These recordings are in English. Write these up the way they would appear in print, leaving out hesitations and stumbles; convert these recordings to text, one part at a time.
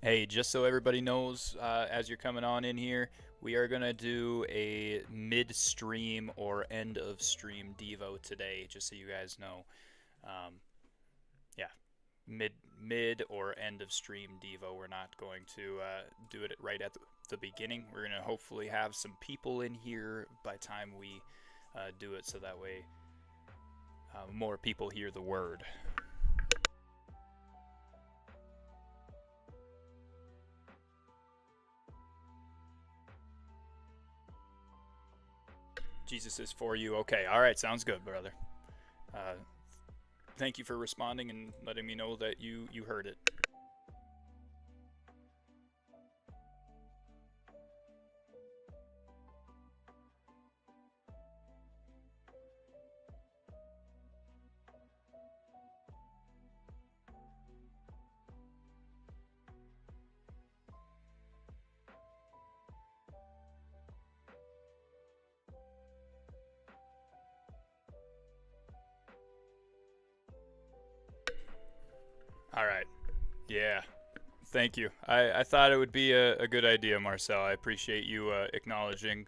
Hey, just so everybody knows, as you're coming on in here, we are gonna do a mid-stream or end-of-stream Devo today, just so you guys know. Um, yeah, mid or end-of-stream Devo. We're not going to do it right at the beginning. We're gonna hopefully have some people in here by time we do it, so that way more people hear the word. Jesus is for you. Okay, all right, sounds good, brother. Uh, Thank you for responding and letting me know that you heard it. All right. Yeah. Thank you. I thought it would be a good idea, Marcel. I appreciate you acknowledging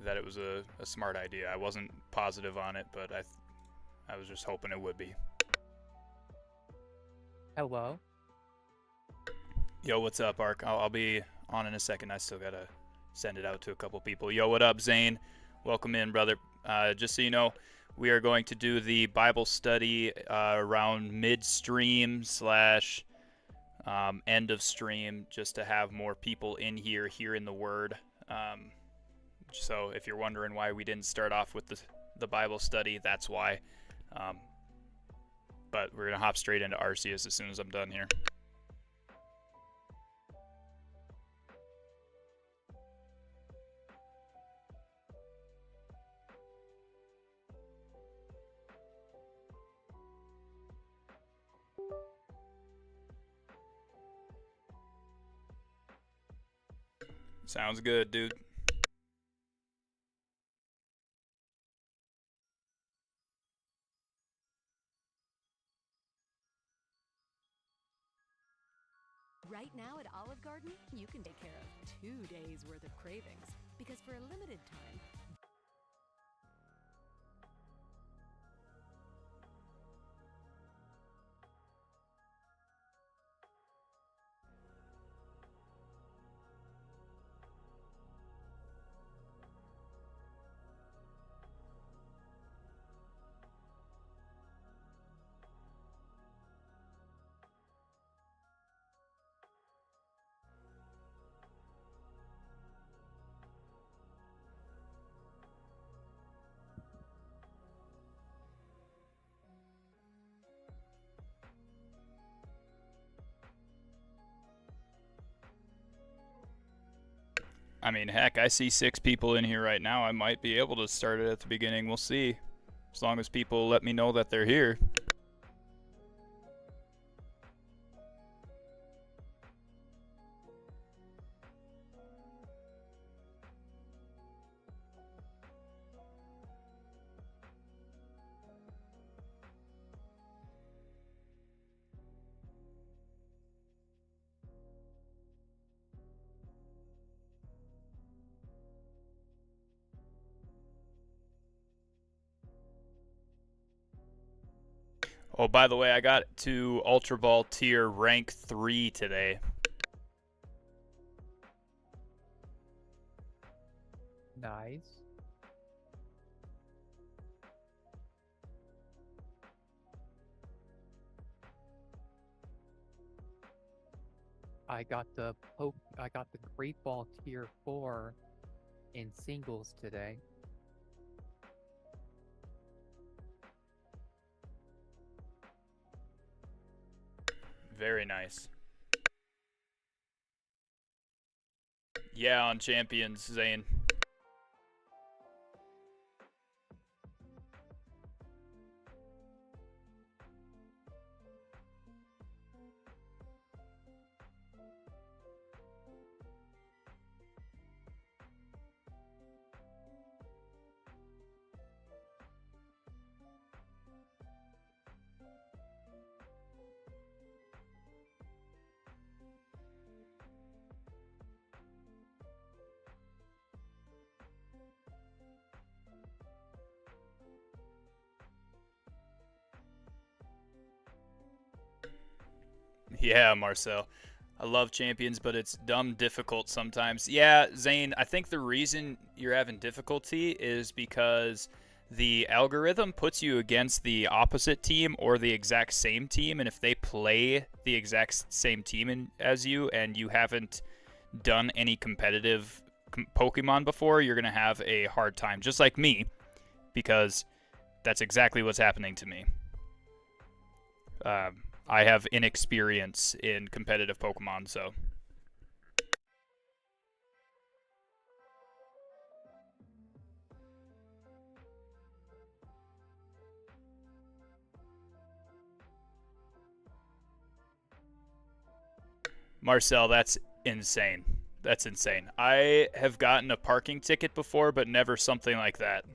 that it was a smart idea. I wasn't positive on it, but I was just hoping it would be. Hello. Yo, what's up, Ark? I'll be on in a second. I still gotta send it out to a couple people. Yo, what up, Zane? Welcome in, brother. Just so you know, we are going to do the Bible study around midstream slash end of stream, just to have more people in here hearing the word. So if you're wondering why we didn't start off with the Bible study, that's why. Um, but we're gonna hop straight into Arceus as soon as I'm done here. Sounds good, dude. Right now at Olive Garden, you can take care of 2 days worth of cravings because for a limited time, I mean, heck, I see 6 people in here right now. I might be able to start it at the beginning. We'll see. As long as people let me know that they're here. Oh, by the way, I got to Ultra Ball tier rank 3 today. Nice. I got the Great Ball Tier 4 in singles today. Very nice. Yeah, on Champions, Zane. Yeah, Marcel. I love champions, but it's dumb difficult sometimes. Yeah, Zane, I think the reason you're having difficulty is because the algorithm puts you against the opposite team or the exact same team, and if they play the exact same team as you and you haven't done any competitive Pokemon before, you're going to have a hard time, just like me, because that's exactly what's happening to me. I have inexperience in competitive Pokemon, so. Marcel, that's insane. That's insane. I have gotten a parking ticket before, but never something like that.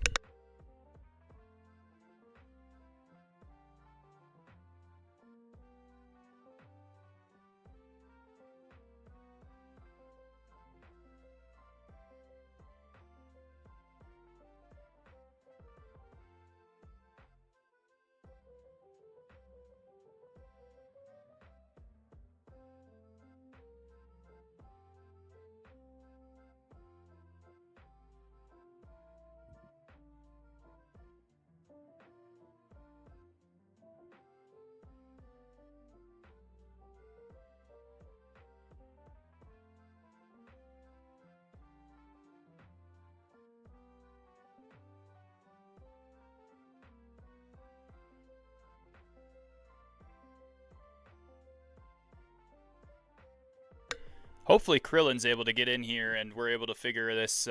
Hopefully Krillin's able to get in here and we're able to figure this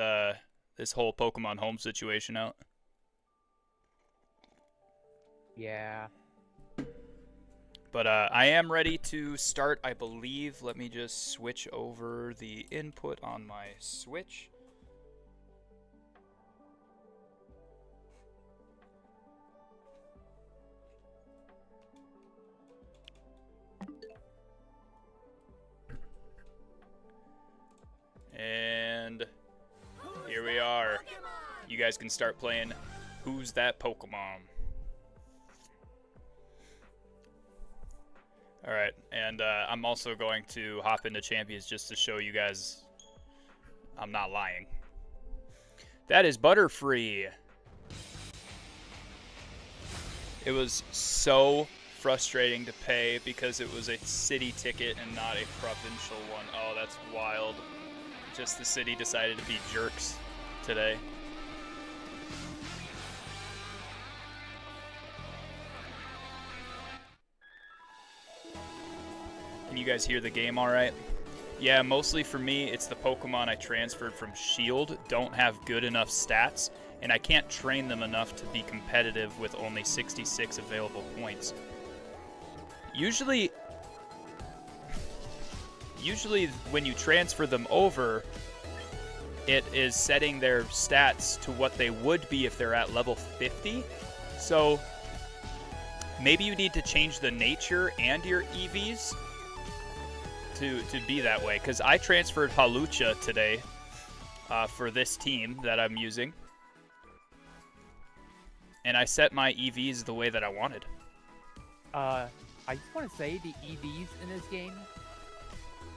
this whole Pokemon Home situation out. Yeah. But I am ready to start, I believe. Let me just switch over the input on my Switch. And here we are. You guys can start playing Who's That Pokemon? Alright, and I'm also going to hop into Champions just to show you guys I'm not lying. That is Butterfree. It was so frustrating to pay because it was a city ticket and not a provincial one. Oh, that's wild. Just the city decided to be jerks today. Can you guys hear the game all right? Yeah, mostly for me, it's the Pokemon I transferred from Shield don't have good enough stats, and I can't train them enough to be competitive with only 66 available points. Usually when you transfer them over, it is setting their stats to what they would be if they're at level 50. So maybe you need to change the nature and your EVs to be that way, because I transferred Hawlucha today for this team that I'm using, and I set my EVs the way that I wanted. I just want to say the EVs in this game,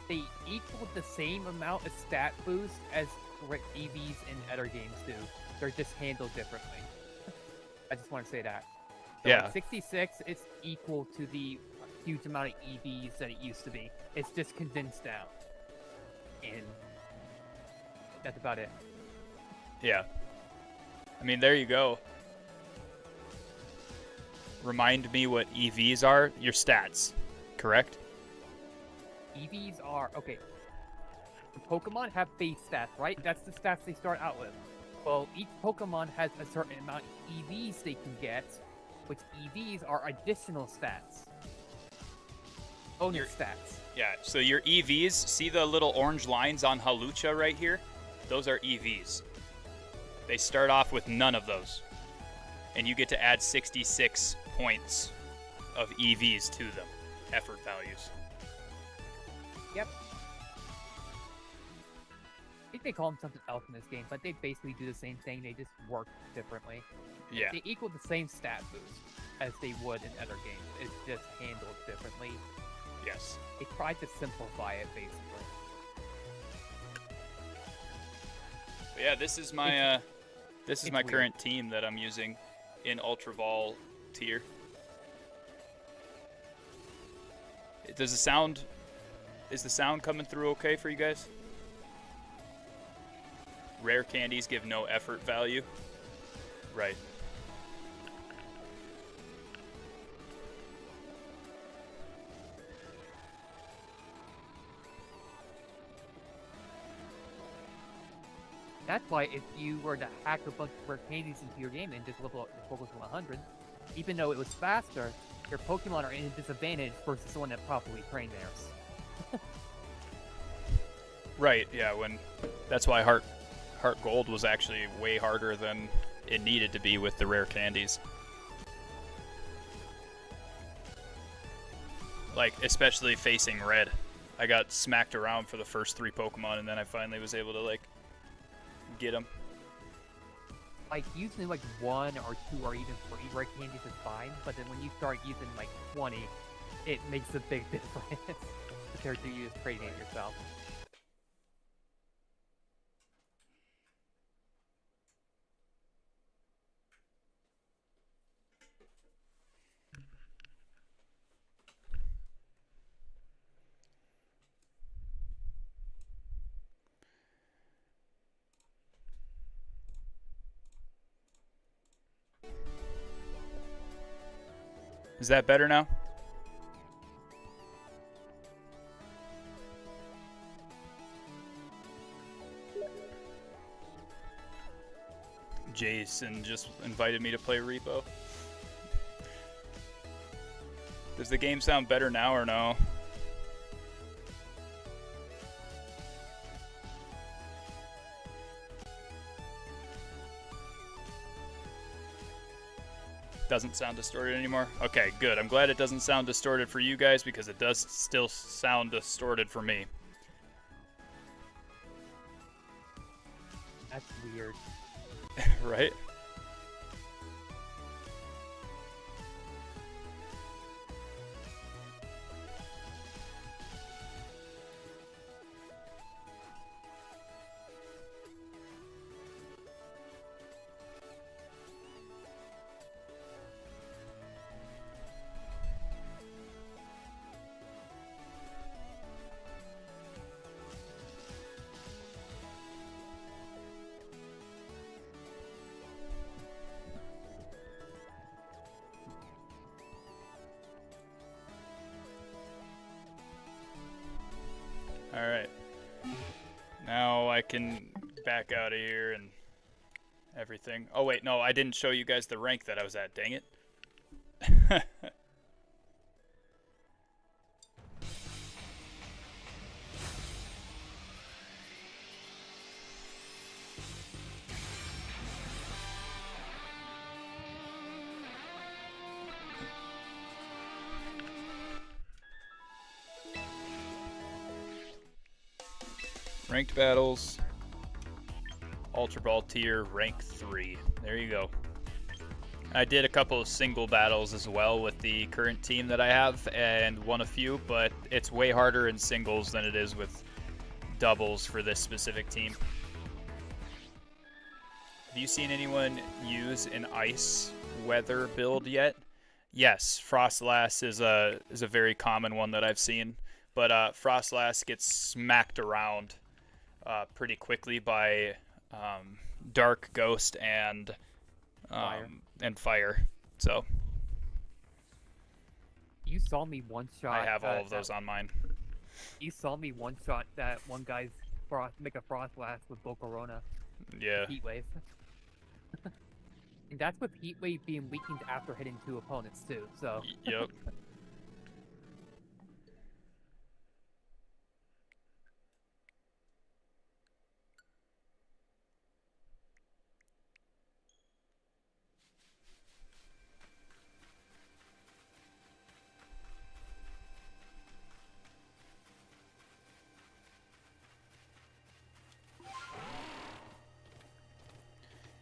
they equal the same amount of stat boost as what EVs in other games do. They're just handled differently. I just want to say that. So Yeah. Like 66 is equal to the huge amount of EVs that it used to be. It's just condensed down. And that's about it. Yeah. I mean, there you go. Remind me what EVs are. Your stats, correct? EVs are, okay. Pokemon have base stats, right? That's the stats they start out with. Well, each Pokemon has a certain amount of EVs they can get, which EVs are additional stats. Bonus stats. Yeah, so your EVs, see the little orange lines on Hawlucha right here? Those are EVs. They start off with none of those. And you get to add 66 points of EVs to them. Effort values. Yep. I think they call them something else in this game, but they basically do the same thing. They just work differently. Yeah. They equal the same stat boost as they would in other games. It's just handled differently. Yes. They tried to simplify it, basically. But yeah, this is my it's my weird. current team that I'm using in Ultra Ball tier. Does the sound is the sound coming through okay for you guys? Rare candies give no effort value. Right. That's why if you were to hack a bunch of rare candies into your game and just level up your Pokemon to 100, even though it was faster, your Pokemon are in a disadvantage versus someone that properly trained theirs. Right, yeah, that's why Heart Gold was actually way harder than it needed to be with the rare candies. Like, especially facing Red. I got smacked around for the first 3 Pokemon, and then I finally was able to, like, get them. Like, using like 1 or 2 or even 3 rare candies is fine, but then when you start using like 20, it makes a big difference compared to you just trading it yourself. Is that better now? Jason just invited me to play Repo. Does the game sound better now or no? Doesn't sound distorted anymore? Okay, good. I'm glad it doesn't sound distorted for you guys because it does still sound distorted for me. That's weird. Right? Alright. Now I can back out of here and everything. Oh wait, no, I didn't show you guys the rank that I was at, dang it. Ranked battles, Ultra Ball tier, rank 3. There you go. I did a couple of single battles as well with the current team that I have and won a few, but it's way harder in singles than it is with doubles for this specific team. Have you seen anyone use an ice weather build yet? Yes, Frostlass is a very common one that I've seen, but Frostlass gets smacked around pretty quickly by Dark Ghost and Fire. So You saw me one shot. I have all of those on mine. You saw me one shot that one guy's make a frost blast with Volcarona. Yeah. Heat wave. And that's with heat wave being weakened after hitting 2 opponents too. So. Yep.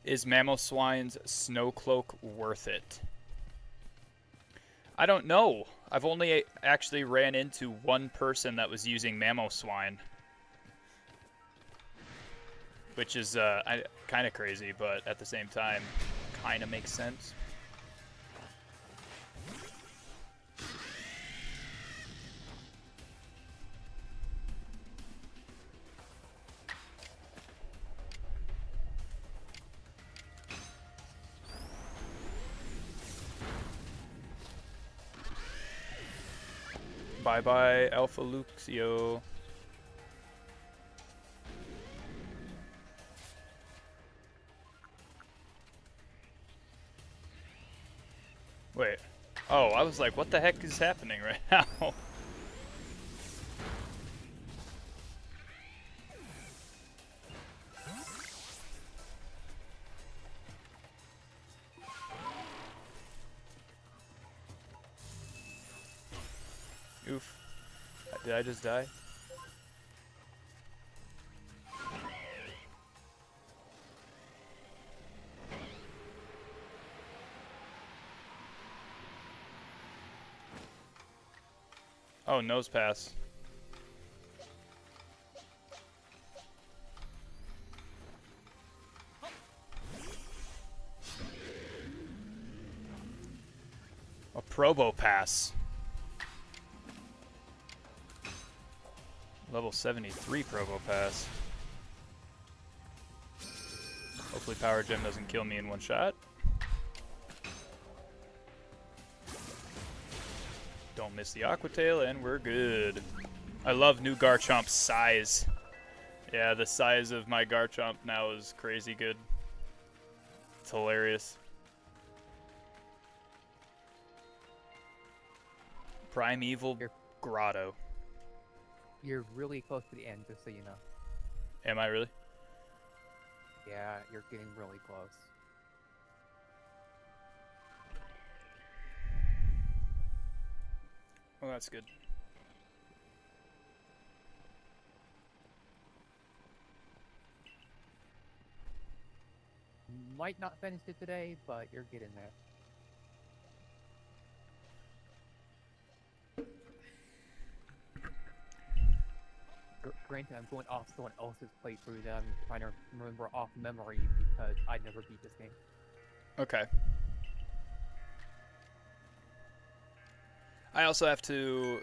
Is Mamoswine's Snow Cloak worth it? I don't know. I've only actually ran into one person that was using Mamoswine, which is kind of crazy, but at the same time, kind of makes sense. Bye-bye, Alpha Luxio. Wait. Oh, I was like, what the heck is happening right now? Oof. Did I just die? Oh, nose pass. A Probo pass. Level 73 Probo pass. Hopefully Power Gem doesn't kill me in one shot. Don't miss the Aqua Tail, and we're good. I love new Garchomp's size. Yeah, the size of my Garchomp now is crazy good. It's hilarious. Primeval Grotto. You're really close to the end, just so you know. Am I really? Yeah, you're getting really close. Well, that's good. Might not finish it today, but you're getting there. Granted, I'm going off someone else's playthrough that I'm trying to remember off memory because I never beat this game. Okay. I also have to...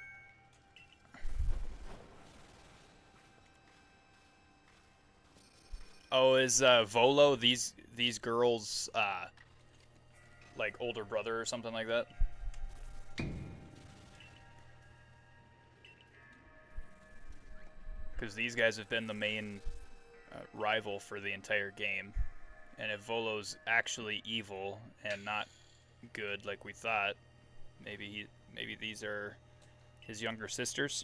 Oh, is Volo these girls' like older brother or something like that? Because these guys have been the main rival for the entire game, and if Volo's actually evil and not good like we thought, maybe these are his younger sisters.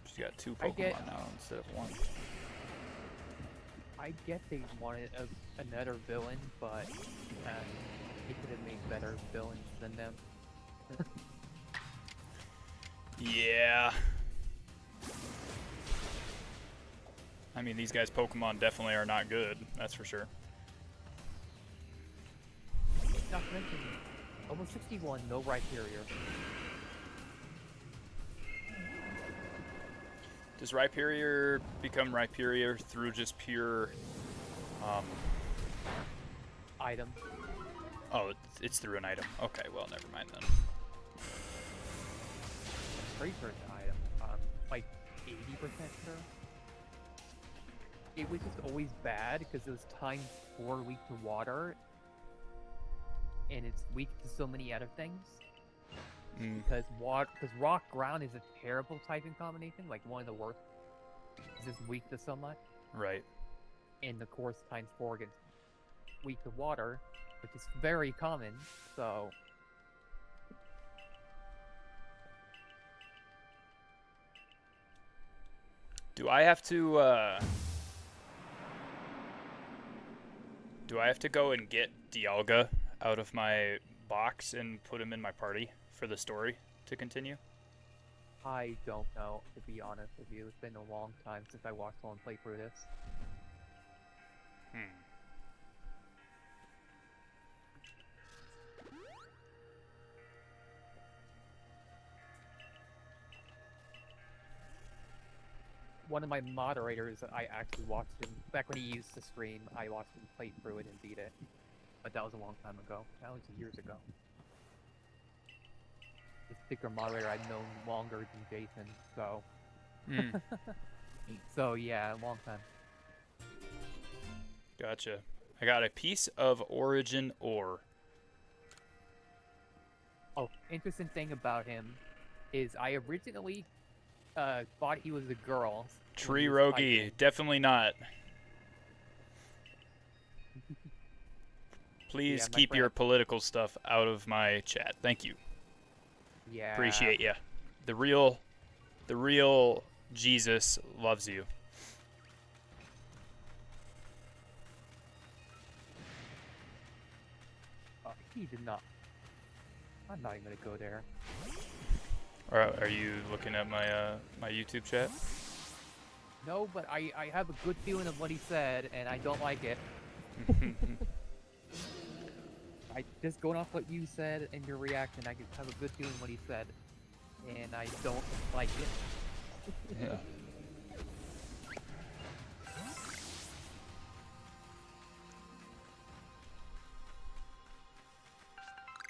She's got two Pokemon now instead of one. I get they wanted another villain, but they could have made better villains than them. Yeah. I mean, these guys' Pokemon definitely are not good, that's for sure. Not to mention, almost 61, no Rhyperior. Does Rhyperior become Rhyperior through just pure... Item. Oh, it's through an item. Okay, well, never mind then. Pretty sure it's an item. Like 80% sure. It was just always bad because it was times 4 weak to water, and it's weak to so many other things. Because rock ground is a terrible typing combination, like one of the worst. It's just weak to so much. Right. And of course times 4 against weak to water, which is very common. So Do I have to go and get Dialga out of my box and put him in my party for the story to continue? I don't know, to be honest with you. It's been a long time since I watched someone play through this. Hmm. One of my moderators, I actually watched him, back when he used to stream, I watched him play through it and beat it. But that was a long time ago. That was years ago. This particular moderator I've known longer than Jason, so... Hmm. So yeah, a long time. Gotcha. I got a piece of origin ore. Oh, interesting thing about him is I originally thought he was a girl. Tree Rogi, definitely not. Please Yeah, keep your political stuff out of my chat. Thank you. Yeah. Appreciate ya. The real Jesus loves you. He did not. I'm not even gonna go there. Are you looking at my my YouTube chat? No, but I have a good feeling of what he said, and I don't like it. I just going off what you said and your reaction, I have a good feeling what he said, and I don't like it. Yeah.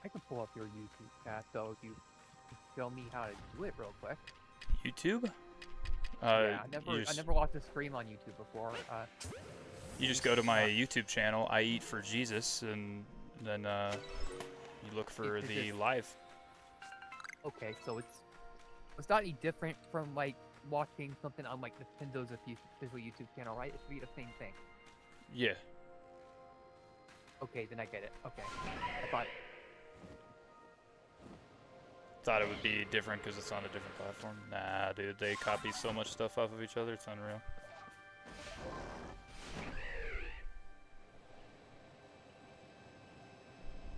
I can pull up your YouTube chat though if you show me how to do it real quick. YouTube? Yeah, I never watched a stream on YouTube before. You just go to my YouTube channel, I Eat for Jesus, and then you look for the live. Okay, so it's not any different from like watching something on like Nintendo's official YouTube channel, right? It should be the same thing. Yeah. Okay, then I get it. Okay, I Thought it would be different because it's on a different platform. Nah, dude, they copy so much stuff off of each other, it's unreal.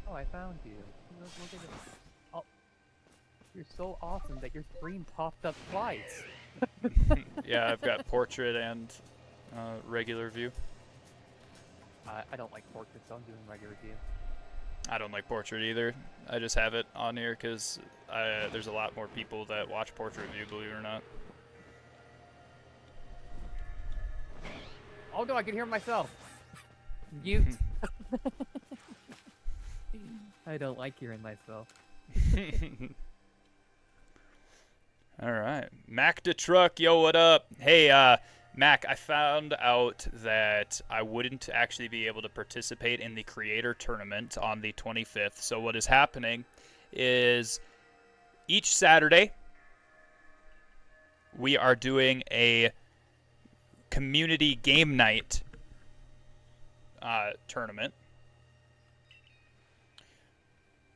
Oh, I found you. Look at this. Oh, you're so awesome that your screen popped up twice. Yeah, I've got portrait and regular view. I don't like portraits, so I'm doing regular view. I don't like portrait either. I just have it on here because there's a lot more people that watch portrait view, believe it or not. Oh no, I can hear myself. Mute. I don't like hearing myself. All right, Mac the Truck, yo, what up? Hey, Mac, I found out that I wouldn't actually be able to participate in the creator tournament on the 25th. So what is happening is each Saturday we are doing a community game night tournament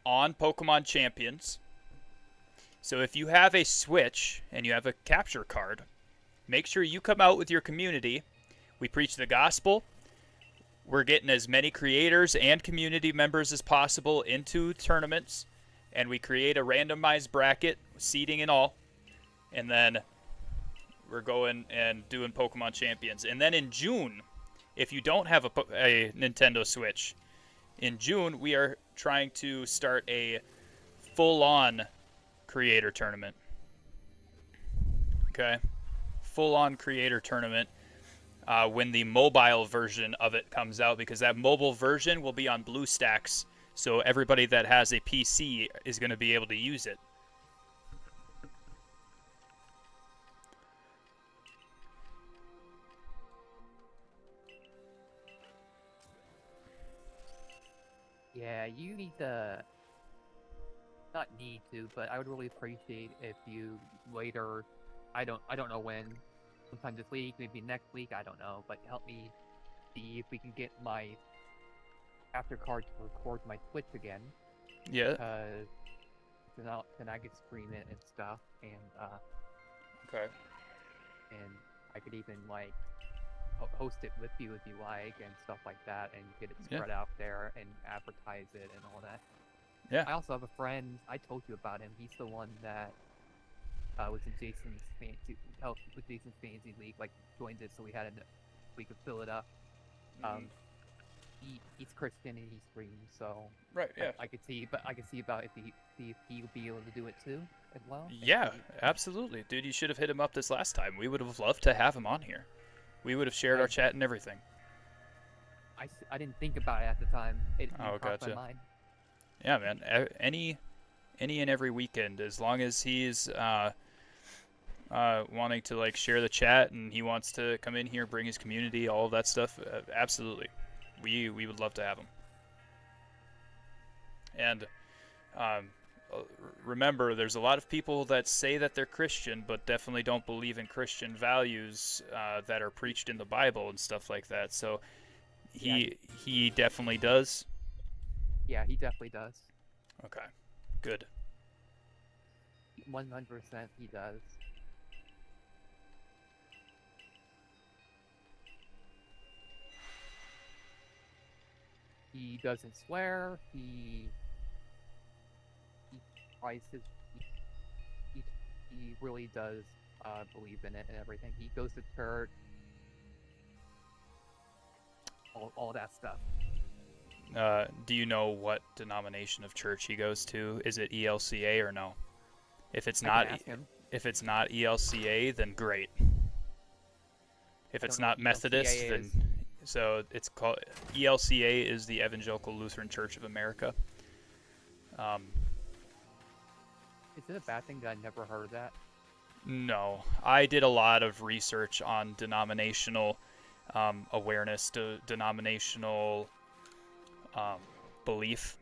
on Pokemon Champions. So if you have a Switch and you have a capture card, make sure you come out with your community. We preach the gospel. We're getting as many creators and community members as possible into tournaments. And we create a randomized bracket, seeding and all. And then we're going and doing Pokemon Champions. And then in June, if you don't have a Nintendo Switch, in June we are trying to start a full-on creator tournament. Okay? Full-on creator tournament when the mobile version of it comes out, because that mobile version will be on BlueStacks, so everybody that has a PC is going to be able to use it. Yeah, you need to... Not need to, but I would really appreciate if you later... I don't know when. Sometime this week, maybe next week, I don't know. But help me see if we can get my capture card to record my Twitch again. Yeah. Because then I could stream it and stuff, and Okay. and I could even like host it with you if you like and stuff like that, and get it spread out there and advertise it and all that. Yeah. I also have a friend. I told you about him. He's the one that was in Jason's fantasy, with Jason's fantasy league, like joined it, so we could fill it up. He's Christian and he streams, so Right. Yeah. I could see, but I could see about if he would be able to do it too as well. Yeah. Absolutely, dude. You should have hit him up this last time. We would have loved to have him on here. We would have shared our chat and everything. I didn't think about it at the time. It Oh, crossed gotcha. my mind. Yeah, man. Any and every weekend, as long as he's wanting to like share the chat and he wants to come in here, bring his community, all of that stuff, absolutely. We would love to have him. And remember, there's a lot of people that say that they're Christian, but definitely don't believe in Christian values that are preached in the Bible and stuff like that. So he definitely does. Yeah, he definitely does. Okay, good. 100% he does. He doesn't swear. He tries his. He really does believe in it and everything. He goes to church. All that stuff. Do you know what denomination of church he goes to? Is it ELCA or no? If it's not, if it's not ELCA, then great. If it's not Methodist, then so it's called ELCA is the Evangelical Lutheran Church of America. Is it a bad thing that I never heard of that? No, I did a lot of research on denominational awareness, denominational belief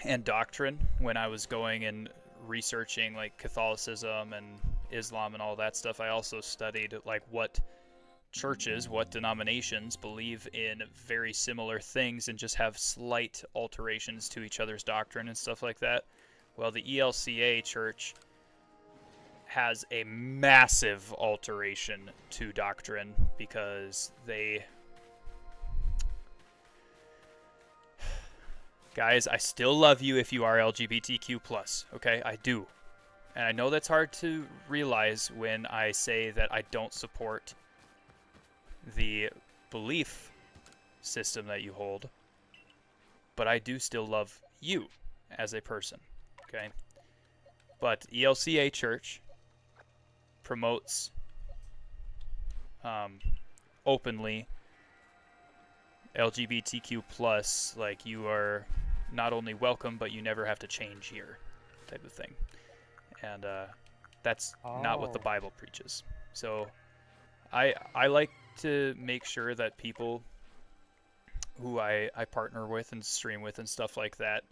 and doctrine when I was going and researching like Catholicism and Islam and all that stuff. I also studied like what churches, what denominations believe in very similar things and just have slight alterations to each other's doctrine and stuff like that. Well, the ELCA church has a massive alteration to doctrine because they... Guys, I still love you if you are LGBTQ+, okay? I do. And I know that's hard to realize when I say that I don't support the belief system that you hold, but I do still love you as a person, okay? But ELCA Church promotes openly LGBTQ+, like you are not only welcome, but you never have to change here type of thing. And that's not what the Bible preaches. So I like to make sure that people who I partner with and stream with and stuff like that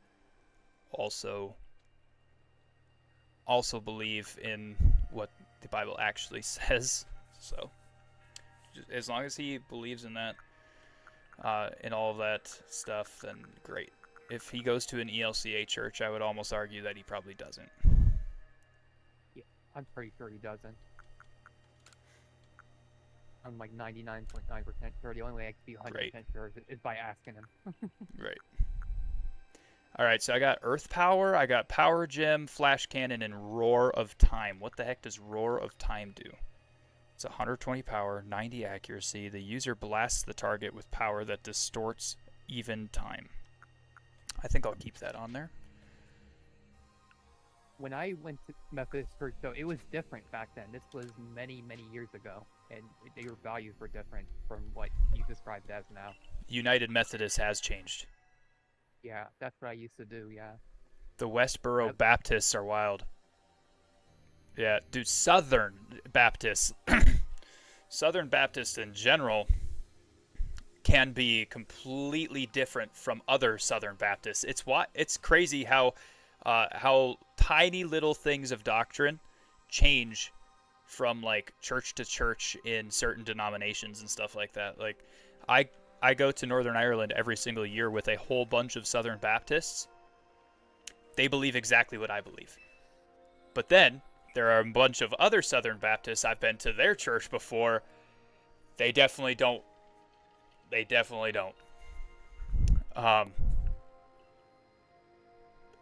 also believe in what the Bible actually says. So as long as he believes in that, in all of that stuff, then great. If he goes to an ELCA church, I would almost argue that he probably doesn't. Yeah, I'm pretty sure he doesn't. I'm like 99.9% sure. The only way I could be 100% sure is by asking him. Right. Alright, so I got Earth Power, I got Power Gem, Flash Cannon, and Roar of Time. What the heck does Roar of Time do? It's 120 power, 90 accuracy. The user blasts the target with power that distorts even time. I think I'll keep that on there. When I went to Methodist Church, though, it was different back then. This was many, many years ago, and their values were different from what you described as now. United Methodist has changed. Yeah, that's what I used to do, yeah. The Westboro Baptists are wild. Yeah, dude, Southern Baptists, Southern Baptists in general can be completely different from other Southern Baptists. It's crazy how tiny little things of doctrine change from like church to church in certain denominations and stuff like that. Like I go to Northern Ireland every single year with a whole bunch of Southern Baptists. They believe exactly what I believe. But then there are a bunch of other Southern Baptists. I've been to their church before. They definitely don't. They definitely don't.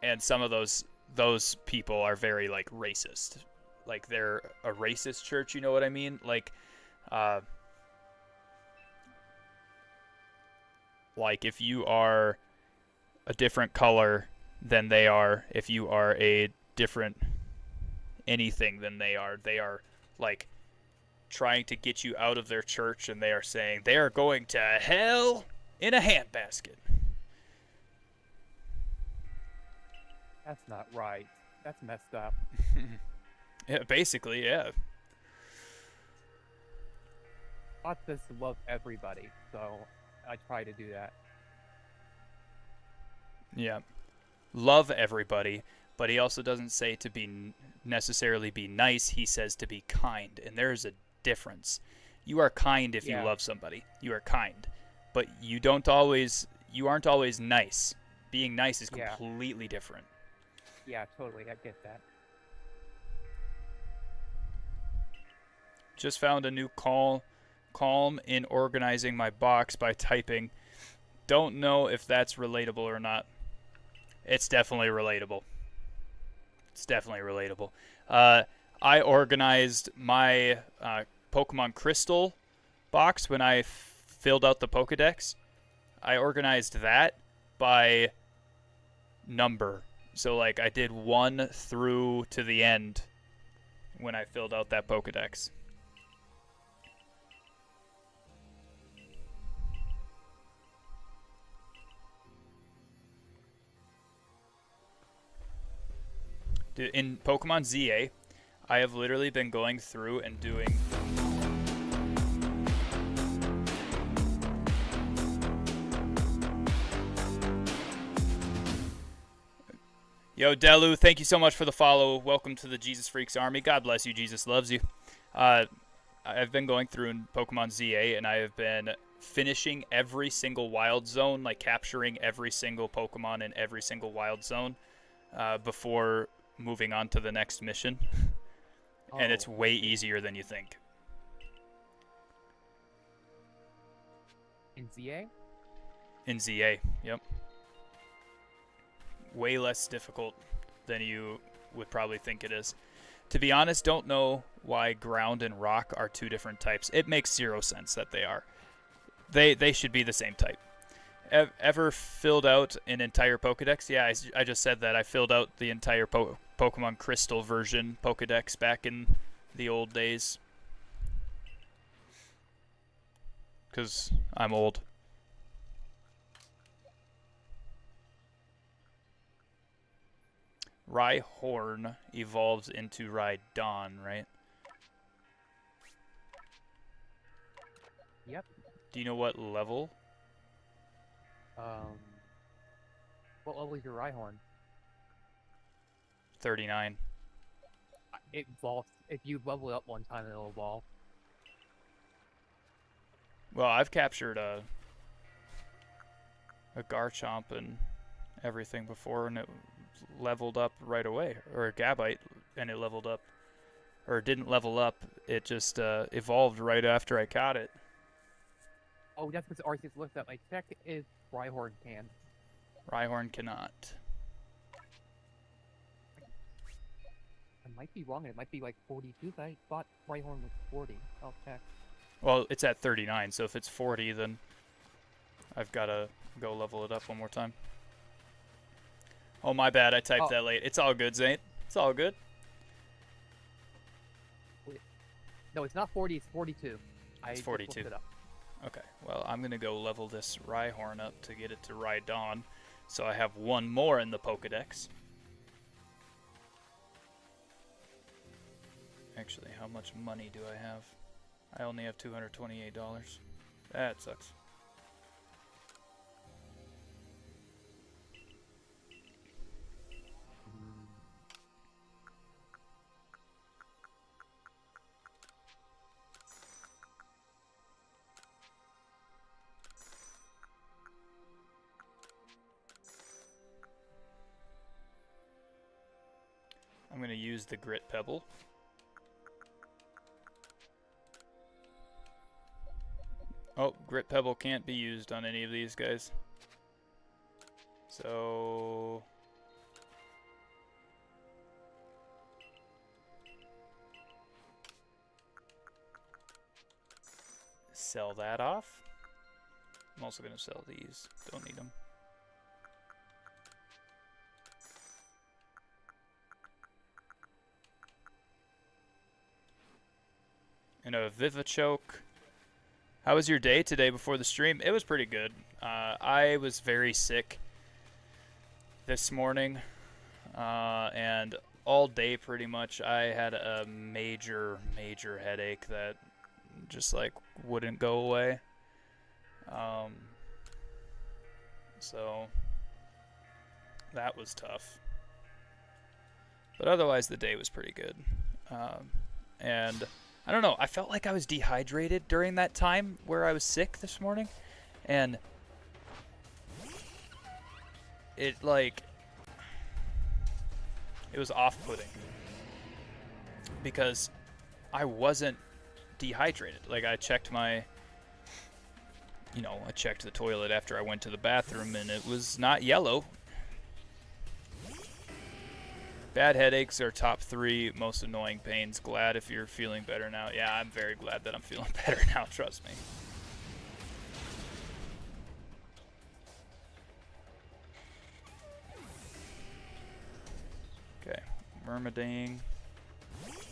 And some of those people are very like racist like they're a racist church, you know what I mean? Like if you are a different color than they are, if you are a different anything than they are like trying to get you out of their church, and they are saying they are going to hell in a handbasket. That's not right. That's messed up. Yeah, basically, yeah. God says to love everybody, so I try to do that. Yeah. Love everybody, but he also doesn't say to be necessarily be nice. He says to be kind, and there is a difference. You are kind if you love somebody. You are kind, but you aren't always nice. Being nice is completely different. Yeah, totally. I get that. Just found a new calm in organizing my box by typing. Don't know if that's relatable or not. It's definitely relatable. It's definitely relatable. I organized my Pokemon Crystal box when I filled out the Pokedex. I organized that by number. So, like, I did 1 through to the end when I filled out that Pokedex. Dude, in Pokemon ZA, I have literally been going through and doing... Yo, Delu, thank you so much for the follow. Welcome to the Jesus Freaks Army. God bless you. Jesus loves you. I've been going through in Pokemon ZA, and I have been finishing every single wild zone, like capturing every single Pokemon in every single wild zone before moving on to the next mission. And it's way easier than you think. In ZA? In ZA, yep. Way less difficult than you would probably think it is. To be honest, don't know why ground and rock are 2 different types. It makes 0 sense that they are. They should be the same type. Ever filled out an entire Pokedex? Yeah, I just said that. I filled out the entire Pokemon Crystal version Pokedex back in the old days. Because I'm old. Rhyhorn evolves into Rhydon, right? Yep. Do you know what level? What level is your Rhyhorn? 39. It evolves. If you level it up one time, it'll evolve. Well, I've captured a Garchomp and everything before, and it leveled up right away. Or a Gabite, and it leveled up. Or it didn't level up, it just evolved right after I caught it. Oh, that's because Arceus looked up. I checked if Rhyhorn can. Rhyhorn cannot. I might be wrong. It might be like 42. I thought Rhyhorn was 40. I'll check. Well, it's at 39, so if it's 40, then I've got to go level it up one more time. Oh, my bad. I typed that late. It's all good, Zane. It's all good. Wait. No, it's not 40. It's 42. It's 42. It up. Okay. Well, I'm going to go level this Rhyhorn up to get it to Rhydon. So I have 1 more in the Pokedex. Actually, how much money do I have? I only have $228. That sucks. I'm going to use the Grit Pebble. Oh, Grit Pebble can't be used on any of these guys. So... sell that off. I'm also going to sell these. Don't need them. And a Vivichoke. How was your day today before the stream? It was pretty good. I was very sick this morning. And all day pretty much I had a major headache that just like wouldn't go away. So that was tough. But otherwise the day was pretty good. And I don't know, I felt like I was dehydrated during that time where I was sick this morning. And it like, it was off-putting because I wasn't dehydrated. Like I checked my, I checked the toilet after I went to the bathroom and it was not yellow. Bad headaches are top 3 most annoying pains. Glad if you're feeling better now. Yeah, I'm very glad that I'm feeling better now, trust me. Okay, Myrmidang,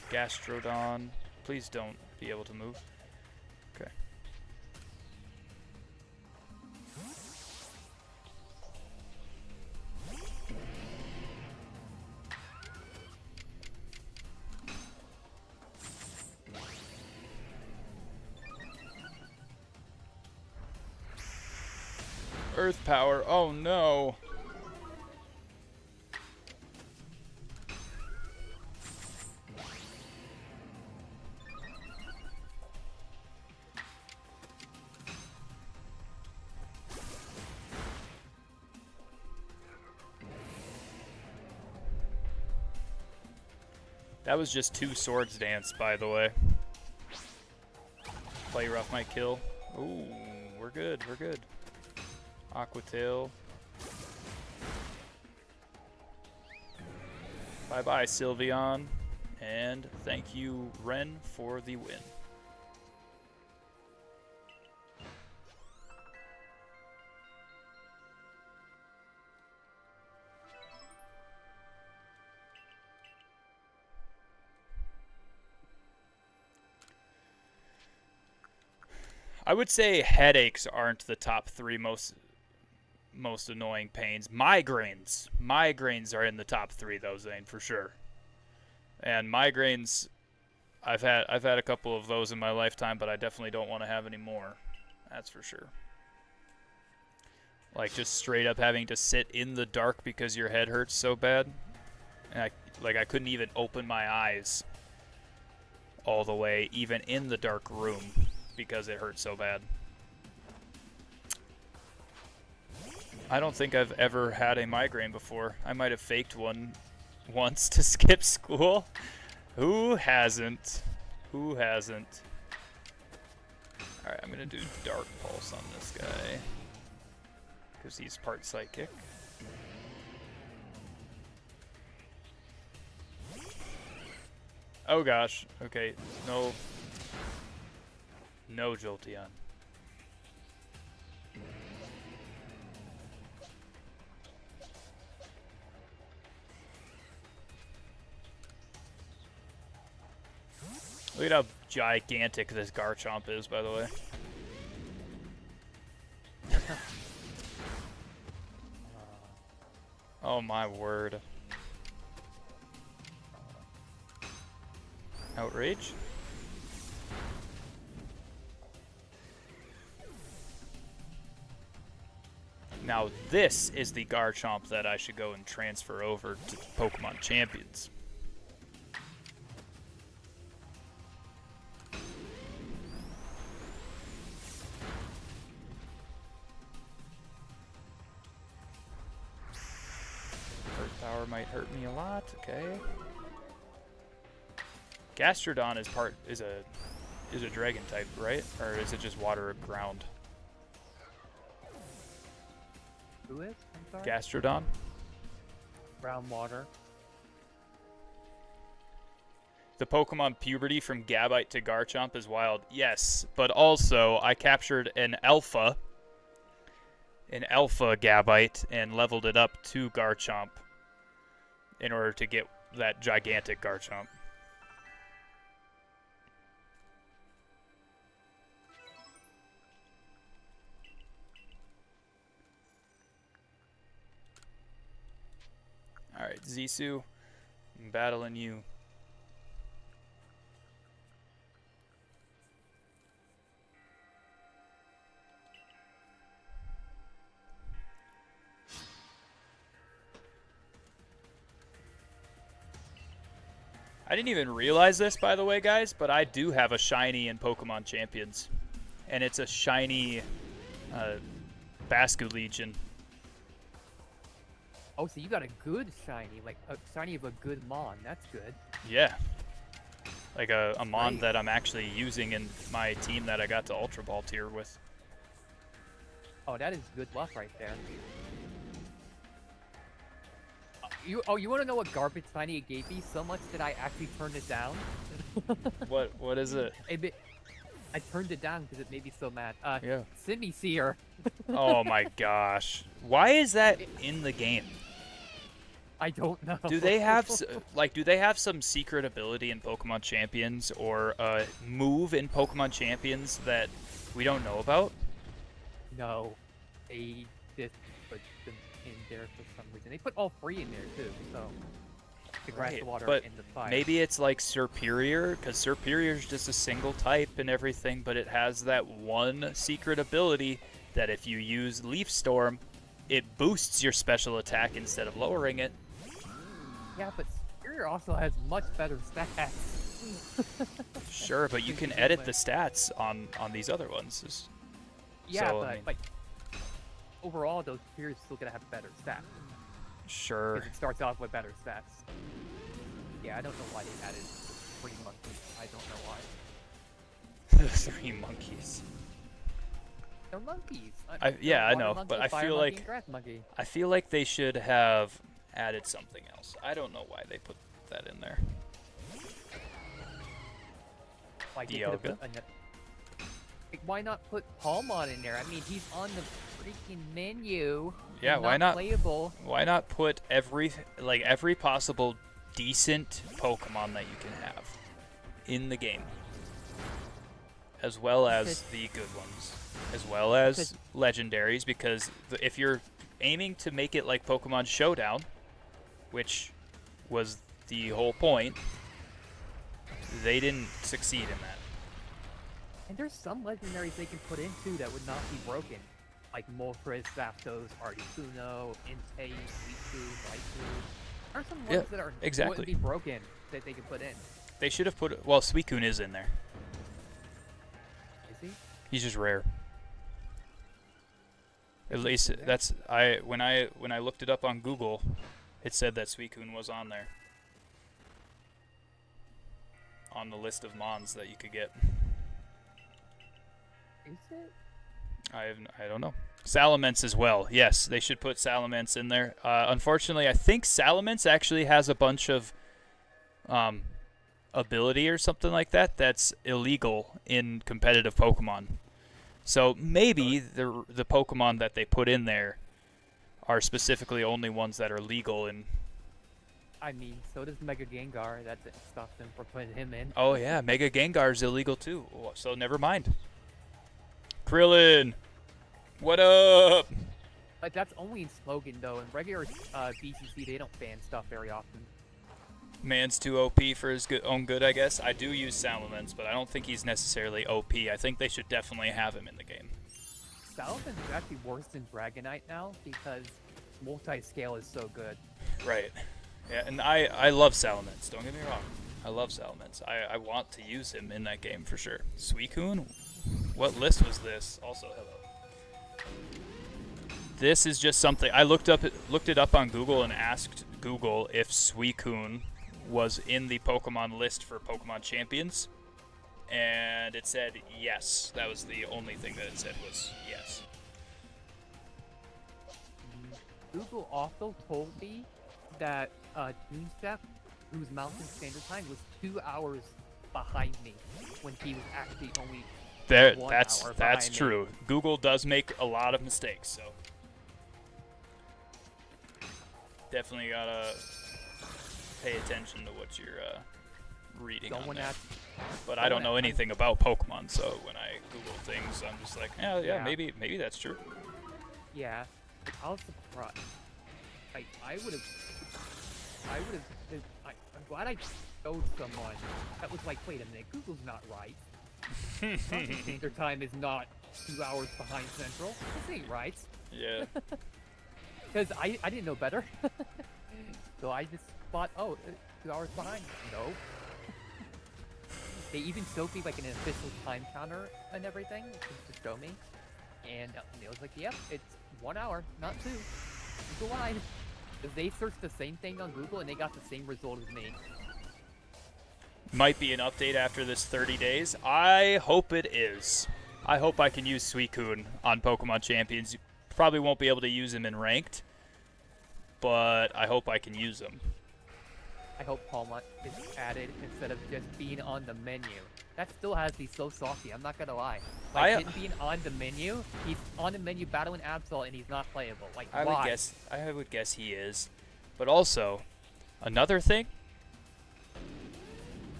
Gastrodon. Please don't be able to move. Okay. Earth power. Oh no. That was just 2 swords dance, by the way. Play rough might kill. Ooh, we're good, we're good. Aquatail. Bye-bye, Sylveon. And thank you, Ren, for the win. I would say headaches aren't the top 3 most annoying pains. Migraines are in the top 3 though, Zane, for sure. And migraines, I've had a couple of those in my lifetime, but I definitely don't want to have any more. That's for sure. Like just straight up having to sit in the dark because your head hurts so bad. And I couldn't even open my eyes all the way, even in the dark room, because it hurt so bad. I don't think I've ever had a migraine before. I might have faked one once to skip school. Who hasn't? Who hasn't? Alright, I'm gonna do Dark Pulse on this guy, because he's part psychic. Oh gosh, okay, no Jolteon. Look at how gigantic this Garchomp is, by the way. Oh my word. Outrage? Now this is the Garchomp that I should go and transfer over to the Pokemon Champions. Earth Power might hurt me a lot, okay. Gastrodon is a dragon type, right? Or is it just water or ground? Who is? I'm sorry? Gastrodon? Brown water. The Pokemon Puberty from Gabite to Garchomp is wild. Yes, but also I captured an alpha Gabite and leveled it up to Garchomp in order to get that gigantic Garchomp. Alright, Zisu, I'm battling you. I didn't even realize this, by the way, guys, but I do have a shiny in Pokemon Champions. And it's a shiny Bascu Legion. Oh, so you got a good shiny, like a shiny of a good Mon. That's good. Yeah. Like a Mon Great. that I'm actually using in my team that I got to Ultra Ball tier with. Oh, that is good luck right there. You want to know what garbage shiny it gave me? So much that I actually turned it down. What is it? I turned it down because it made me so mad. Yeah. Simisear. Oh my gosh. Why is that in the game? I don't know. Do they have do they have some secret ability in Pokemon Champions or a move in Pokemon Champions that we don't know about? No. They just put them in there for some reason. They put all three in there too, so the grass, the water, but and the fire. maybe it's like Serperior, because Serperior is just a single type and everything, but it has that one secret ability that if you use Leaf Storm, it boosts your special attack instead of lowering it. Yeah, but Superior also has much better stats. Sure, but you can edit the stats on these other ones. Yeah, So, but I mean, like overall, those Superior's still gonna have better stats. sure. Because it starts off with better stats. Yeah, I don't know why they added 3 monkeys. I don't know why. The 3 monkeys. They're monkeys. Yeah, I Water know, monkey, but I fire feel monkey, like and grass monkey. I feel like they should have added something else. I don't know why they put that in there. Like, they could've Dialga? put like, why not put Palmon in there? I mean, he's on the freaking menu. Yeah, He's why not? Playable. Why not put every possible decent Pokemon that you can have in the game, as well as the good ones, as well as legendaries? Because if you're aiming to make it like Pokemon Showdown, which was the whole point, they didn't succeed in that. And there's some legendaries they can put in too that would not be broken. Like Moltres, Zapdos, Articuno, Entei, Suicune, Raikou. There are some ones that are exactly. wouldn't be broken that they can put in. They should have put. Well, Suicune is in there. Is he? He's just rare. At least that's when I looked it up on Google, it said that Suicune was on there. On the list of Mons that you could get. Is it? I don't know. Salamence as well. Yes, they should put Salamence in there. Unfortunately, I think Salamence actually has a bunch of ability or something like that that's illegal in competitive Pokemon. So maybe the Pokemon that they put in there are specifically only ones that are legal in. I mean, so does Mega Gengar. That didn't stop them from putting him in. Oh yeah, Mega Gengar is illegal too. So never mind. Krillin, what up? But that's only in slogan though. In regular BCC, they don't ban stuff very often. Man's too OP for his own good, I guess. I do use Salamence, but I don't think he's necessarily OP. I think they should definitely have him in the game. Salamence is actually worse than Dragonite now because multi-scale is so good. Right. Yeah, and I love Salamence. Don't get me wrong. I love Salamence. I want to use him in that game for sure. Suicune? What list was this? Also, hello. This is just something I looked it up on Google and asked Google if Suicune was in the Pokemon list for Pokemon Champions, and it said yes. That was the only thing that it said was yes. Google also told me that Toonstep whose Mountain Standard Time was 2 hours behind me when he was actually only There, 1 that's hour that's behind me. true. Google does make a lot of mistakes, so definitely gotta pay attention to what you're reading on Someone there. asked, But I don't know anything about Pokemon, so when I Google things, I'm just like, yeah, Yeah. maybe that's true. yeah, I was surprised. I would have, I'm glad I showed someone that was like, wait a minute, Google's not right. Mountain Standard Time is not 2 hours behind Central. This ain't right. Yeah. Because I didn't know better. So I just thought, oh, 2 hours behind. No. They even showed me like an official time counter and everything to show me. And it was like, yep, it's 1 hour, not 2. Google lied. 'Cause they searched the same thing on Google and they got the same result as me. Might be an update after this 30 days. I hope it is. I hope I can use Suicune on Pokemon Champions. You probably won't be able to use him in ranked, but I hope I can use him. I hope Palmont is added instead of just being on the menu. That still has me so salty, I'm not gonna lie. Like, him being on the menu, he's on the menu battling Absol and he's not playable. Like, I why? would guess he is. But also, another thing,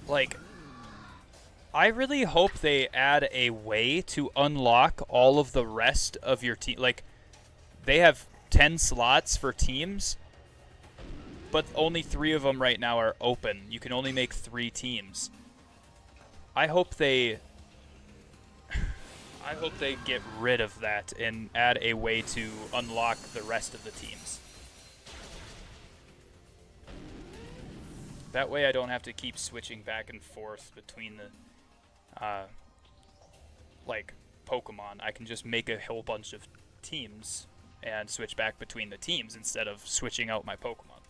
like, I really hope they add a way to unlock all of the rest of your team. Like, they have 10 slots for teams, but only 3 of them right now are open. You can only make 3 teams. I hope they get rid of that and add a way to unlock the rest of the teams. That way I don't have to keep switching back and forth between the like Pokemon. I can just make a whole bunch of teams and switch back between the teams instead of switching out my Pokemon.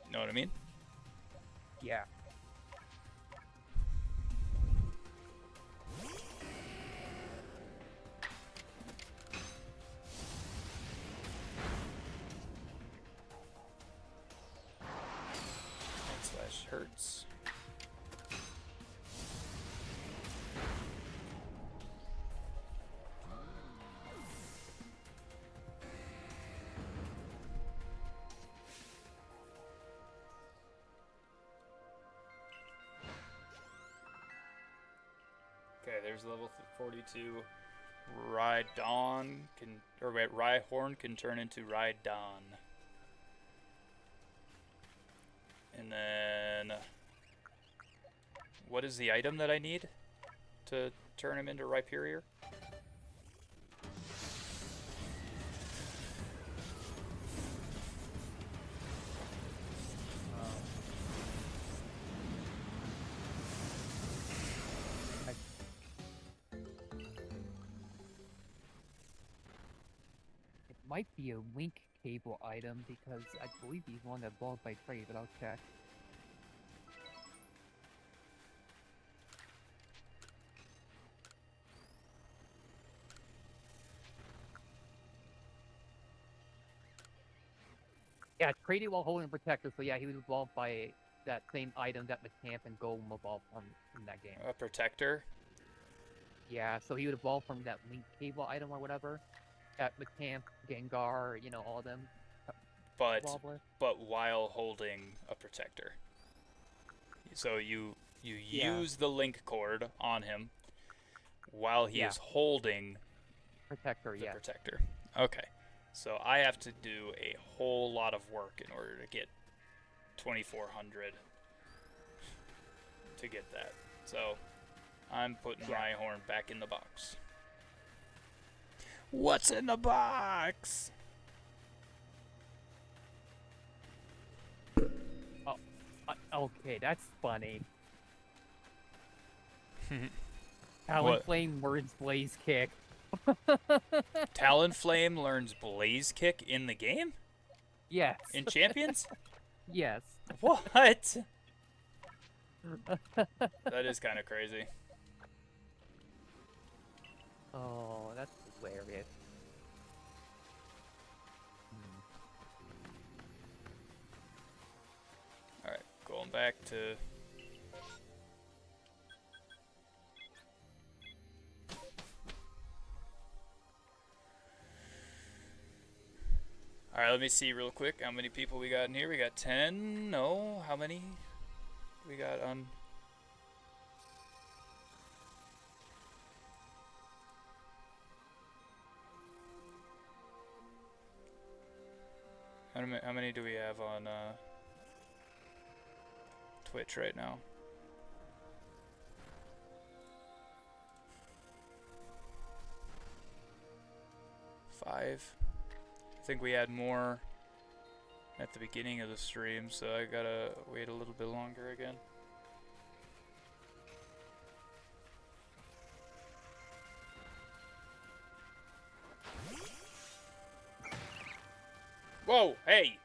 You know what I mean? Yeah. Hurts. Okay, there's level 42. Rhyhorn can turn into Rhydon. And then, what is the item that I need to turn him into Rhyperior? It might be a link cable item because I believe he's one that evolved by trade, but I'll check. Yeah, traded while holding Protector, so yeah, he was evolved by that same item that Macamp and Golem evolved from in that game. A Protector? Yeah, so he would evolve from that link cable item or whatever. That Macamp, Gengar, you know, all of them. But while holding a Protector. So you use the link cord on him while he is holding Protector, the Protector. Okay. So I have to do a whole lot of work in order to get 2,400 to get that. So I'm putting Rhyhorn back in the box. What's in the box? Oh, okay, that's funny. Talonflame words Blaze Kick. Talonflame learns Blaze Kick in the game? Yes. In Champions? Yes. What? That is kind of crazy. Oh, that's hilarious. going back to... Alright, let me see real quick how many people we got in here. We got 10. No, how many we got on... How many do we have on Twitch right now? 5. I think we had more at the beginning of the stream, so I gotta wait a little bit longer again. Whoa, hey!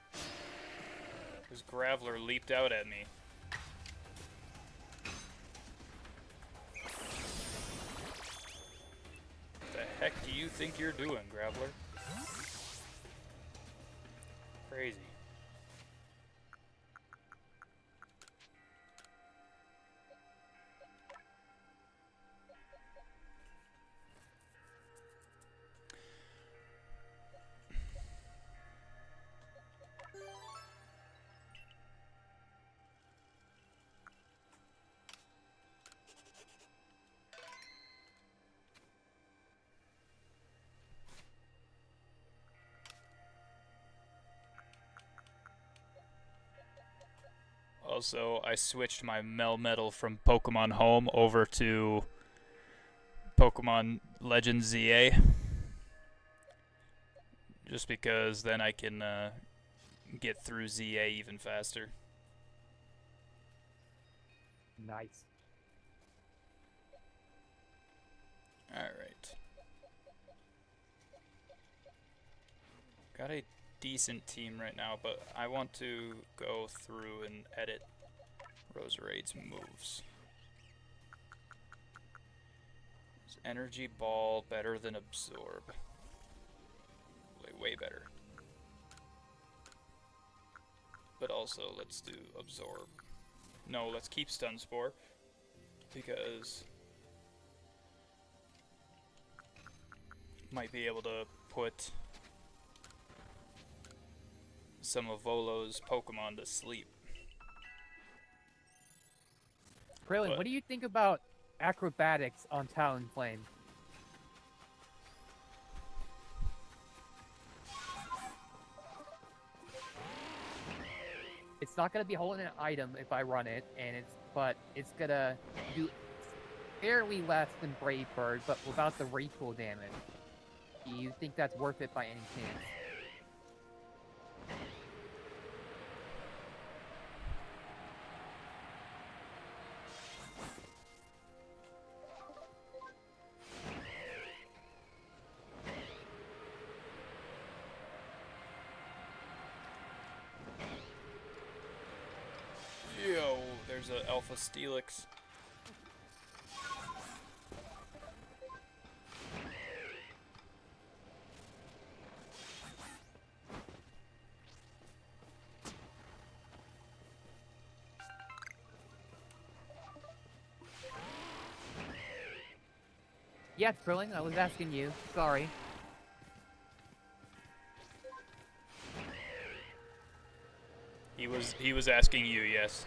This Graveler leaped out at me. What the heck do you think you're doing, Graveler? Crazy. Also, I switched my Melmetal from Pokemon Home over to Pokemon Legends ZA. Just because then I can get through ZA even faster. Nice. Alright. Got a decent team right now, but I want to go through and edit Roserade's moves. Is Energy Ball better than Absorb? Way better. But also, let's do Absorb. No, let's keep Stun Spore, because might be able to put some of Volo's Pokemon to sleep. Krillin, what do you think about acrobatics on Talonflame? It's not gonna be holding an item if I run it, and but it's gonna do fairly less than Brave Bird, but without the ritual damage. Do you think that's worth it by any chance? Yo, there's a Alpha Steelix. Yes, Krillin, I was asking you. Sorry. He was asking you, yes.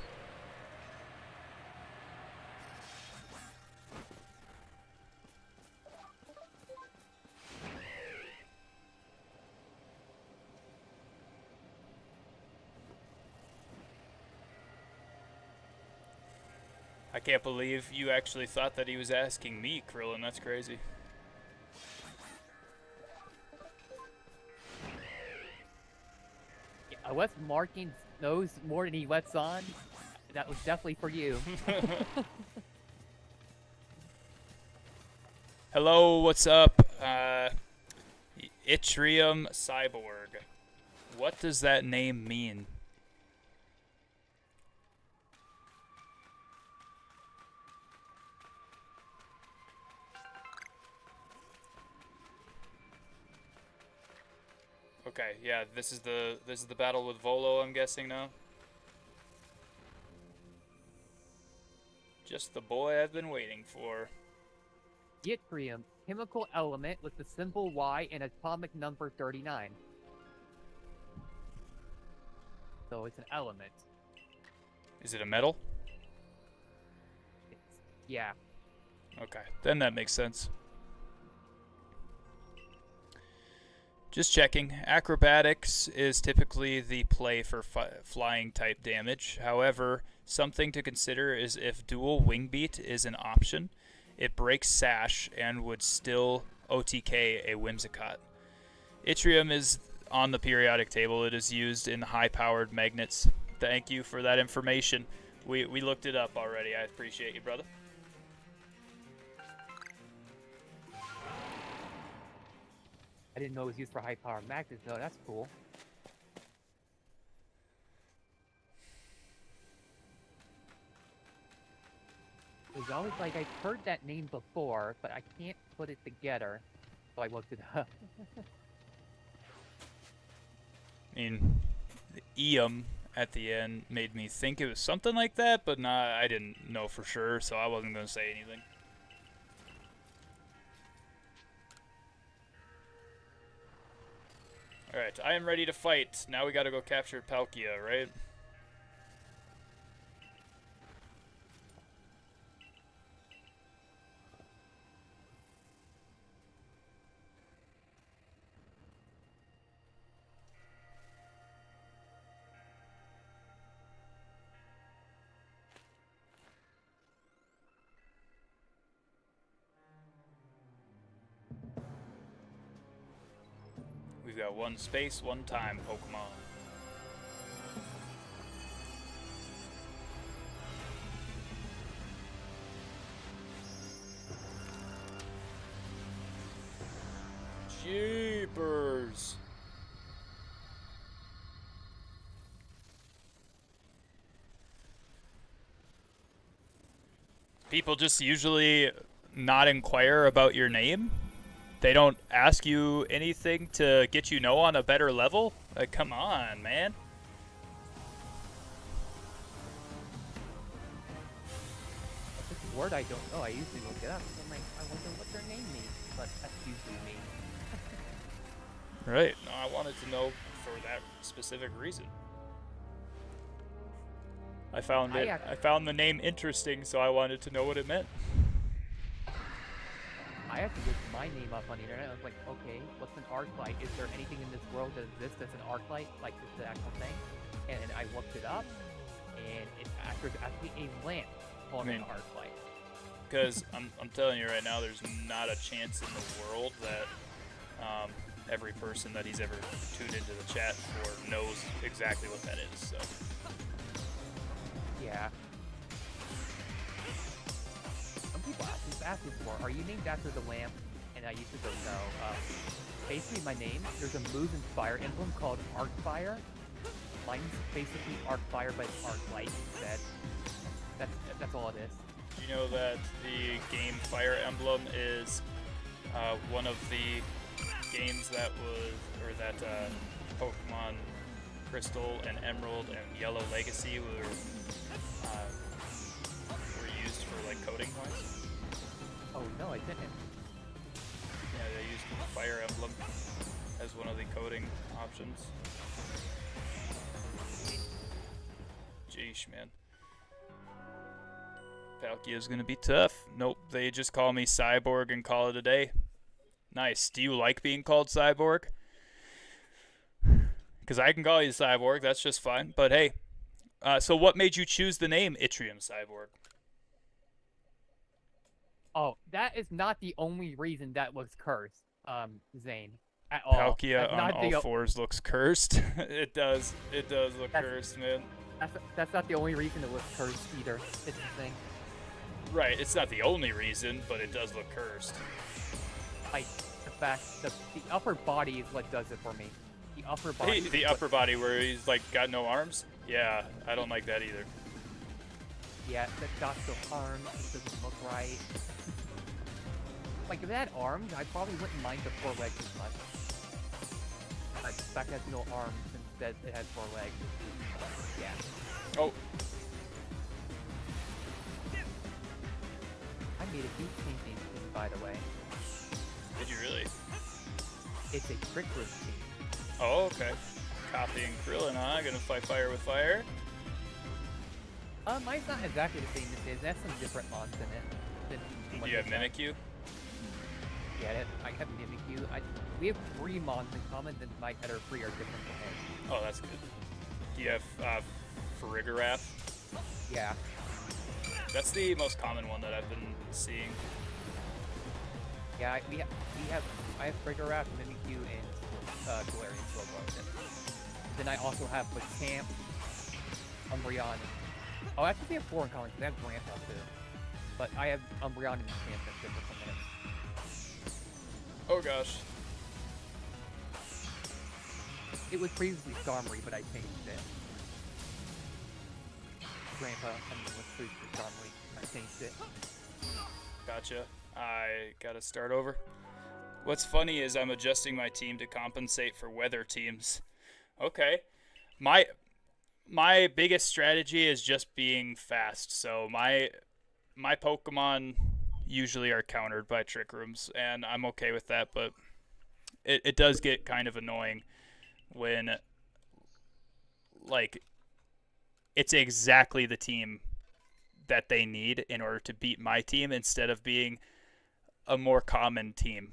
I can't believe you actually thought that he was asking me, Krillin. That's crazy. Yeah, I was marking those more than he lets on. That was definitely for you. Hello, what's up? Itrium Cyborg. What does that name mean? Okay, yeah, this is the battle with Volo, I'm guessing now. Just the boy I've been waiting for. Yttrium, chemical element with the symbol Y and atomic number 39. So it's an element. Is it a metal? Yeah. Okay, then that makes sense. Just checking. Acrobatics is typically the play for flying type damage. However, something to consider is if dual wing beat is an option, it breaks Sash and would still OTK a Whimsicott. Yttrium is on the periodic table. It is used in high-powered magnets. Thank you for that information. We looked it up already. I appreciate you, brother. I didn't know it was used for high power magnets though, that's cool. It was always like, I've heard that name before, but I can't put it together. So I looked it up. I mean, the Eum at the end made me think it was something like that, but I didn't know for sure, so I wasn't going to say anything. Alright, I am ready to fight. Now we gotta go capture Palkia, right? We've got one space, one time, Pokemon. Jeepers! People just usually not inquire about your name? They don't ask you anything to get you know on a better level? Like, come on, man. This word I don't know, I usually look it up. I'm like, I wonder what their name means, but that's usually me. Right. No, I wanted to know for that specific reason. I found the name interesting, so I wanted to know what it meant. I had to look my name up on the internet. I was like, okay, what's an Arclight? Is there anything in this world that exists as an Arclight? Like, this is the actual thing? And I looked it up, and there's actually a lamp called an Arclight. Because I'm telling you right now, there's not a chance in the world that every person that he's ever tuned into the chat for knows exactly what that is. So. Yeah. Some people ask me before, are you named after the lamp? And I used to go, no. Basically, my name, there's a Move Inspire emblem called Arcfire. Mine's basically Arcfire, but it's Arclight instead. That's all it is. You know that the game Fire Emblem is one of the games that Pokemon Crystal and Emerald and Yellow Legacy were used for like coding points. Oh no, I didn't. Yeah, they used Fire Emblem as one of the coding options. Jeesh, man. Palkia's gonna be tough. Nope, they just call me Cyborg and call it a day. Nice. Do you like being called Cyborg? Because I can call you Cyborg, that's just fine. But hey, so what made you choose the name Yttrium Cyborg? Oh, that is not the only reason that was cursed, Zane. At all. Palkia on all fours looks cursed. It does look cursed, man. That's not the only reason it was cursed either. It's the thing. Right, it's not the only reason, but it does look cursed. Like the fact the upper body is what does it for me. The upper body. The upper body where he's like got no arms. Yeah, I don't like that either. Yeah, that got no arms. It doesn't look right. Like if it had arms, I probably wouldn't mind the 4 legs as much. Like the fact it has no arms instead it has 4 legs. Yeah. Oh. made a huge change in team, by the way. Did you really? It's a Trick Room team. Oh, okay. Copying Krillin, huh? Gonna fight fire with fire? Mine's not exactly the same as his. It has some different mons in it. Do you have Mimikyu? Get it? I have Mimikyu. We have 3 mons in common, and my other 3 are different from his. Oh, that's good. Do you have Farigiraf? Yeah. That's the most common one that I've been seeing. Yeah, I have Farigiraf, Mimikyu, and Galarian Slowpoke. Then I also have Machamp, Umbreon. Oh, actually, we have 4 in common, because I have Grandpa, too. But I have Umbreon and Machamp that's different from his. Oh, gosh. It was previously Skarmory, but I changed it. Grandpa, was previously Skarmory. I changed it. Gotcha. I gotta start over. What's funny is I'm adjusting my team to compensate for weather teams. Okay. My biggest strategy is just being fast. So my Pokemon usually are countered by Trick Rooms, and I'm okay with that, but it does get kind of annoying when, like, it's exactly the team that they need in order to beat my team instead of being a more common team.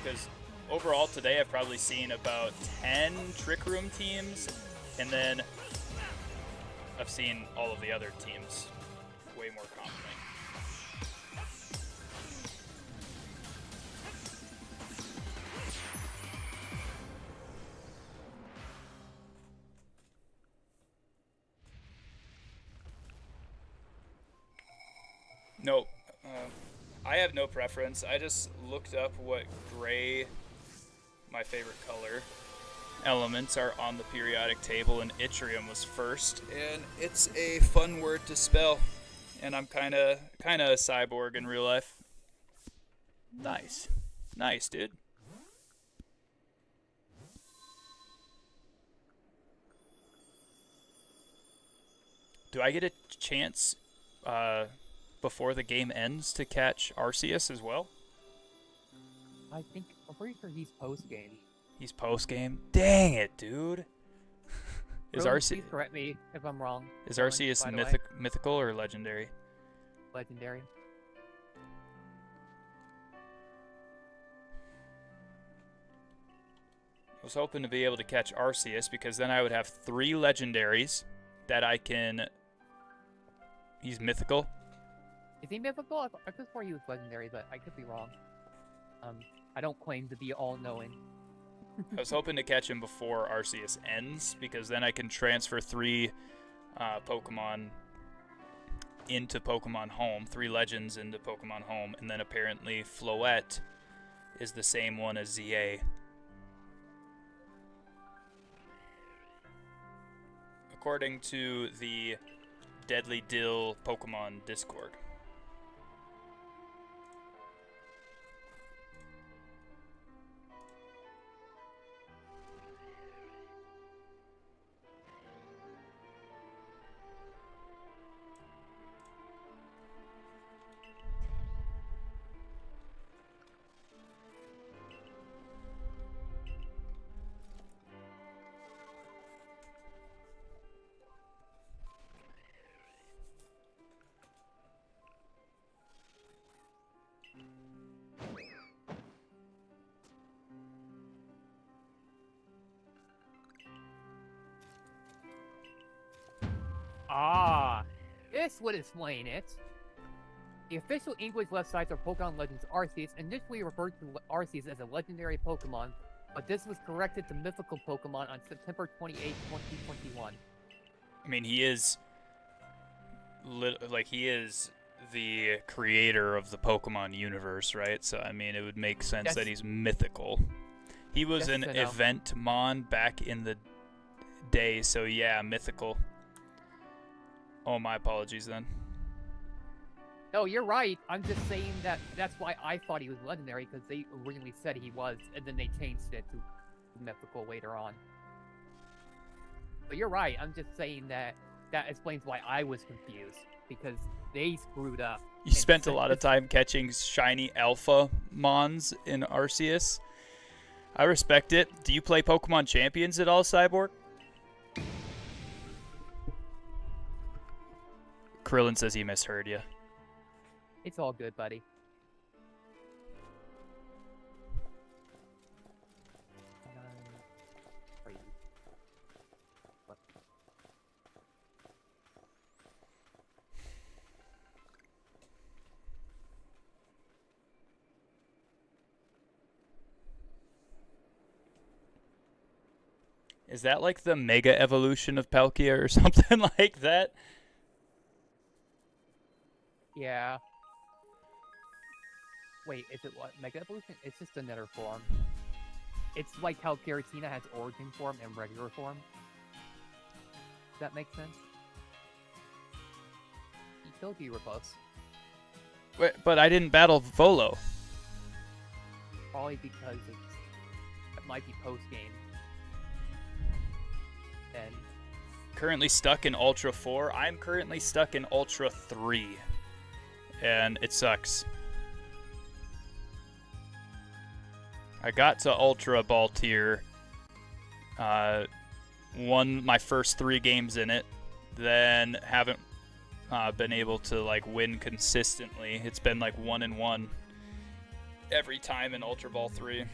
Because overall today I've probably seen about 10 Trick Room teams, and then I've seen all of the other teams way more commonly. Nope. I have no preference. I just looked up what gray, my favorite color, elements are on the periodic table, and Yttrium was first. And it's a fun word to spell. And I'm kind of a cyborg in real life. Nice. Nice, dude. Do I get a chance before the game ends to catch Arceus as well? I'm pretty sure he's post-game. He's post-game? Dang it, dude. Is Arceus... Please correct me if I'm wrong. Is Arceus mythical or legendary? Legendary. I was hoping to be able to catch Arceus, because then I would have 3 legendaries that I can... He's mythical? Is he mythical? I could swear he was legendary, but I could be wrong. I don't claim to be all-knowing. I was hoping to catch him before Arceus ends, because then I can transfer 3 Pokemon into Pokemon Home, 3 legends into Pokemon Home, and then apparently Floette is the same one as ZA. According to the Deadly Dill Pokemon Discord. Ah, this would explain it. The official English websites of Pokemon Legends Arceus initially referred to Arceus as a legendary Pokemon, but this was corrected to mythical Pokemon on September 28, 2021. I mean, he is the creator of the Pokemon universe, right? So, I mean, it would make sense that he's mythical. He was an event mon back in the day, so yeah, mythical. Oh, my apologies then. No, you're right. I'm just saying that's why I thought he was legendary, because they originally said he was, and then they changed it to mythical later on. But you're right. I'm just saying that that explains why I was confused, because they screwed up. You spent a lot of time catching shiny alpha mons in Arceus. I respect it. Do you play Pokemon Champions at all, Cyborg? Krillin says he misheard you. It's all good, buddy. Is that like the mega evolution of Palkia or something like that? Yeah. Wait, is it what? Mega Evolution? It's just another form. It's like how Giratina has origin form and regular form. Does that make sense? He told you were close. Wait, but I didn't battle Volo. Probably because it might be post-game. And Currently stuck in Ultra 4. I'm currently stuck in Ultra 3. And it sucks. I got to Ultra Ball tier. Won my first 3 games in it. Then haven't been able to like win consistently. It's been like 1-1 every time in Ultra Ball 3.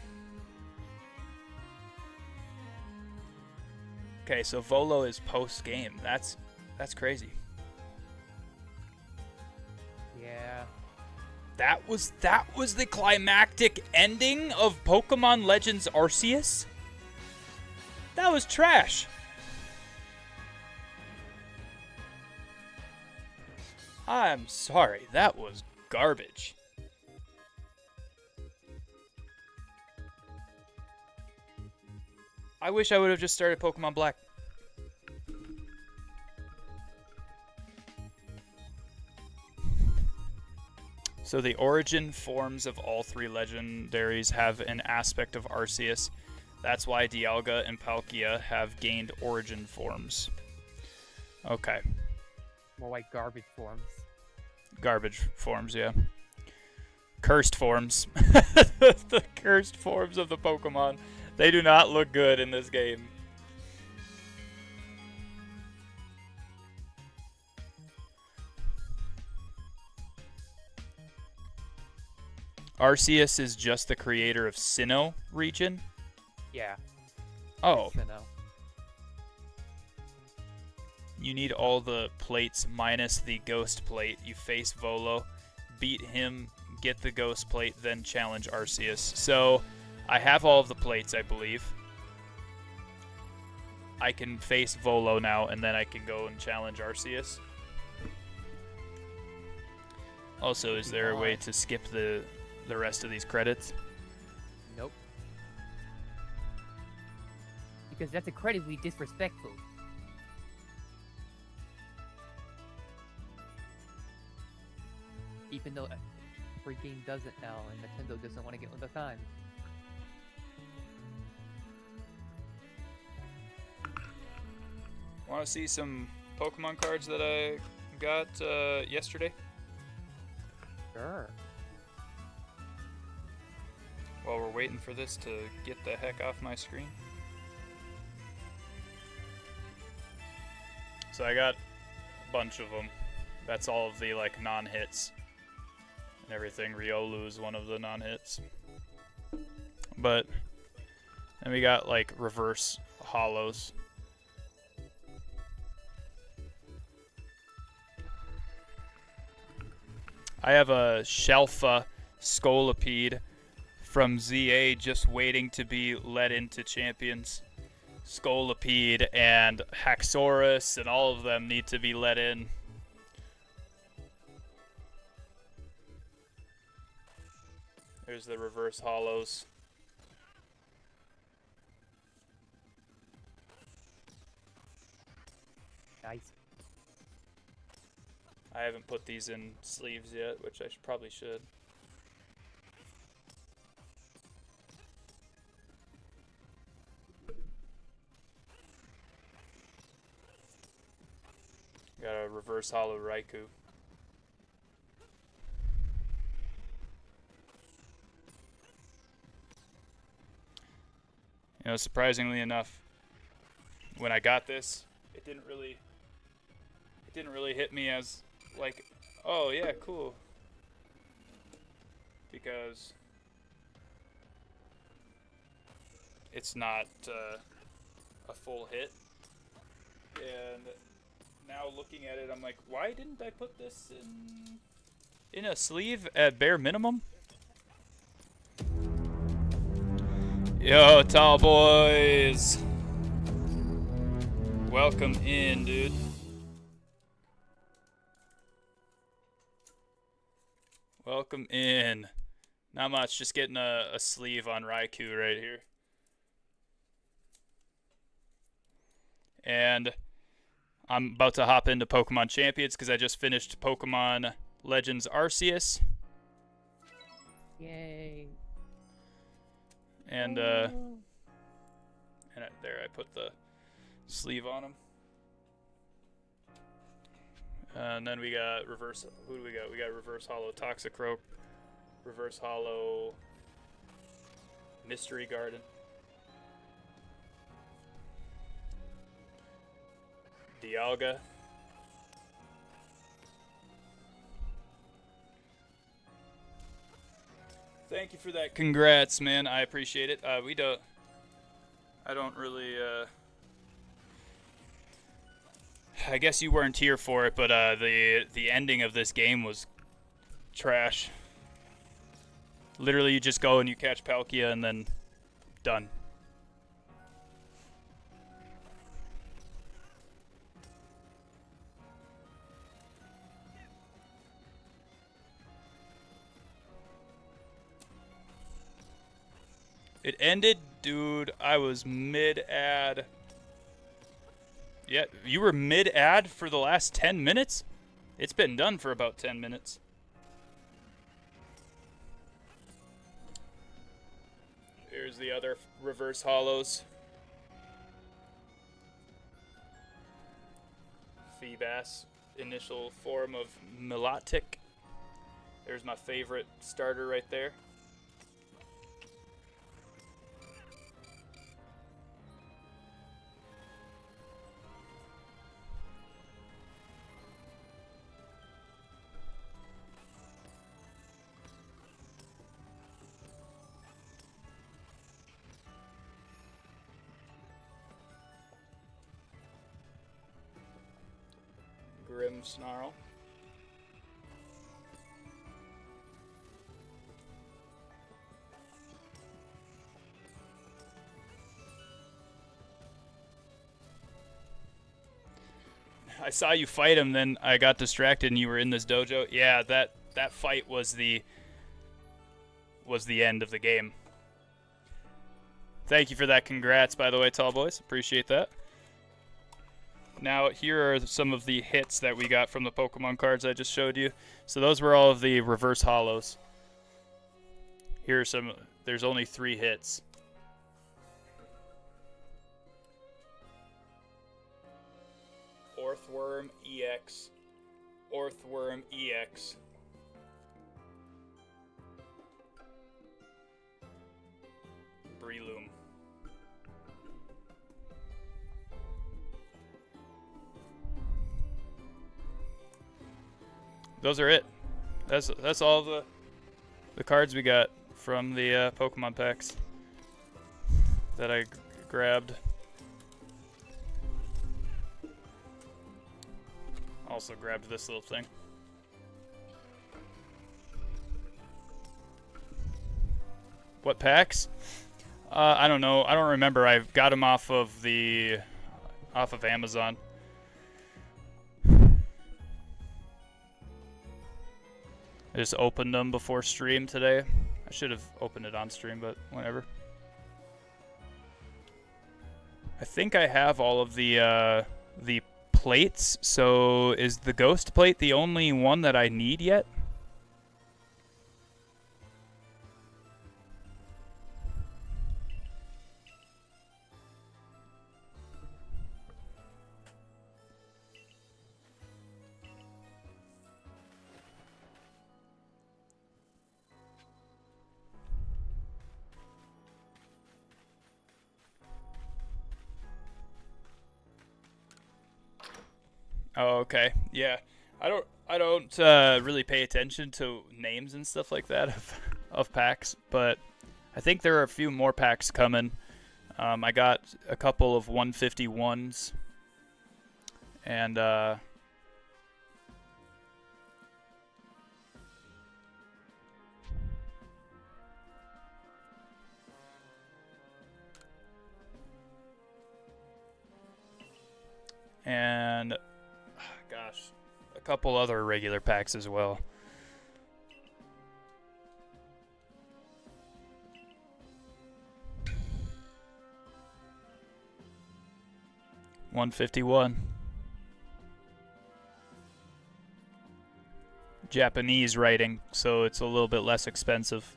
Okay, so Volo is post game. That's crazy. yeah. That was the climactic ending of Pokemon Legends Arceus? That was trash. I'm sorry, that was garbage. I wish I would have just started Pokemon Black. So the origin forms of all 3 legendaries have an aspect of Arceus. That's why Dialga and Palkia have gained origin forms. Okay. More like garbage forms. Garbage forms, yeah. Cursed forms. The cursed forms of the Pokemon. They do not look good in this game. Arceus is just the creator of Sinnoh region? Yeah. Oh. Sinnoh. You need all the plates minus the ghost plate. You face Volo, beat him, get the ghost plate, then challenge Arceus. So, I have all of the plates, I believe. I can face Volo now, and then I can go and challenge Arceus. Also, is there a way to skip the rest of these credits? Nope. Because that's incredibly disrespectful. Even though every game does it now, and Nintendo doesn't want to get with the time. Want to see some Pokemon cards that I got yesterday? Sure. While we're waiting for this to get the heck off my screen. So I got a bunch of them. That's all of the like non-hits and everything. Riolu is one of the non-hits. But then we got like reverse hollows. I have a Shelfa Scolipede from ZA just waiting to be let into Champions. Scolipede and Haxorus and all of them need to be let in. There's the reverse hollows. Nice. I haven't put these in sleeves yet, which I probably should. Got a reverse hollow Raikou. You know, surprisingly enough, when I got this, it didn't really hit me as like, oh yeah, cool. Because it's not a full hit. And now looking at it, I'm like, why didn't I put this in a sleeve at bare minimum? Yo, tall boys. Welcome in, dude. Welcome in. Not much, just getting a sleeve on Raikou right here. And I'm about to hop into Pokemon Champions because I just finished Pokemon Legends Arceus. Yay. And there I put the sleeve on him. And then we got reverse. Who do we got? We got reverse hollow Toxicroak, reverse hollow Mystery Garden, Dialga, thank you for that. Congrats, man. I appreciate it. I don't really. I guess you weren't here for it, but the ending of this game was trash. Literally, you just go and you catch Palkia and then done. It ended, dude. I was mid-ad. Yeah, you were mid-ad for the last 10 minutes? It's been done for about 10 minutes. Here's the other reverse hollows. Feebas, initial form of Milotic. There's my favorite starter right there. Snarl. I saw you fight him, then I got distracted and you were in this dojo. Yeah, that fight was the end of the game. Thank you for that. Congrats, by the way, tall boys. Appreciate that. Now, here are some of the hits that we got from the Pokemon cards I just showed you. So those were all of the reverse hollows. Here are some. There's only 3 hits. Orthworm EX. Orthworm EX. Breloom. Those are it. That's all the cards we got from the Pokemon packs that I grabbed. Also grabbed this little thing. What packs? I don't know. I don't remember. I got them off of Amazon. I just opened them before stream today. I should have opened it on stream, but whatever. I think I have all of the plates. So is the ghost plate the only one that I need yet? Oh, okay. Yeah. I don't really pay attention to names and stuff like that of packs, but I think there are a few more packs coming. I got a couple of 151s, and gosh, a couple other regular packs as well. $151. Japanese writing, so it's a little bit less expensive.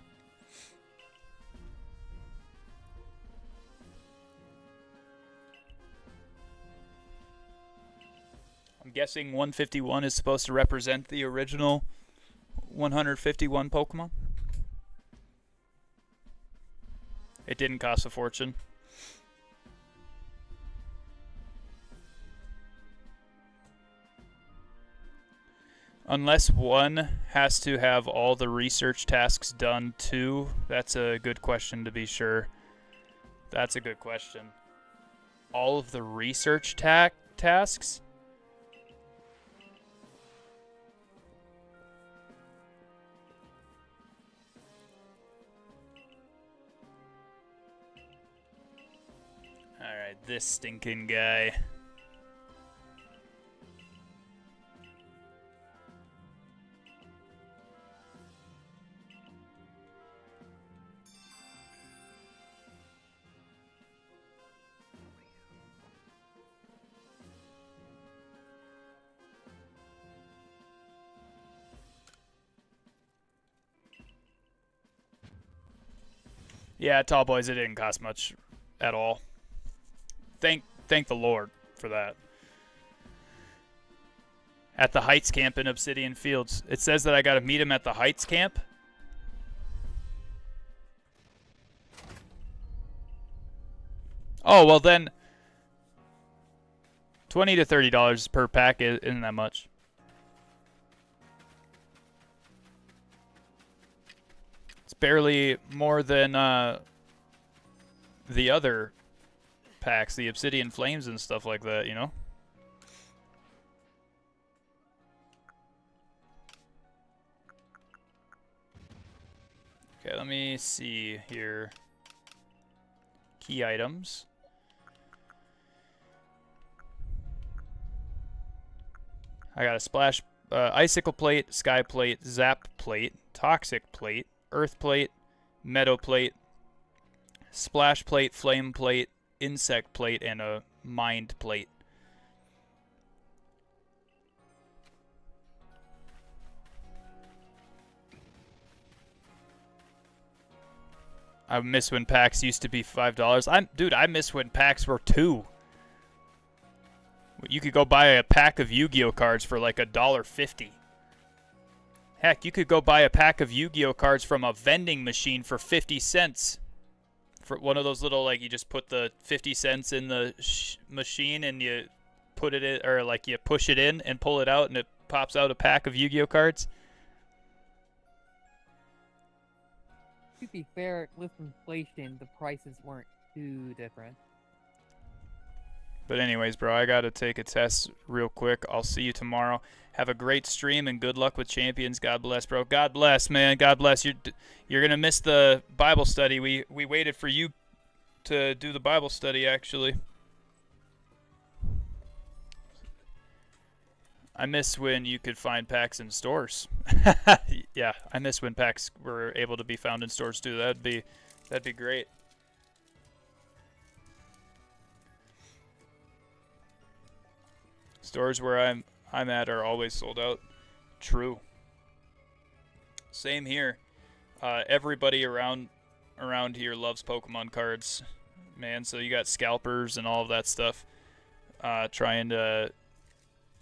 I'm guessing 151 is supposed to represent the original 151 Pokemon. It didn't cost a fortune. Unless one has to have all the research tasks done too. That's a good question to be sure. That's a good question. All of the research tasks? Alright, this stinking guy. Yeah, Tall Boys, it didn't cost much at all. Thank the Lord for that. At the Heights camp in Obsidian Fields. It says that I gotta meet him at the Heights camp. Oh, well then, $20 to $30 per pack isn't that much. It's barely more than the other packs, the Obsidian Flames and stuff like that, you know? Okay, let me see here. Key items. I got a splash, icicle plate, sky plate, zap plate, toxic plate, earth plate, meadow plate, splash plate, flame plate, insect plate, and a mind plate. I miss when packs used to be $5. Dude, I miss when packs were $2. You could go buy a pack of Yu-Gi-Oh cards for like $1.50. Heck, you could go buy a pack of Yu-Gi-Oh cards from a vending machine for 50 cents. For one of those little, like, you just put the 50 cents in the machine and you put it in, or like you push it in and pull it out and it pops out a pack of Yu-Gi-Oh cards. To be fair, with inflation, the prices weren't too different. But anyways, bro, I got to take a test real quick. I'll see you tomorrow. Have a great stream and good luck with Champions. God bless, bro. God bless, man. God bless. You're going to miss the Bible study. We waited for you to do the Bible study, actually. I miss when you could find packs in stores. Yeah, I miss when packs were able to be found in stores too. That'd be great. Stores where I'm at are always sold out. True. Same here. Everybody around here loves Pokemon cards, man. So you got scalpers and all of that stuff, trying to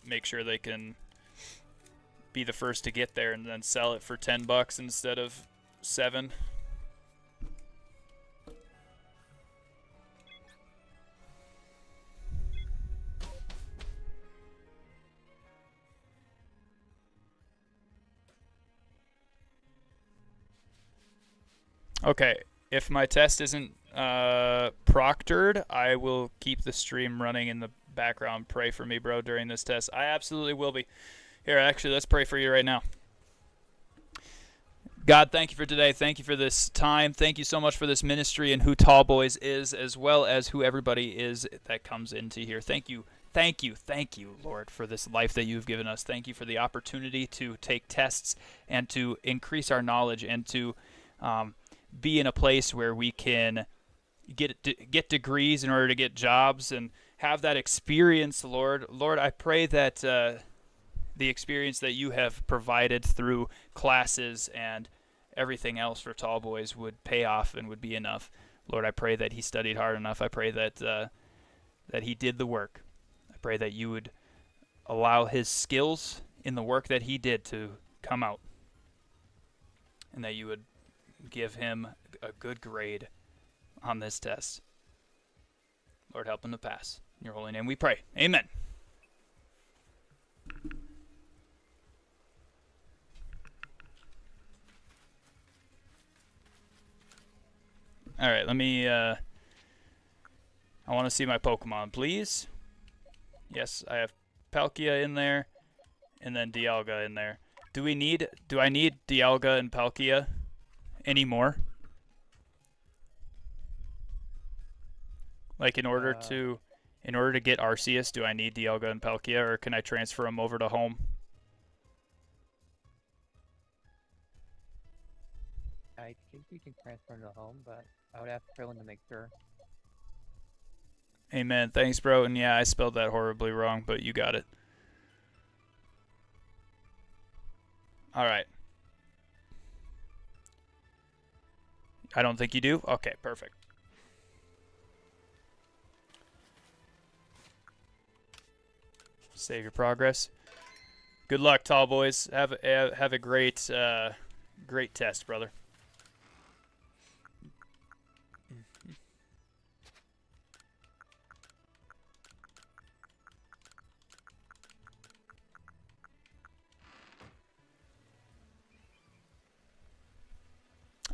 make sure they can be the first to get there and then sell it for $10 instead of $7. Okay, if my test isn't proctored, I will keep the stream running in the background. Pray for me, bro, during this test. I absolutely will be. Here, actually, let's pray for you right now. God, thank you for today. Thank you for this time. Thank you so much for this ministry and who Tall Boys is, as well as who everybody is that comes into here. Thank you. Thank you, Lord, for this life that you've given us. Thank you for the opportunity to take tests and to increase our knowledge and to be in a place where we can get degrees in order to get jobs and have that experience, Lord. Lord, I pray that the experience that you have provided through classes and everything else for Tall Boys would pay off and would be enough. Lord, I pray that he studied hard enough. I pray that that he did the work. I pray that you would allow his skills in the work that he did to come out, and that you would give him a good grade on this test. Lord, help him to pass. In your holy name we pray. Amen. All right, let me, I want to see my Pokemon, please. Yes, I have Palkia in there, and then Dialga in there. Do I need Dialga and Palkia anymore? Like, in order to get Arceus, do I need Dialga and Palkia, or can I transfer them over to home? I think you can transfer to home, but I would ask Krillin to make sure. Amen. Thanks, bro. And yeah, I spelled that horribly wrong, but you got it. All right. I don't think you do? Okay, perfect. Save your progress. Good luck, Tall Boys. Have a great great test, brother.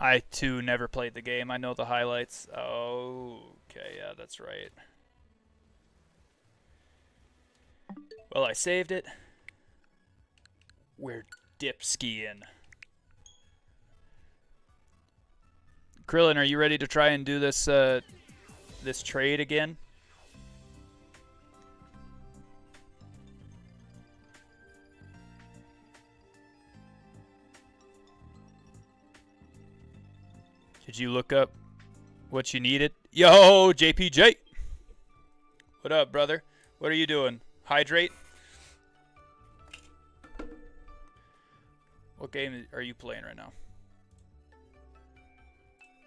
I, too, never played the game. I know the highlights. Oh, okay, yeah, that's right. Well, I saved it. We're dip skiing. Krillin, are you ready to try and do this this trade again? Did you look up what you needed? Yo, JPJ! What up, brother? What are you doing? Hydrate? What game are you playing right now?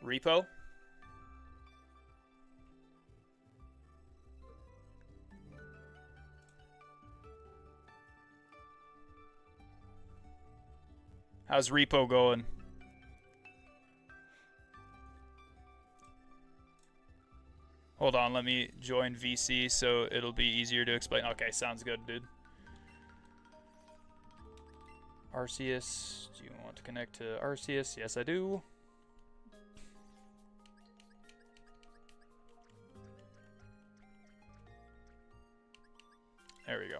Repo? How's Repo going? Hold on, let me join VC so it'll be easier to explain. Okay, sounds good, dude. Arceus, do you want to connect to Arceus? Yes, I do. There we go.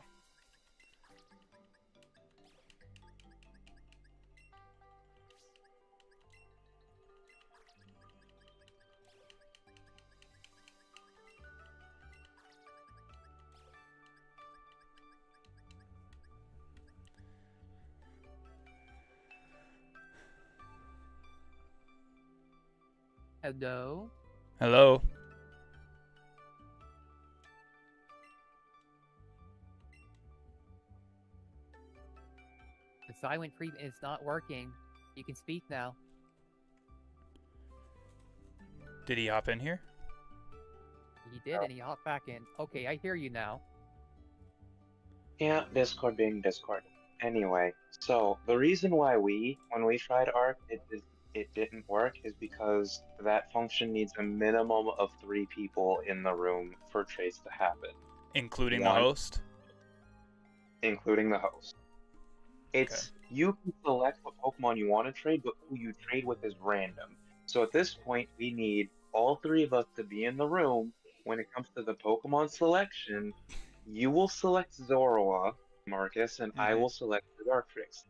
Hello? Hello? The silent treatment is not working. You can speak now. Did he hop in here? He did, and he hopped back in. Okay, I hear you now. Yeah, Discord being Discord. Anyway, so the reason why when we tried ARC, it didn't work is because that function needs a minimum of 3 people in the room for trades to happen. Including the host? Including the host. It's, you can select what Pokemon you want to trade, but who you trade with is random. So at this point, we need all three of us to be in the room. When it comes to the Pokemon selection, you will select Zoroa, Marcus, and I will select the Dartrix.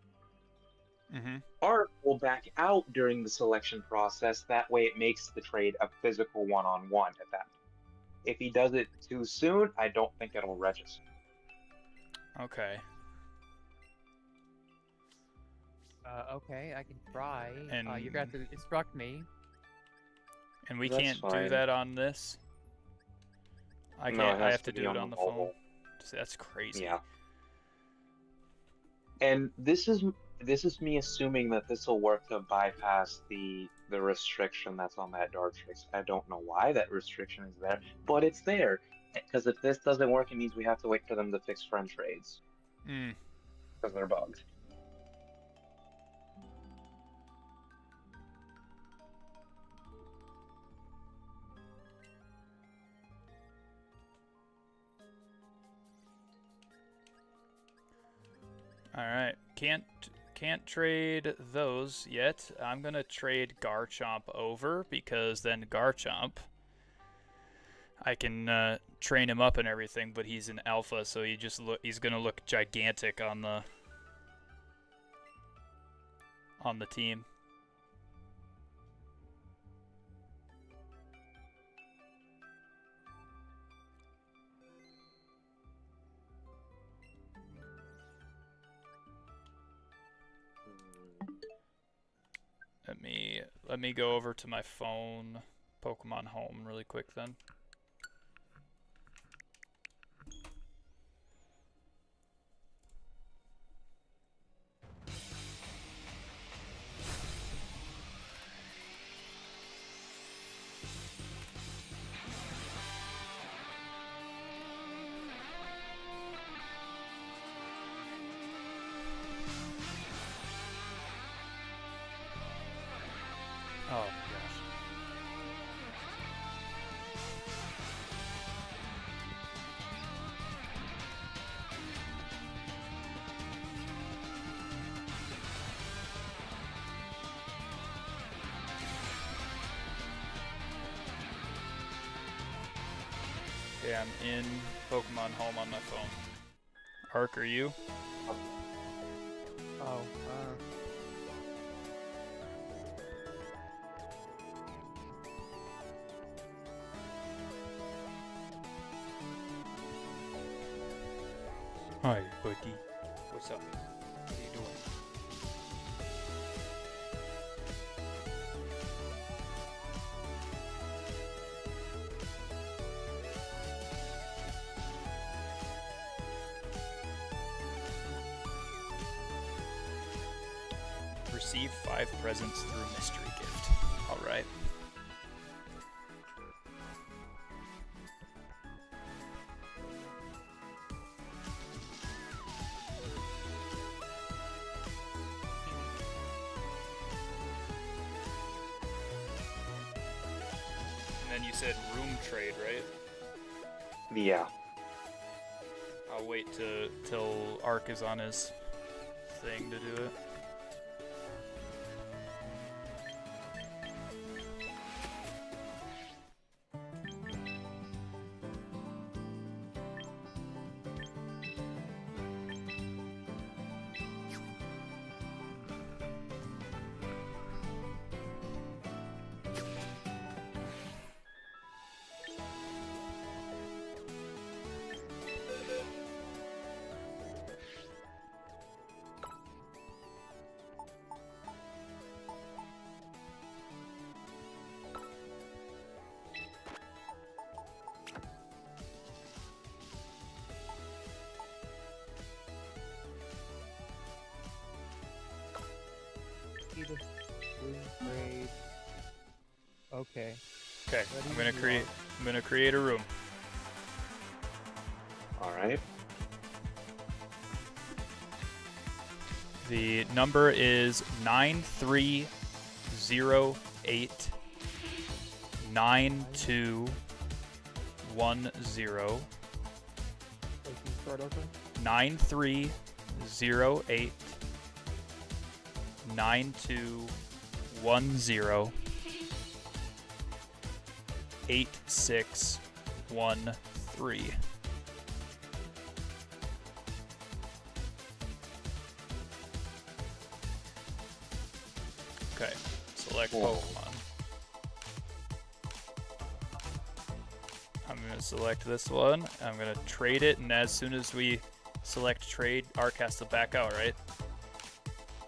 Art will back out during the selection process. That way, it makes the trade a physical one-on-one at that point. If he does it too soon, I don't think it'll register. Okay. Okay, I can try. And- You're gonna have to instruct me. And we That's can't do fine. that on this? I No, can't. it I has have to be do it on the phone. mobile. That's crazy. Yeah. And this is me assuming that this will work to bypass the restriction that's on that Dartrix. I don't know why that restriction is there, but it's there. Because if this doesn't work, it means we have to wait for them to fix friend trades. Because they're bugged. All right. Can't trade those yet. I'm gonna trade Garchomp over because then Garchomp, I can train him up and everything, but he's an alpha, so he's gonna look gigantic on the team. Let me go over to my phone, Pokemon Home, really quick then. Oh my gosh. Okay, I'm in Pokemon Home on my phone. Ark, are you? Oh, Hi, buddy. What's up? What are you doing? Receive 5 presents through mystery gift. All right. And then you said room trade, right? Yeah. I'll wait till Ark is on his thing to do it. grade. Okay. Okay, What I'm do gonna you create. want? I'm gonna create a room. All right. The number is 9308 9210. Wait, can you start over? 9308 9210. 8613. Okay, select Pokemon. I'm going to select this one. I'm going to trade it, and as soon as we select trade, Arc has to back out, right?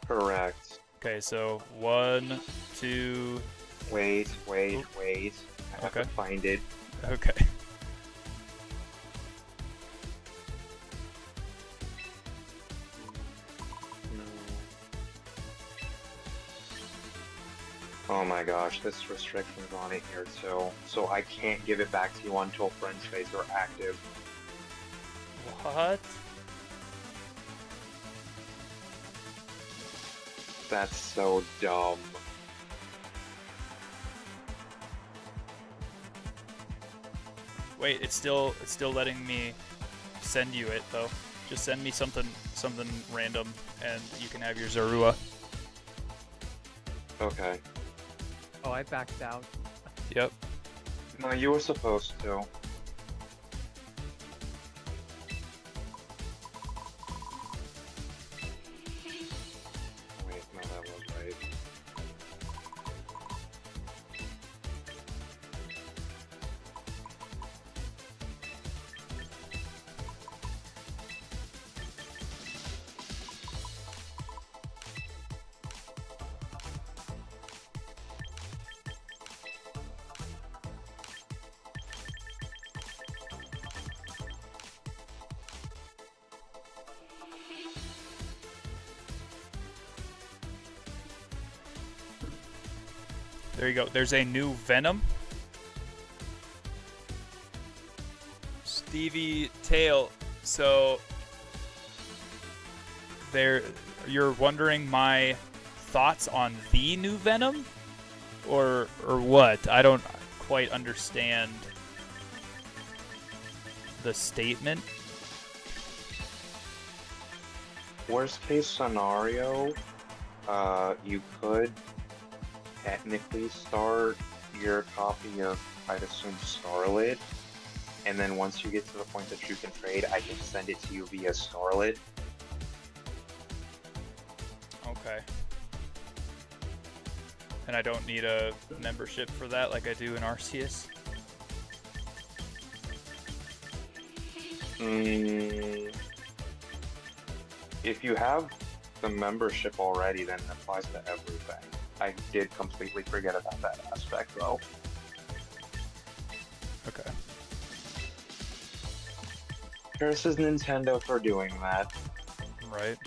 Correct. Okay, so 1, 2... Wait. I have to find it. Okay. Oh my gosh, this restriction's on it here too. So I can't give it back to you until friend phase are active. What? That's so dumb. Wait, it's still letting me send you it though. Just send me something random, and you can have your Zorua. Okay. Oh, I backed out. Yep. No, you were supposed to. Wait, no, that was right. There you go. There's a new Venom. Stevie Tail. So you're wondering my thoughts on the new Venom? Or what? I don't quite understand the statement. Worst case scenario, you could technically start your copy of, I'd assume, Scarlet, and then once you get to the point that you can trade, I can send it to you via Scarlet. Okay. And I don't need a membership for that like I do in Arceus? If you have the membership already, then it applies to everything. I did completely forget about that aspect, though. Okay. Curses Nintendo for doing that. Right.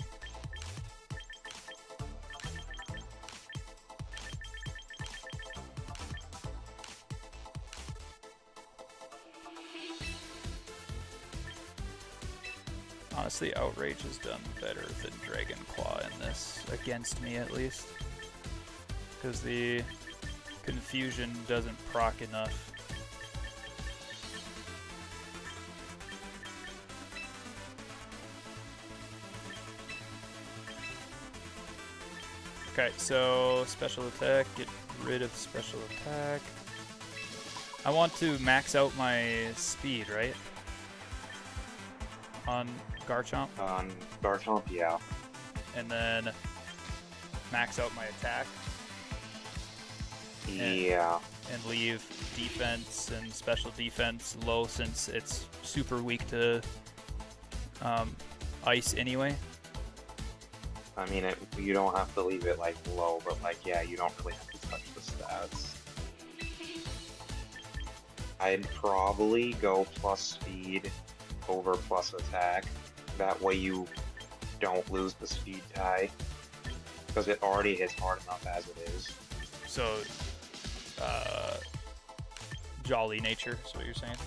Honestly, Outrage has done better than Dragon Claw in this, against me at least. Because the confusion doesn't proc enough. Okay, so special attack, get rid of special attack. I want to max out my speed, right? On Garchomp? On Garchomp, yeah. And then max out my attack. Yeah. And leave defense and special defense low since it's super weak to ice anyway. I mean, you don't have to leave it, like, low, but, like, yeah, you don't really have to touch the stats. I'd probably go plus speed over plus attack. That way you don't lose the speed tie. Because it already hits hard enough as it is. So, jolly nature is what you're saying?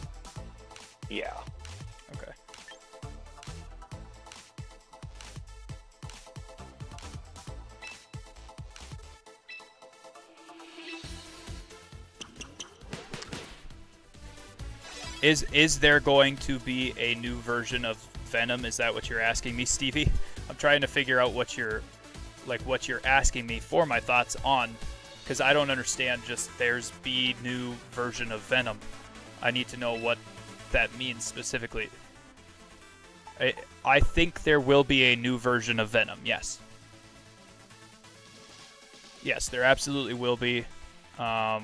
Yeah. Okay. Is there going to be a new version of Venom? Is that what you're asking me, Stevie? I'm trying to figure out what you're asking me for my thoughts on Because I don't understand just there's the new version of Venom. I need to know what that means specifically. I think there will be a new version of Venom, yes. Yes, there absolutely will be. I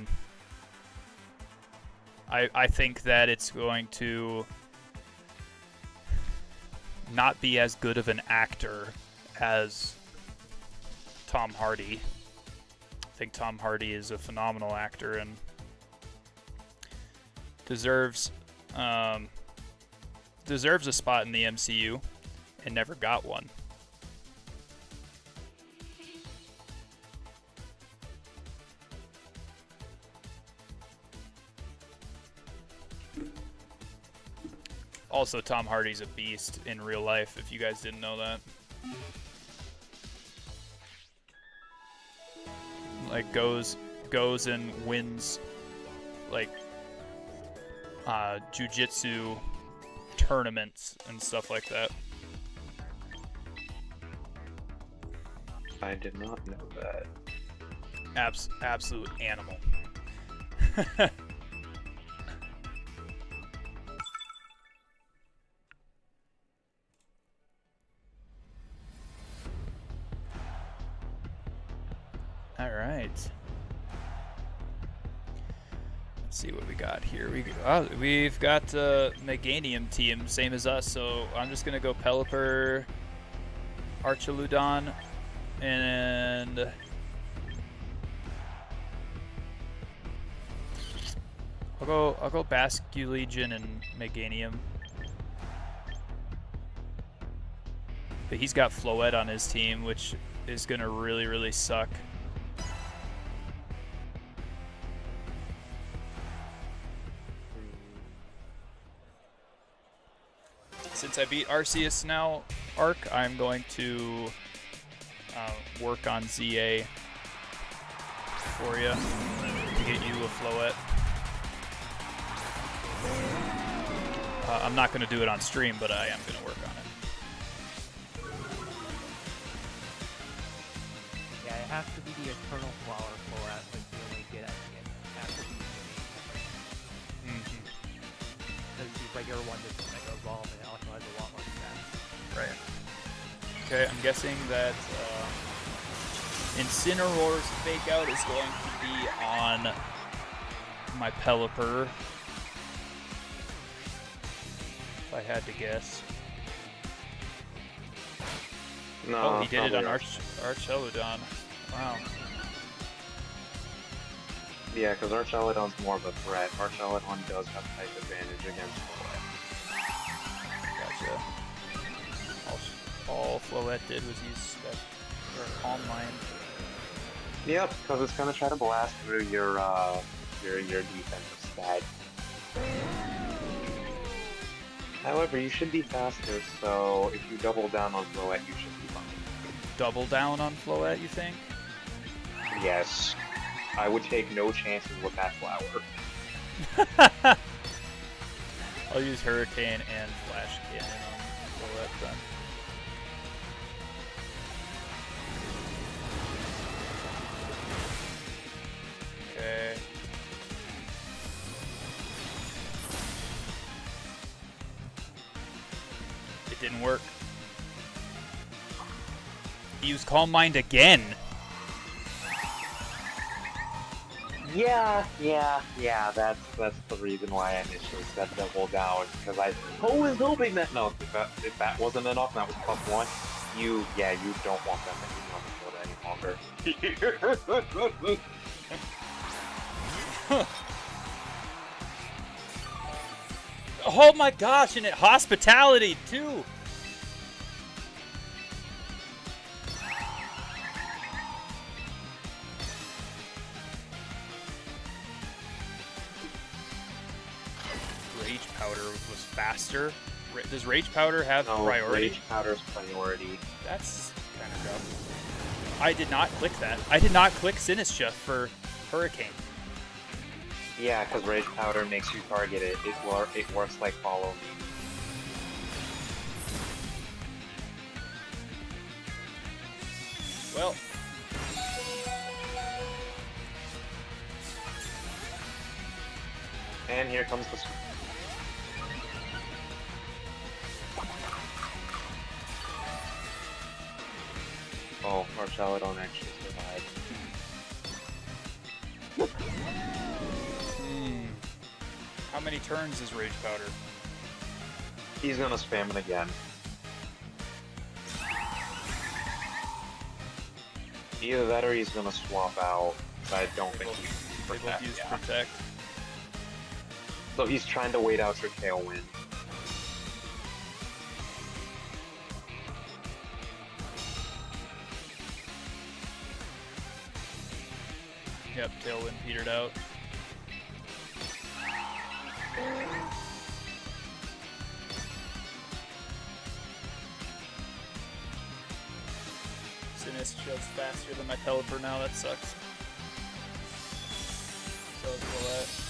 think that it's going to not be as good of an actor as Tom Hardy. I think Tom Hardy is a phenomenal actor and deserves a spot in the MCU and never got one. Also, Tom Hardy's a beast in real life, if you guys didn't know that. Like, goes and wins, like, jiu-jitsu tournaments and stuff like that. I did not know that. Absolute animal. All right. Let's see what we got here. We've got Meganium team, same as us. So I'm just gonna go Pelipper, Archeludon, and I'll go Basculegion and Meganium. But he's got Floette on his team, which is gonna really suck. Since I beat Arceus now, Arc, I'm going to work on ZA for you to get you a Floette. I'm not going to do it on stream, but I am going to work on it. Yeah, it has to be the Eternal Flower Florat, like you only get at the end. It has to be the Because the regular one doesn't Mega Evolve and it also has a lot more stats. Right. Okay, I'm guessing that Incineroar's Fake Out is going to be on my Pelipper. If I had to guess. No, Oh, he did it on probably Archeludon. Wow. Yeah, because Archeludon's more of a threat. Archeludon does have type advantage against Floette. Gotcha. All Floette did was use Calm Mind. Yep, because it's gonna try to blast through your defensive stat. However, you should be faster, so if you double down on Floette, you should be fine. Double down on Floette, you think? Yes. I would take no chances with that flower. I'll use Hurricane and Flash Cannon on Floette then. Okay. It didn't work. He used Calm Mind again. Yeah, that's the reason why I initially said double down, because I was hoping that, no, if that wasn't enough, that was +1, you don't want them on the field any longer. Oh my gosh, and it hospitality too. Rage Powder was faster. Does Rage Powder have priority? Rage Powder's priority. That's kind of dumb. I did not click that. I did not click Sinistra for Hurricane. Yeah, because Rage Powder makes you target it. It works like Follow Me. Well, And here comes the... Oh, Arceus actually survived. How many turns is Rage Powder? He's gonna spam it again. Either that or he's gonna swap out. I don't think he They can both use yeah. Protect. So he's trying to wait out your Tailwind. Yep, Tailwind petered out. Sinistcha's faster than my Pelipper now, that sucks. So is Willette.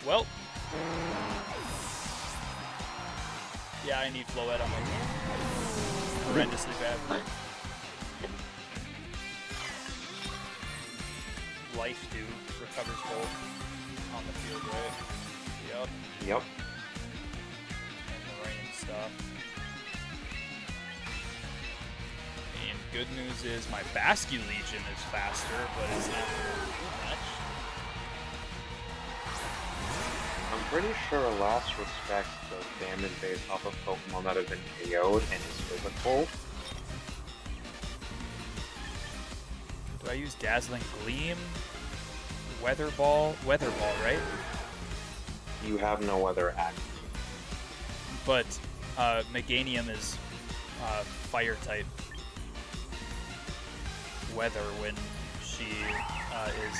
Well. Yeah, I need Floette on my team. Horrendously bad. Life do recovers both on the field, right? Yep. Yep. And the rain stuff. And good news is my Bascu Legion is faster, but it's not much. I'm pretty sure Last Respect does damage based off of Pokemon that have been KO'd and is physical. Do I use Dazzling Gleam? Weather Ball, right? You have no other act. But Meganium is fire type weather when she is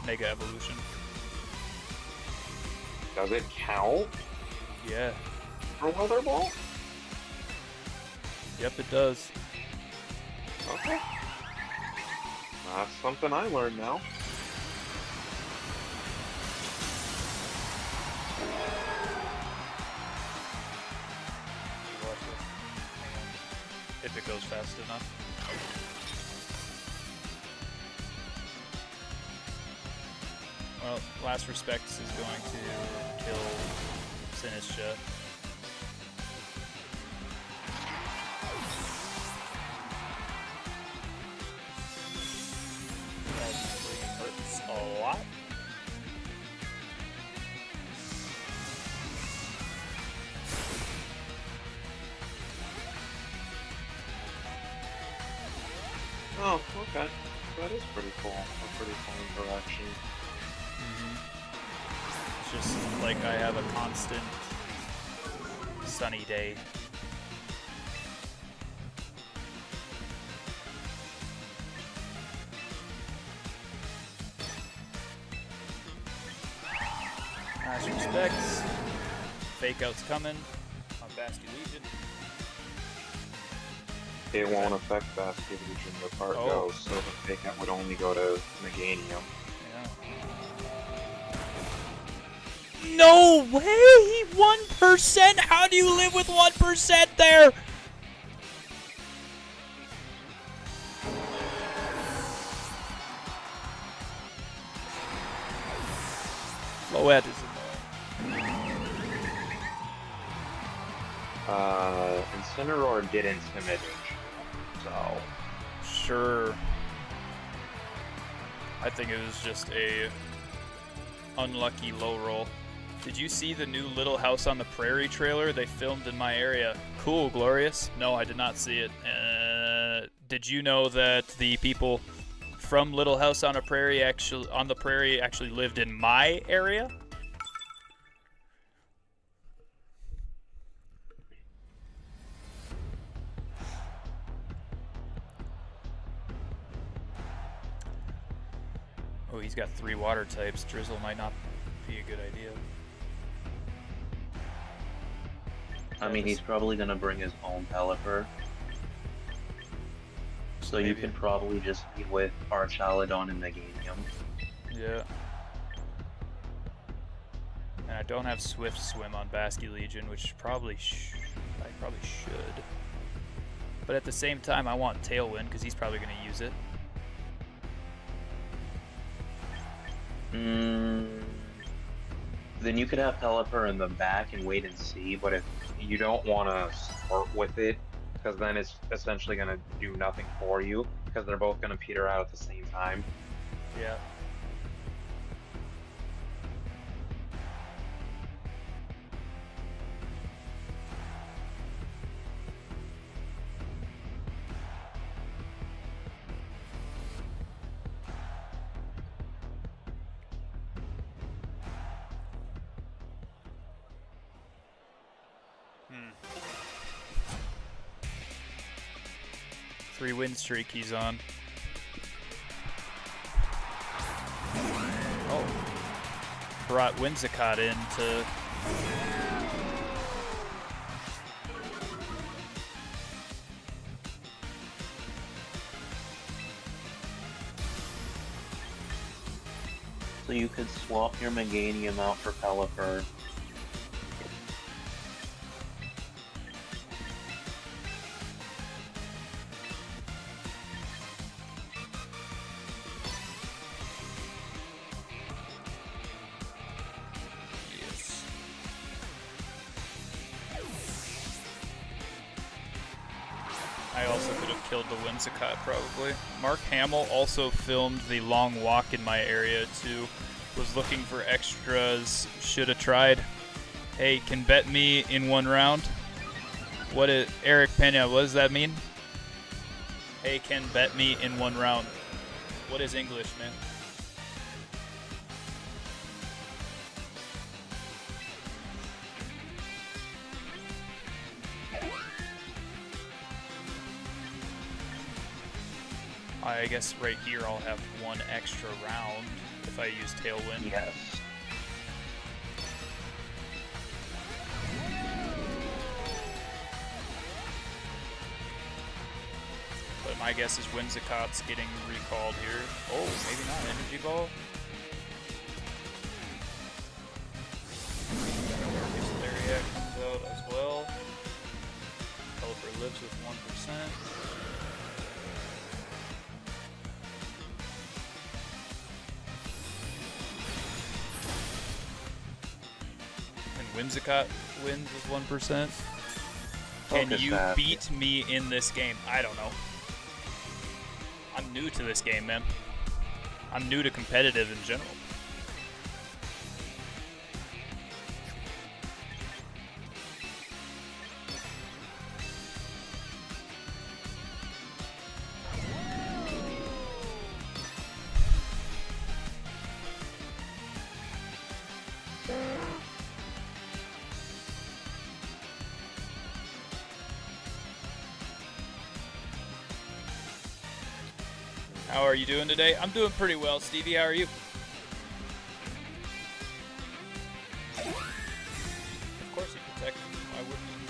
Mega Evolution. Does it count Yeah. for Weather Ball? Yep, it does. Okay. That's something I learned now. If it goes fast enough. Well, Last Respects is going to kill Sinistcha. That hurts a lot. Oh, okay. That is pretty cool. A pretty cool interaction. It's just like I have a constant sunny day. Last Respects. Fake Out's coming on Bascu Legion. It won't affect Basket Legion the part Oh. goes, so the fake out would only go to Meganium. Yeah. No way! 1%? How do you live with 1% there? Floette is annoying. Incineroar did Intimidate, so... Sure. I think it was just a unlucky low roll. Did you see the new Little House on the Prairie trailer they filmed in my area? Cool, Glorious. No, I did not see it. Did you know that the people from Little House on the Prairie actually lived in my area? Oh, he's got 3 water types. Drizzle might not be a good idea. I mean, he's probably gonna bring his own Pelipper. So you Maybe. can probably just lead with Archaludon and Meganium. Yeah. And I don't have Swift Swim on Bascu Legion, which I probably should. But at the same time, I want Tailwind because he's probably going to use it. Then you could have Pelipper in the back and wait and see, but if you don't want to start with it, because then it's essentially going to do nothing for you, because they're both going to peter out at the same time. Yeah. Three win streak he's on. Oh. Brought Whimsicott in to... So you could swap your Meganium out for Pelipper. Yes. I also could have killed the Whimsicott probably. Mark Hamill also filmed the long walk in my area too. Was looking for extras. Should have tried. Hey, can bet me in one round? What is Eric Pena? What does that mean? Hey, can bet me in one round? What is English, man? I guess right here I'll have one extra round if I use Tailwind. Yes. But my guess is Whimsicott's getting recalled here. Oh, maybe not. Energy Ball? Lariat comes out as well. Pelipper lives with 1%. Whimsicott wins with 1%. Can Focus you that. beat me in this game? I don't know. I'm new to this game, man. I'm new to competitive in general. How are you doing today? I'm doing pretty well, Stevie. How are you? Of course you protect. Why wouldn't you?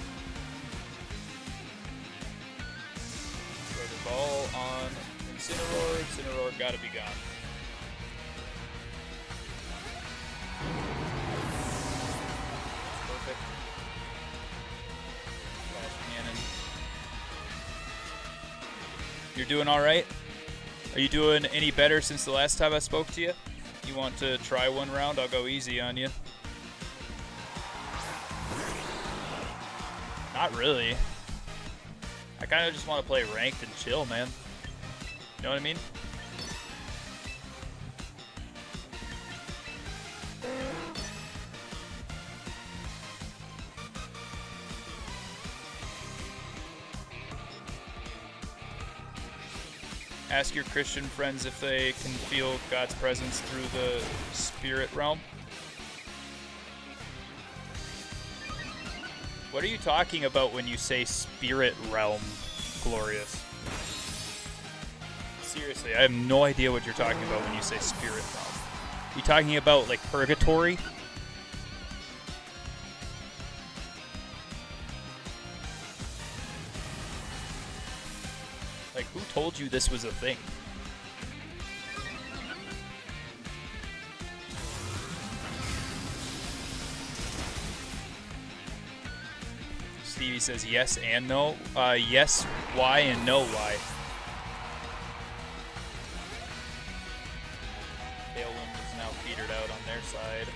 Throw the ball on Incineroar. Incineroar gotta be gone. Perfect. Flash cannon. You're doing alright? Are you doing any better since the last time I spoke to you? You want to try one round? I'll go easy on you. Not really. I kind of just want to play ranked and chill, man. You know what I mean? Ask your Christian friends if they can feel God's presence through the spirit realm. What are you talking about when you say spirit realm, Glorious? Seriously, I have no idea what you're talking about when you say spirit realm. Are you talking about like purgatory? Like, who told you this was a thing? Stevie says yes and no. Yes, why, and no, why. Tailwind is now petered out on their side.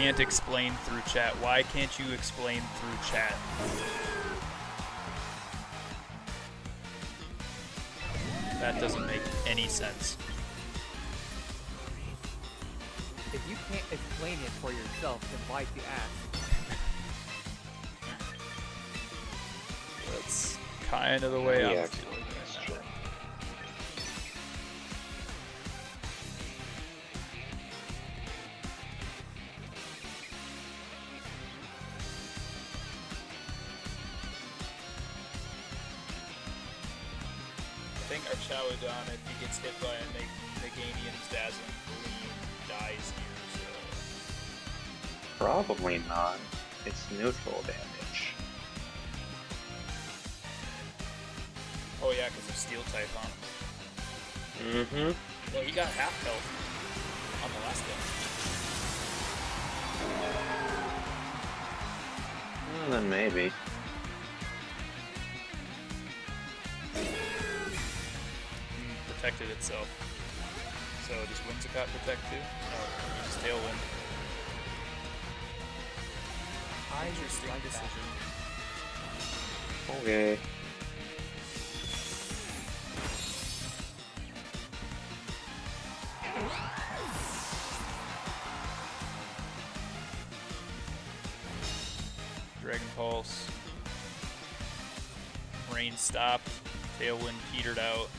can't explain through chat. Why can't you explain through chat? That doesn't make any sense. If you can't explain it for yourself, then why'd you ask? That's kind of the way I'm Yeah, feeling that's right true. now. I think Arceus, if he gets hit by a Meganium's Dazzling Gleam, dies here, so... Probably not. It's neutral damage. Oh yeah, because of Steel type on him. Mm-hmm. Well, he got half health on the last game. Well, then maybe. Protected itself. So does Whimsicott protect too? No, just Tailwind. I just Interesting like that. decision. Okay. Dragon Pulse. Rain stopped. Tailwind petered out.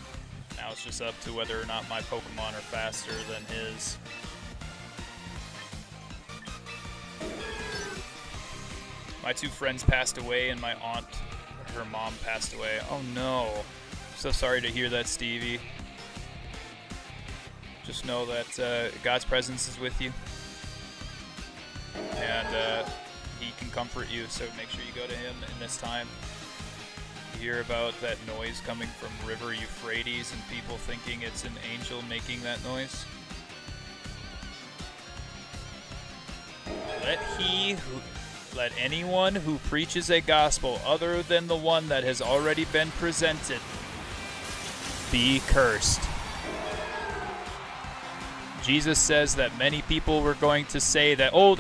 Now it's just up to whether or not my Pokemon are faster than his. My two friends passed away and my aunt, her mom passed away. Oh no. So sorry to hear that, Stevie. Just know that God's presence is with you. And he can comfort you, so make sure you go to him in this time. You hear about that noise coming from River Euphrates and people thinking it's an angel making that noise? Let anyone who preaches a gospel other than the one that has already been presented be cursed. Jesus says that many people were going to say that, oh,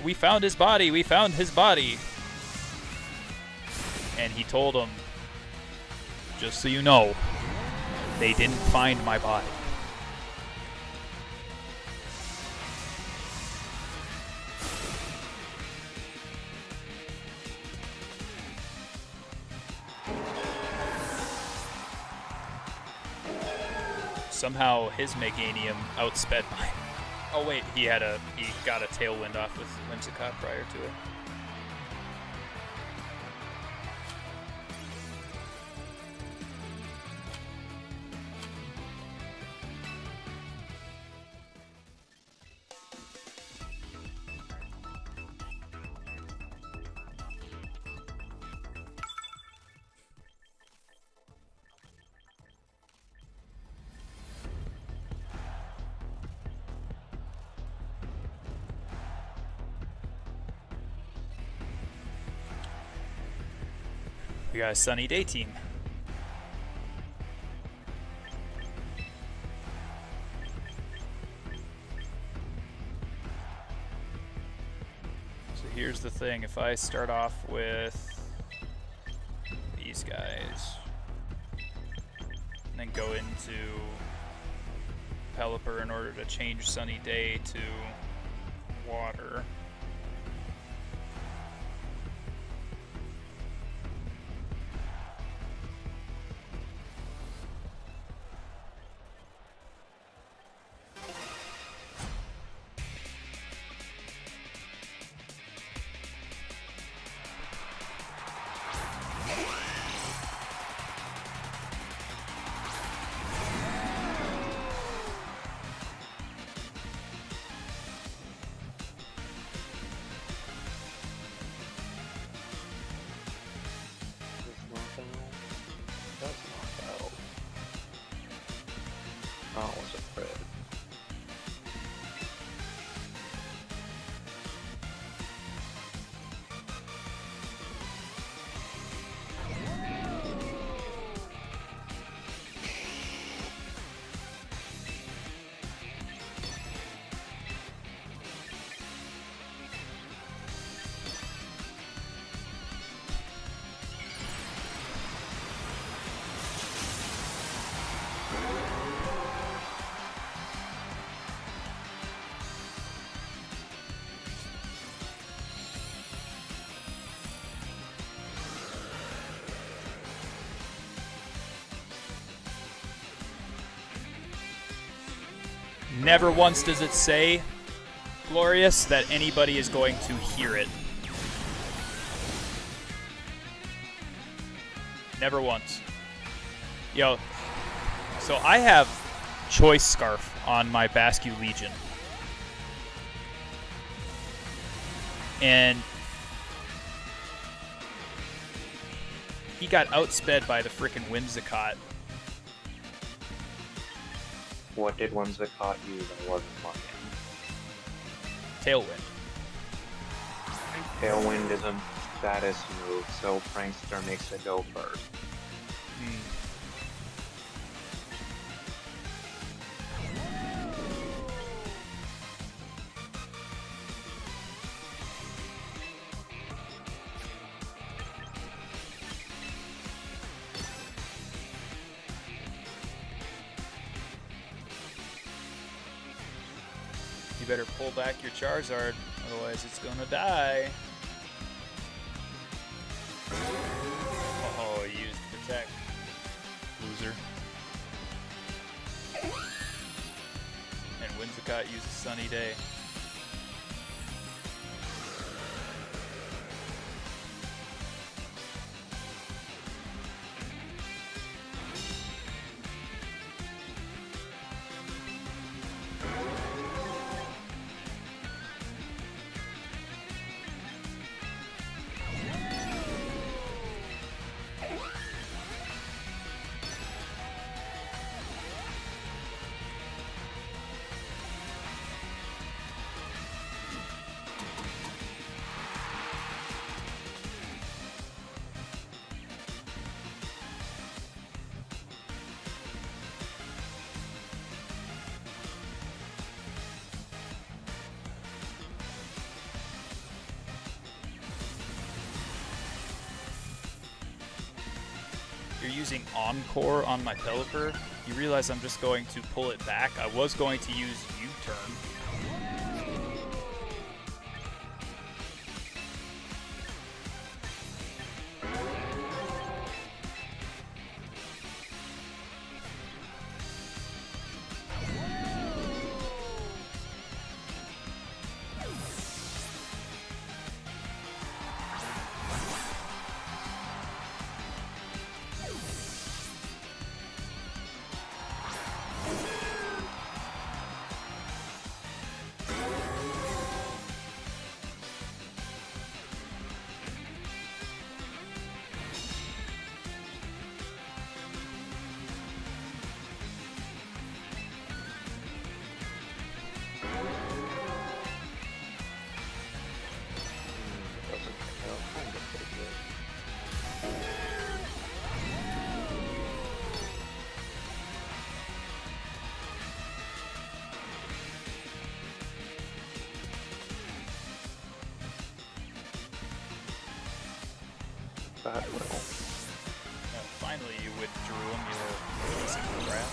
we found his body. And he told them, just so you know, they didn't find my body. Somehow his Meganium outsped mine. Oh wait, he got a Tailwind off with Whimsicott prior to it. We got a sunny day team. So here's the thing, if I start off with these guys, and then go into Pelipper in order to change sunny day to water. Never once does it say, Glorious, that anybody is going to hear it. Never once. Yo, so I have Choice Scarf on my Basque Legion. And he got outsped by the frickin' Whimsicott. What did Whimsicott use? I wasn't looking. Tailwind. Tailwind is a status move, so Prankster makes it go first. You better pull back your Charizard, otherwise it's gonna die. Oh, he used Protect. Loser. And Whimsicott uses Sunny Day. You're using Encore on my Pelipper. You realize I'm just going to pull it back. I was going to use U-turn. That will. Finally, you withdrew him, you piece of crap.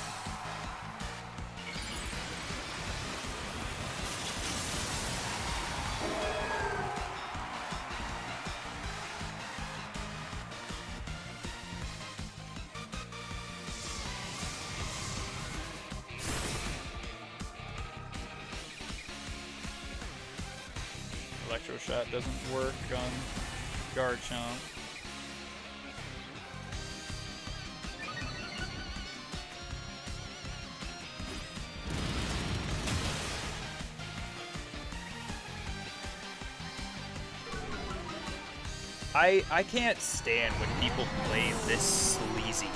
Electro Shot doesn't work on Garchomp. I can't stand when people play this sleazy.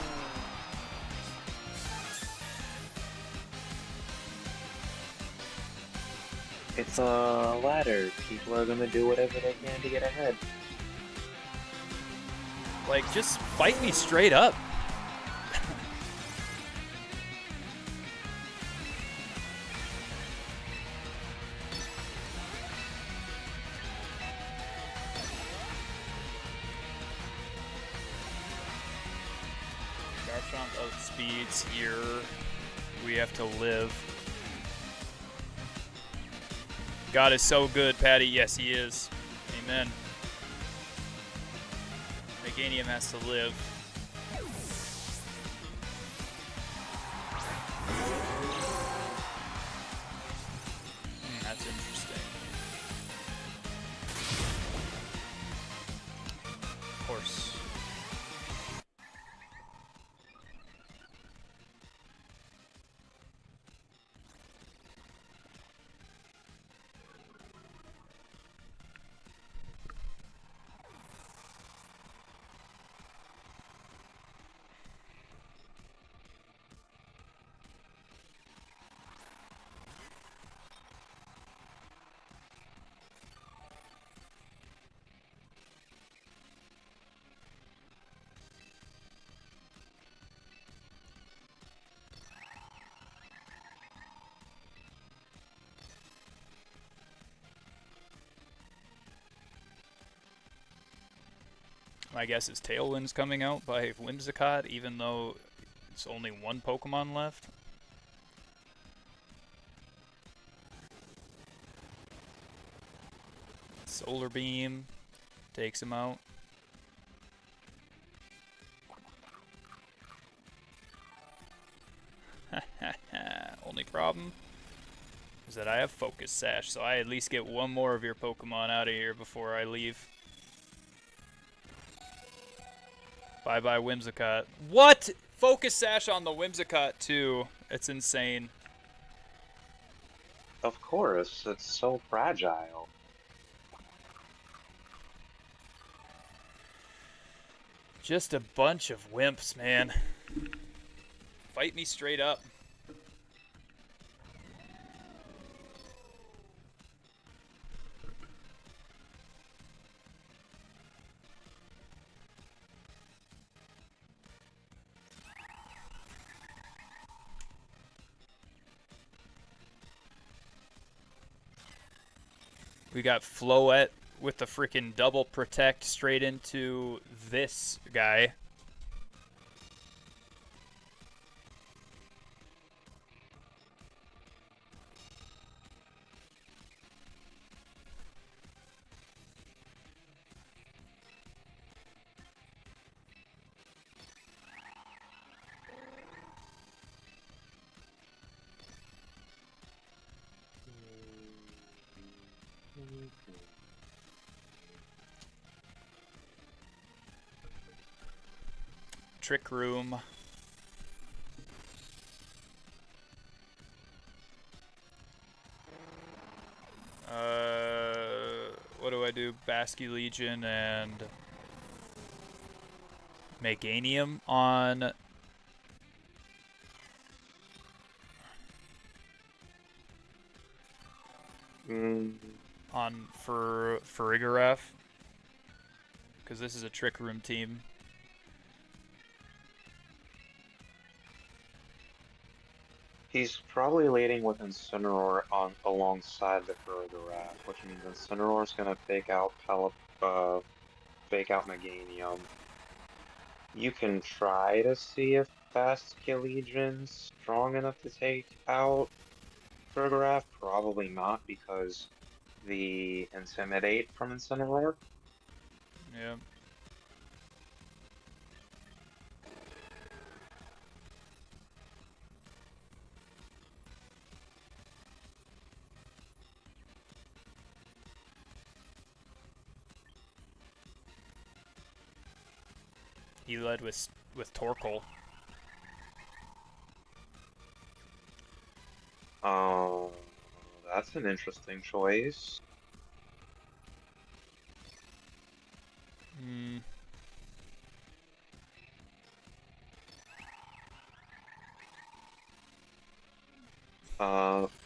It's a ladder. People are gonna do whatever they can to get ahead. Like, just fight me straight up. Garchomp outspeeds here. We have to live. God is so good, Patty. Yes, he is. Amen. Meganium has to live. My guess is Tailwind's coming out by Whimsicott, even though it's only one Pokemon left. Solar Beam takes him out. Only problem is that I have Focus Sash, so I at least get one more of your Pokemon out of here before I leave. Bye-bye, Whimsicott. What? Focus Sash on the Whimsicott, too. It's insane. Of course, it's so fragile. Just a bunch of wimps, man. Fight me straight up. We got Floette with the freaking double protect straight into this guy. Trick Room. What do I do? Basky Legion and Meganium on for Farigiraf, because this is a Trick Room team. He's probably leading with Incineroar alongside the Farigiraf, which means Incineroar's gonna fake out Meganium. You can try to see if Basket Legion's strong enough to take out Farigiraf. Probably not, because the Intimidate from Incineroar. Yeah. He led with Torkoal. Oh, that's an interesting choice. Hmm.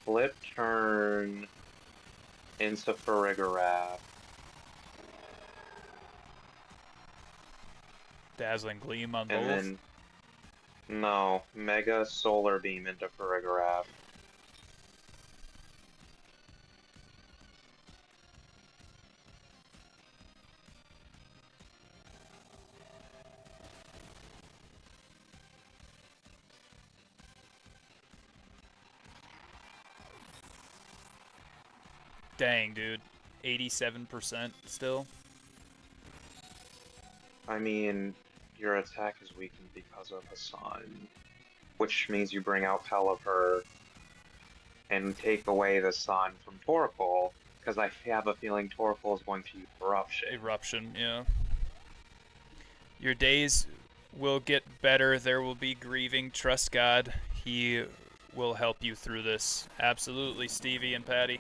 Flip turn into Farigiraf. Dazzling Gleam on And both. then, no, Mega Solar Beam into Farigiraf. Dang, dude. 87% still. I mean, your attack is weakened because of Hassan, which means you bring out Pelipper and take away the Sun from Torkoal, because I have a feeling Torkoal is going to use Eruption. Eruption, yeah. Your days will get better. There will be grieving. Trust God. He will help you through this. Absolutely, Stevie and Patty.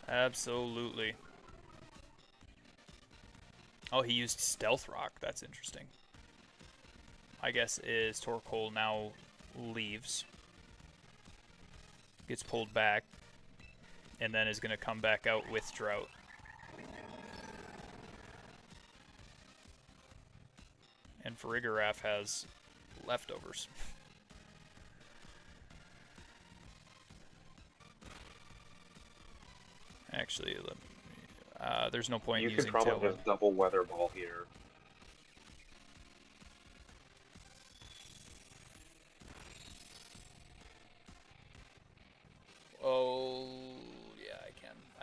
Absolutely. Oh, he used Stealth Rock. That's interesting. My guess is Torkoal now leaves. Gets pulled back. And then is going to come back out with Drought. And Farigiraf has leftovers. Actually, there's no point in You using could probably Tailwind. just double Weather Ball here.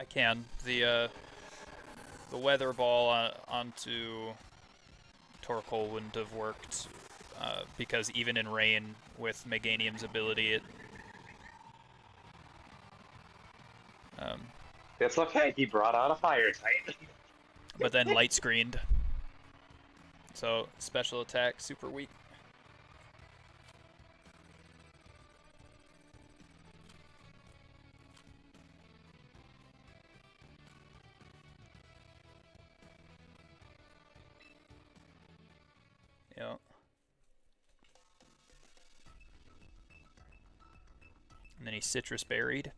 can. The weather ball onto Torkoal wouldn't have worked because even in rain with Meganium's ability, it. It's okay. He brought out a fire type. But then light screened. So special attack super weak. Yeah. And then he's citrus berried.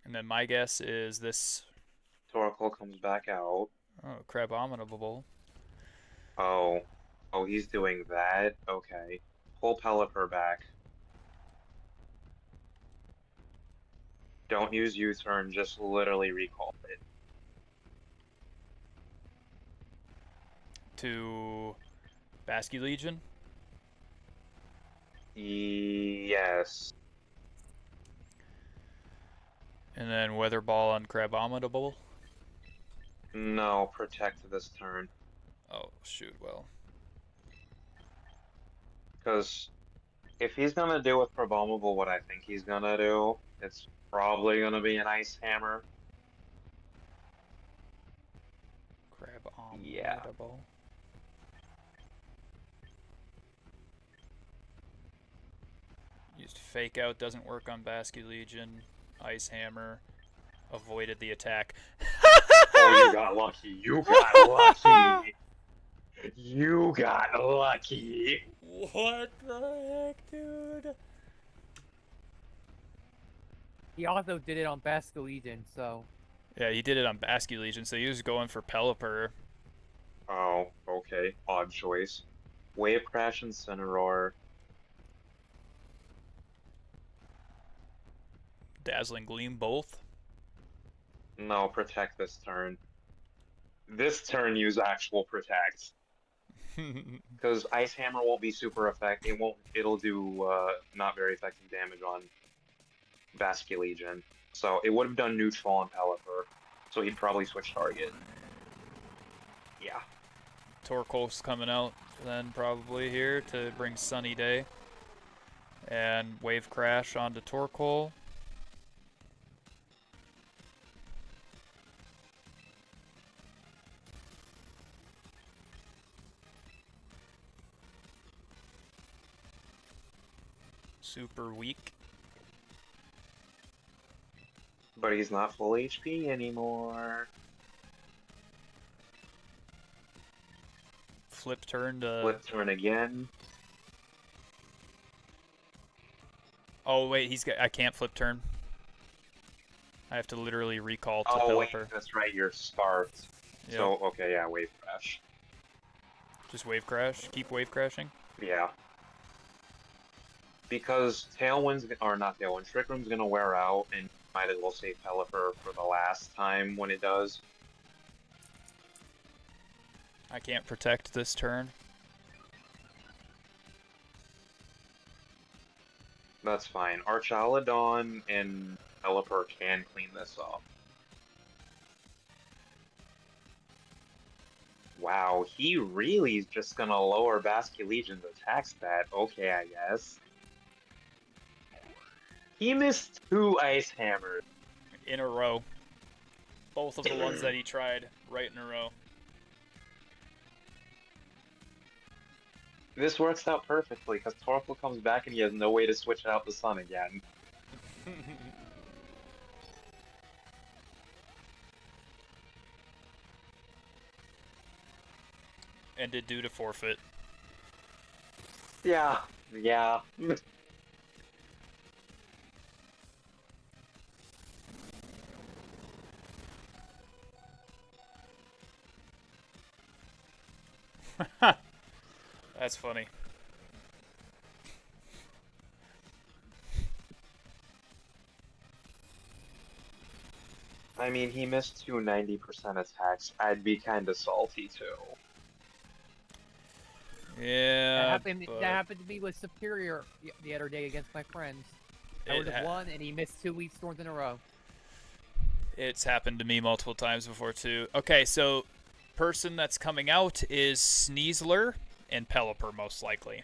And then my guess is this. Torkoal comes back out. Oh, Crabominable. Oh. Oh, he's doing that? Okay. Pull Pelipper back. Don't use U-turn, just literally recall it. To Basculegion. Yes. And then Weather Ball on Crabominable. No, protect this turn. Oh, shoot, well. Because if he's gonna do with Crabominable what I think he's gonna do, it's probably gonna be an Ice Hammer. Crabominable. Yeah. Used Fake Out, doesn't work on Basculegion. Ice Hammer. Avoided the attack. Oh, you got lucky. You got lucky. You got lucky. What the heck, dude? He also did it on Basculegion, so. Yeah, he did it on Basculegion, so he was going for Pelipper. Oh, okay. Odd choice. Wave Crash and Cineroar. Dazzling Gleam both. No, protect this turn. This turn use actual protect. Because Ice Hammer won't be super effective. It won't. It'll do not very effective damage on Basculegion. So it would have done neutral on Pelipper. So he'd probably switch target. Yeah. Torkoal's coming out then probably here to bring Sunny Day. And Wave Crash onto Torkoal. Super weak. But he's not full HP anymore. Flip turn to... Flip turn again. Oh wait, he's got... I can't flip turn. I have to literally recall to Oh wait, Pelipper. that's right, you're starved. Yep. So, okay, yeah, Wave Crash. Just Wave Crash? Keep Wave Crashing? Yeah. Because Tailwind's, or not Tailwind, Trick Room's gonna wear out, and you might as well save Pelipper for the last time when it does. I can't protect this turn. That's fine. Archaladon and Pelipper can clean this up. Wow, he really is just gonna lower Basculegion's attack stat. Okay, I guess. He missed 2 Ice Hammers. In a row. Both of the ones that he tried right in a row. This works out perfectly, because Torkoal comes back and he has no way to switch out the sun again. And did due to forfeit. Yeah, yeah. That's funny. I mean, he missed 2 90% attacks. I'd be kinda salty too. Yeah, That happened to me with Superior the other day against my friends. I would have won, and he missed 2 Leaf Storms in a row. It's happened to me multiple times before, too. Okay, so person that's coming out is Sneasler and Pelipper, most likely.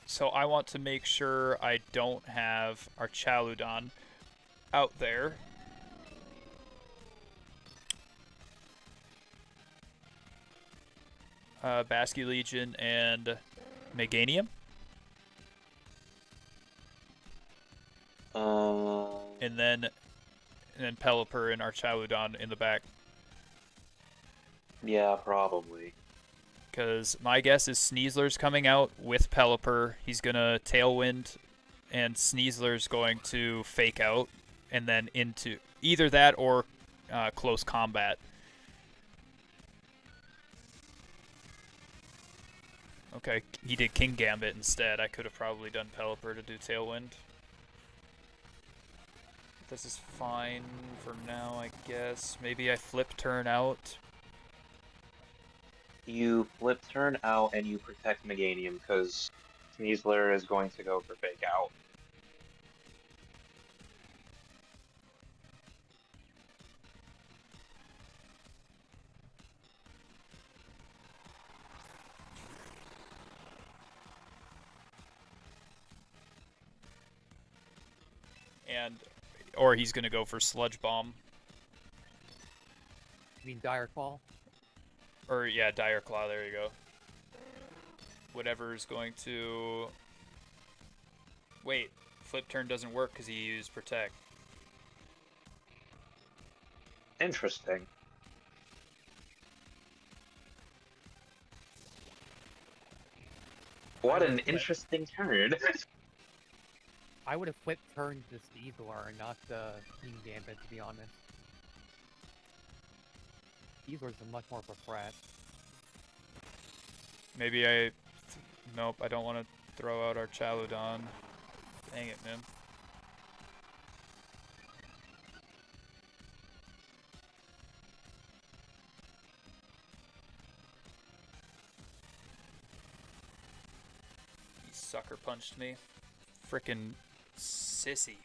So I want to make sure I don't have our Chaludon out there. Basky Legion and Meganium. And then Pelipper and our Chaludon in the back. Yeah, probably. Because my guess is Sneasler's coming out with Pelipper. He's going to Tailwind, and Sneasler's going to Fake Out, and then into either that or Close Combat. Okay, he did King Gambit instead. I could have probably done Pelipper to do Tailwind. This is fine for now, I guess. Maybe I flip turn out. You flip turn out and you protect Meganium because Sneasler is going to go for Fake Out. Or he's going to go for Sludge Bomb. You mean Dire Claw? Or, yeah, Dire Claw, there you go. Whatever's going to... Wait, flip turn doesn't work because he used Protect. Interesting. What an interesting turn. I would have flipped turned to Sneasler and not King Gambit, to be honest. Sneasler's much more of a threat. Maybe I... Nope, I don't want to throw out our Chaludon. Dang it, man. He sucker punched me. Frickin' sissy.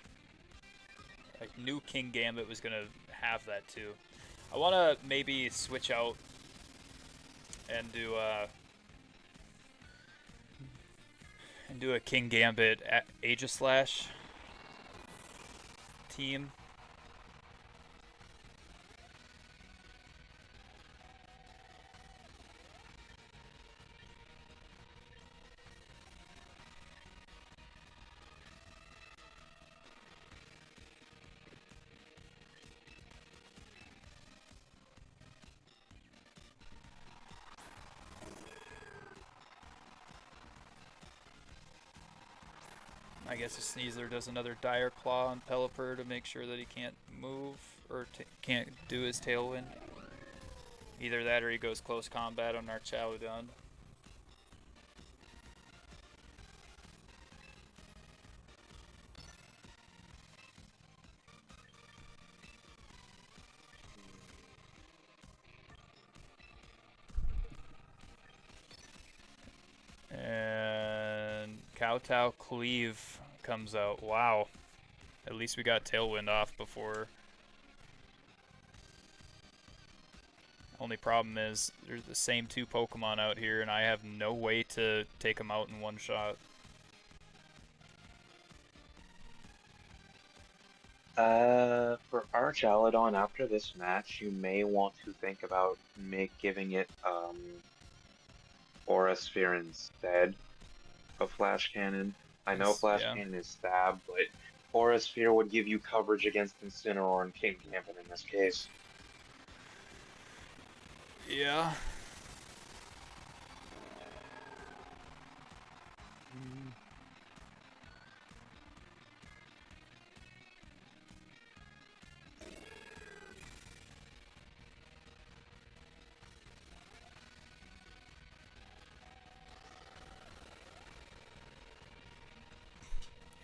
Like, knew King Gambit was gonna have that too. I wanna maybe switch out and do a King Gambit Aegislash team. I guess if Sneasler does another Dire Claw on Pelipper to make sure that he can't move or can't do his Tailwind. Either that or he goes Close Combat on our Chaludon. And Kowtow Cleave comes out. Wow. At least we got Tailwind off before. Only problem is there's the same two Pokemon out here and I have no way to take them out in one shot. For Archaludon, after this match, you may want to think about giving it, Aura Sphere instead of Flash Cannon. I know Flash Cannon is stab, but Aura Sphere would give you coverage against Incineroar and King Gambit in this case. Yeah.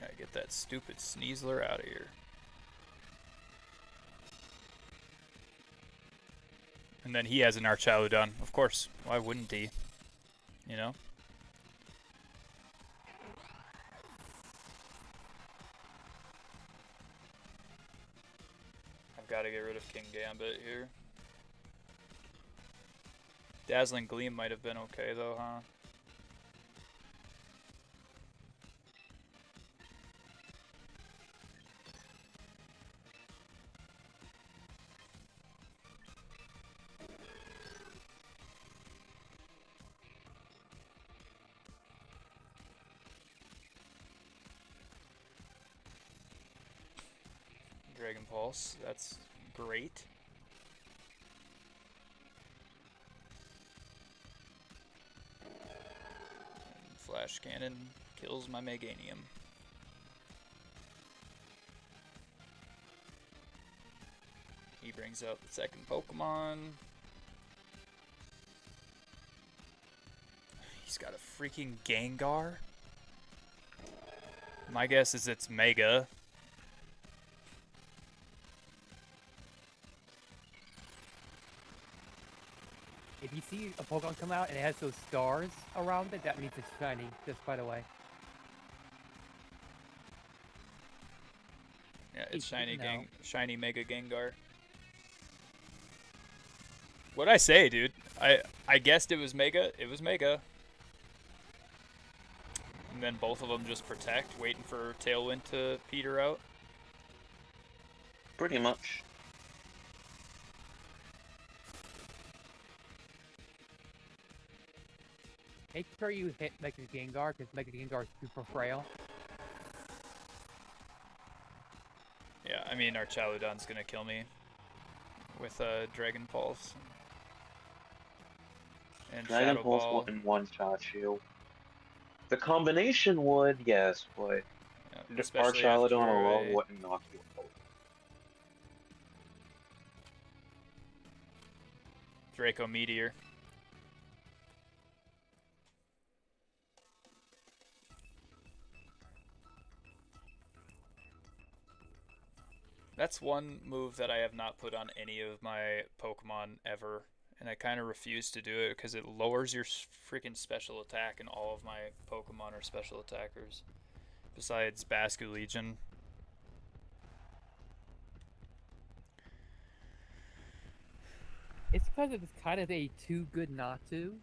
Gotta get that stupid Sneasler out of here. And then he has an Archaludon. Of course. Why wouldn't he? You know? gotta get rid of King Gambit here. Dazzling Gleam might have been okay though, huh? Dragon Pulse, that's great. And Flash Cannon kills my Meganium. He brings out the second Pokemon. He's got a freaking Gengar. My guess is it's Mega. If you see a Pokemon come out and it has those stars around it, that means it's shiny, just by the way. Yeah, it's Hey, shiny Mega Gengar. What'd I say, dude? I guessed it was Mega. It was Mega. And then both of them just protect, waiting for Tailwind to peter out. Pretty much. Make sure you hit Mega Gengar, because Mega Gengar is super frail. Yeah, I mean, our Chaludon's gonna kill me with Dragon Pulse. And Dragon Shadow Pulse Ball. wouldn't one-shot you. The combination would, yes, but Yeah, especially after Archaludon alone wouldn't knock you out. Draco Meteor. That's one move that I have not put on any of my Pokemon ever, and I kind of refuse to do it because it lowers your freaking special attack, and all of my Pokemon are special attackers, besides Bascu Legion. It's because it's kind of a too good not to,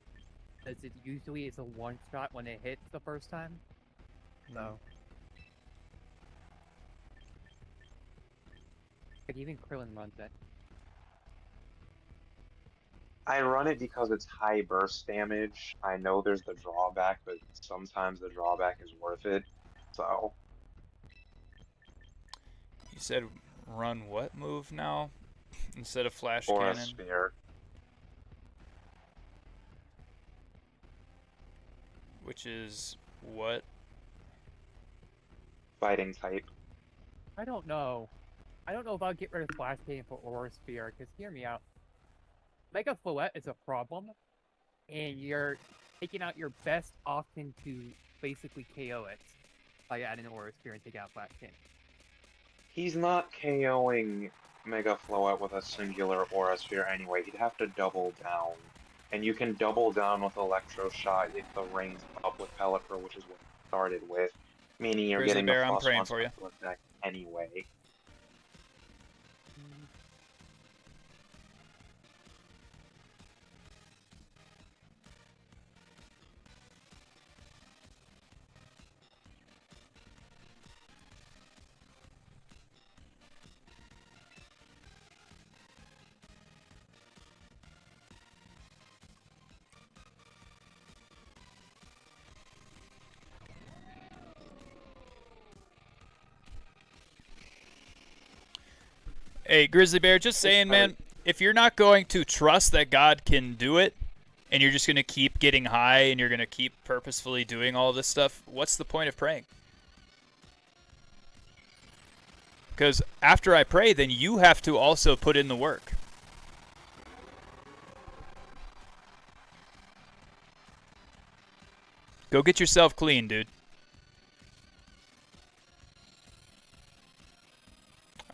as it usually is a one-shot when it hits the first time. So. Like even Krillin runs it. I run it because it's high burst damage. I know there's the drawback, but sometimes the drawback is worth it. So, You said run what move now instead of Flash or a Cannon? sphere. Which is what? Fighting type. I don't know. I don't know if I'll get rid of Flash Cannon for Aura Sphere, because hear me out. Mega Floette is a problem, and you're taking out your best option to basically KO it by adding Aura Sphere and taking out Flash Cannon. He's not KOing Mega Floette with a singular Aura Sphere anyway. He'd have to double down. And you can double down with Electro Shot if the range up with Pelipper, which is what it started with. Meaning you're Grizzly getting Bear, the I'm plus praying one for you. special attack anyway. Hey, Grizzly Bear, just saying, man, if you're not going to trust that God can do it, and you're just going to keep getting high, and you're going to keep purposefully doing all this stuff, what's the point of praying? Because after I pray, then you have to also put in the work. Go get yourself clean, dude.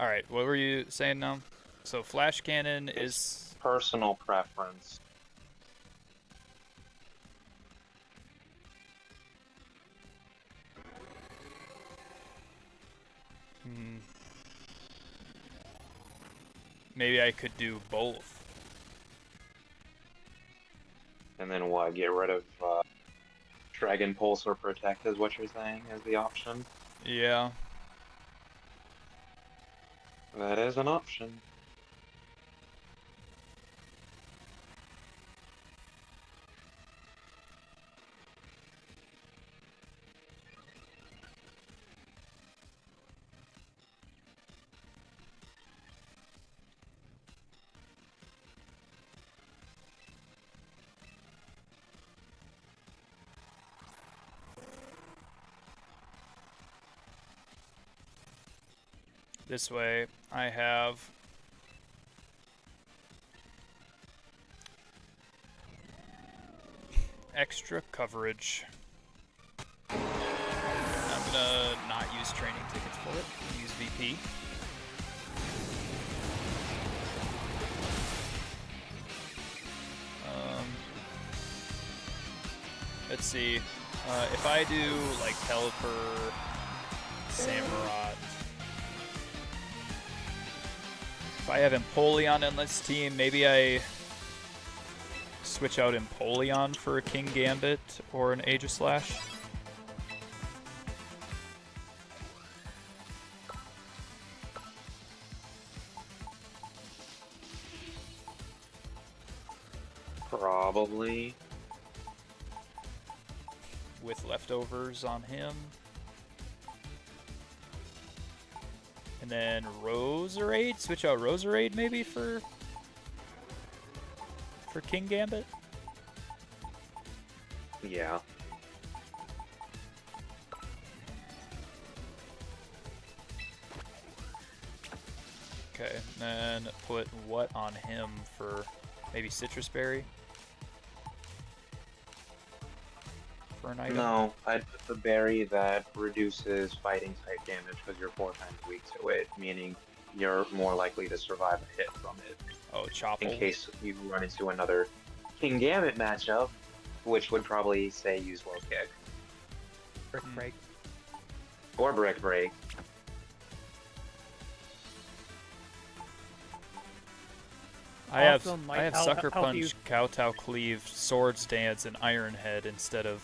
Alright, what were you saying now? So Flash Cannon is... Personal preference. maybe I could do both. And then what? Get rid of Dragon Pulse or Protect is what you're saying is the option? Yeah. That is an option. This way, I have extra coverage. I'm gonna not use training tickets for it. Use VP. Let's see. If I do like Pelipper, Samurott. If I have Empoleon in this team, maybe I switch out Empoleon for a King Gambit or an Aegislash. Probably. With leftovers on him. And then Roserade? Switch out Roserade maybe for King Gambit? Yeah. Okay, and then put what on him for maybe Citrus Berry? For an item? No, I'd put the berry that reduces fighting type damage because you're 4 times weak to it, meaning you're more likely to survive a hit from it. Oh, Chople. In case you run into another King Gambit matchup, which would probably say use Low Kick. Brick break. Or Brick Break. I have Also might Sucker help Punch, you. Kowtow Cleave, Swords Dance, and Iron Head instead of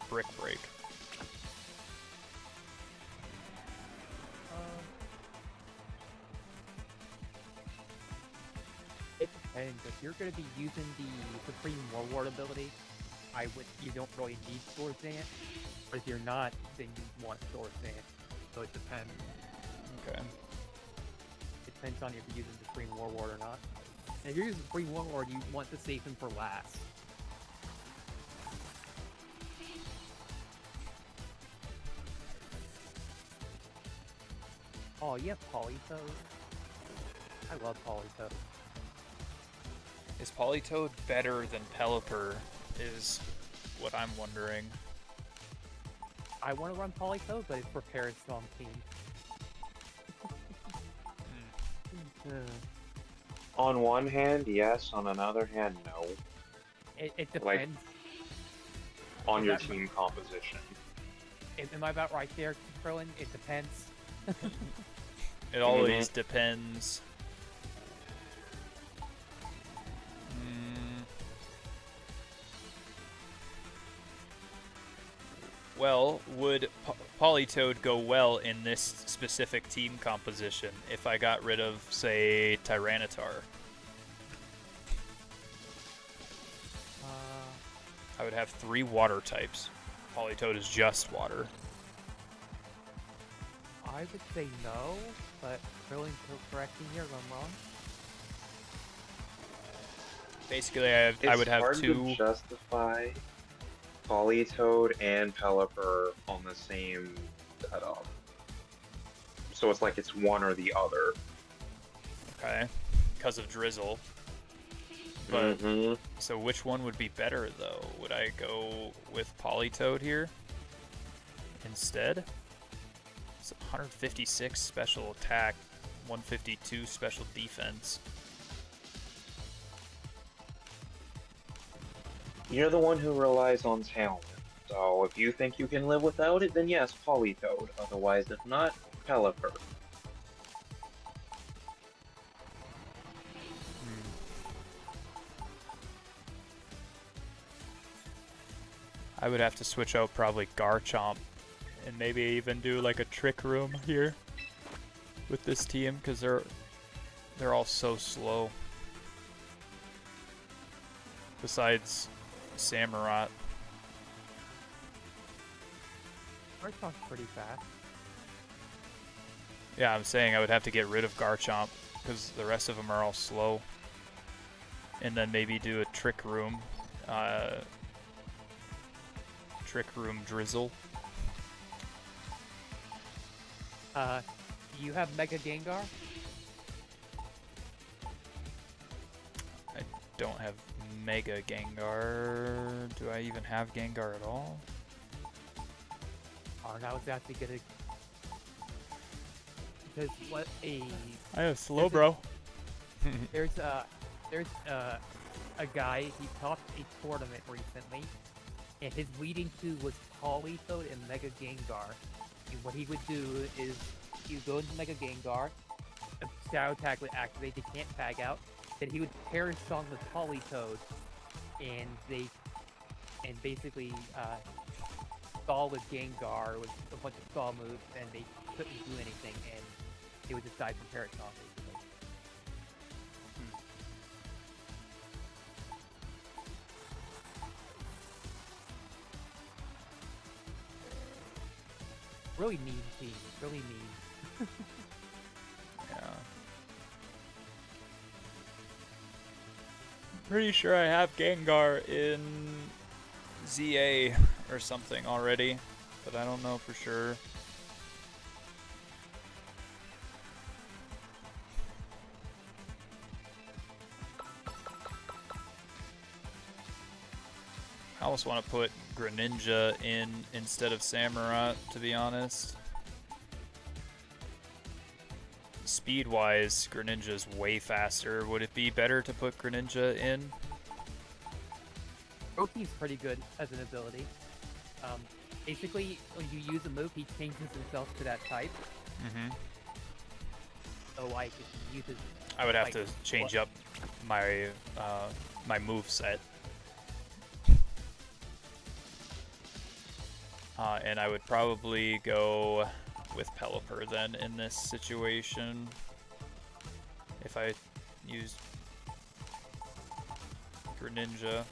Brick Break. It depends. If you're going to be using the Supreme Warlord ability, you don't really need Sword Dance. But if you're not, then you want Sword Dance. So it depends. Okay. It depends on if you're using the Supreme Warlord or not. And if you're using Supreme Warlord, you want to save him for last. Oh, you have Politoed? I love Politoed. Is Politoed better than Pelipper? Is what I'm wondering. I want to run Politoed, but it's for Parents on team. On one hand, yes. On another hand, no. It depends. Like, on Is your that- team composition. Am I about right there, Krillin? It depends. It always depends. Well, would Politoed go well in this specific team composition if I got rid of, say, Tyranitar? I would have 3 water types. Politoed is just water. I would say no, but Krillin could correct me here if I'm wrong. Basically, I would have It's 2. hard to justify Politoed and Pelipper on the same setup. So it's like it's one or the other. Okay, because of Drizzle. But Mhm. so which one would be better though? Would I go with Politoed here instead? It's 156 special attack, 152 special defense. You're the one who relies on talent. So if you think you can live without it, then yes, Politoed. Otherwise, if not, Pelipper. I would have to switch out probably Garchomp and maybe even do like a Trick Room here with this team because they're all so slow. Besides Samurott. Garchomp's pretty fast. Yeah, I'm saying I would have to get rid of Garchomp because the rest of them are all slow. And then maybe do a Trick Room. Trick Room Drizzle. You have Mega Gengar? I don't have Mega Gengar. Do I even have Gengar at all? Oh, that was actually gonna. Because what a I have Slowbro. there's a guy, he topped a tournament recently, and his leading two was Politoed and Mega Gengar. And what he would do is he would go into Mega Gengar, a Shadow Tag would activate, they can't tag out. Then he would pair his song with Politoed, and basically stall with Gengar with a bunch of stall moves, and they couldn't do anything, and they would decide from Parrot Song basically. Really mean team, really mean. Yeah. Pretty sure I have Gengar in ZA or something already, but I don't know for sure. I almost want to put Greninja in instead of Samurott, to be honest. Speed-wise, Greninja's way faster. Would it be better to put Greninja in? Roki's pretty good as an ability. Basically, when you use a move, he changes himself to that type. Mm-hmm. So, like, if he uses... I would have like, to change up my my move set. And I would probably go with Pelipper then in this situation. If I used Greninja.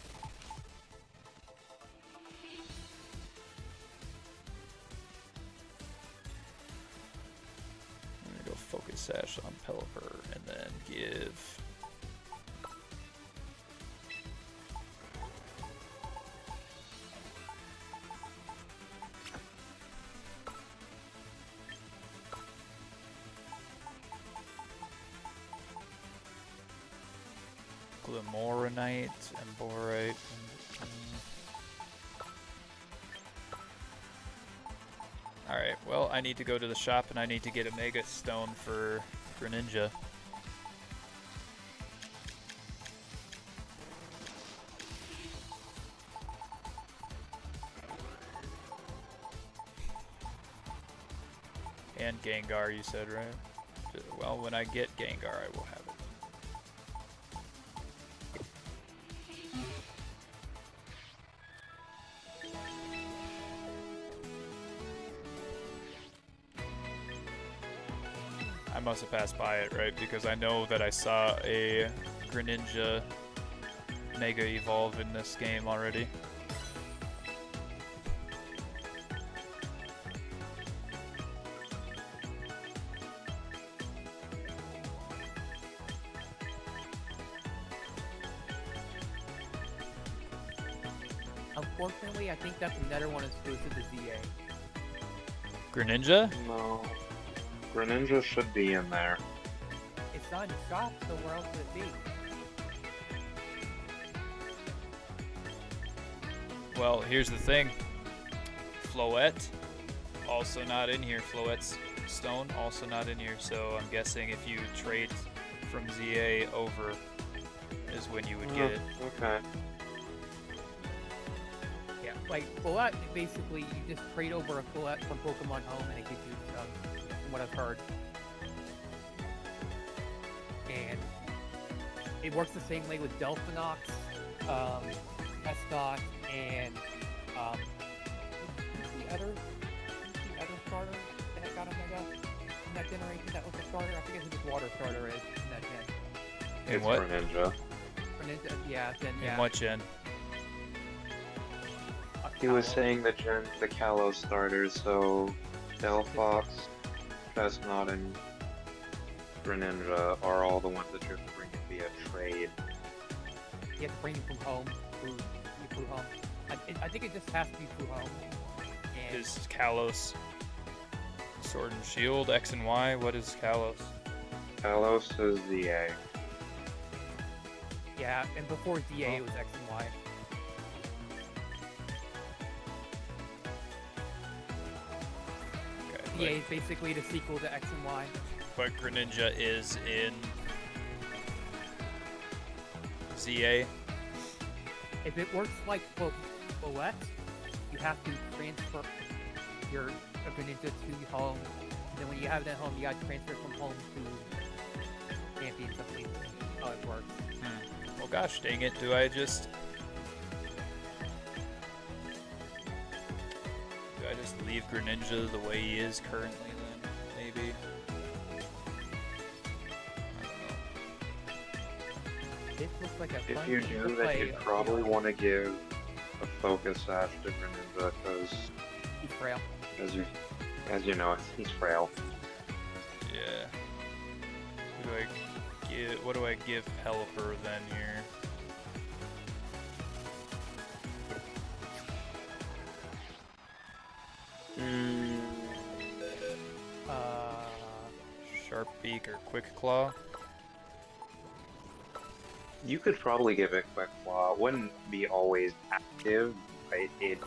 I'm gonna go Focus Sash on Pelipper and then give Glamoronite and Borite. Alright, well, I need to go to the shop and I need to get a Mega Stone for Greninja. And Gengar, you said, right? Well, when I get Gengar, I will have it. I must have passed by it, right? Because I know that I saw a Greninja Mega Evolve in this game already. Unfortunately, I think that's another one exclusive to ZA. Greninja? No. Greninja should be in there. It's not in the shop, so where else would it be? Well, here's the thing. Floette, also not in here. Floette's Stone, also not in here. So I'm guessing if you trade from ZA over is when you would get it. Okay. Yeah, like Floette, basically you just trade over a Floette from Pokemon Home and it gives you from what I've heard. And it works the same way with Delphinox, Escott, and who's the other starter that got Omega in that generation that was a starter? I forget who the water starter is in that gen. In what? Greninja. Greninja, yeah, then yeah. In what gen? He was Kalos. saying the Kalos starters, so Delphox, Chestnut, and Greninja are all the ones that you have to bring in via trade. You have to bring him from home through home. I think it just has to be through home. And Is Kalos Sword and Shield, X and Y? What is Kalos? Kalos is ZA. yeah, and before ZA it was X and Y. Okay, ZA is basically the sequel to X and Y. but Greninja is in ZA. If it works like Bullet, you have to transfer your Greninja to home. And then when you have it at home, you gotta transfer it from home to Champions. I believe that's how it works. Well, gosh dang it, do I just leave Greninja the way he is currently then? Maybe. I don't know. This looks like a If fun you game do, to then play. you'd probably want to give a focus sash to Greninja, because He's frail. as you know, he's frail. Yeah. What do I give Pelipper then here? Sharp Beak or Quick Claw? You could probably give it Quick Claw. It wouldn't be always active, but it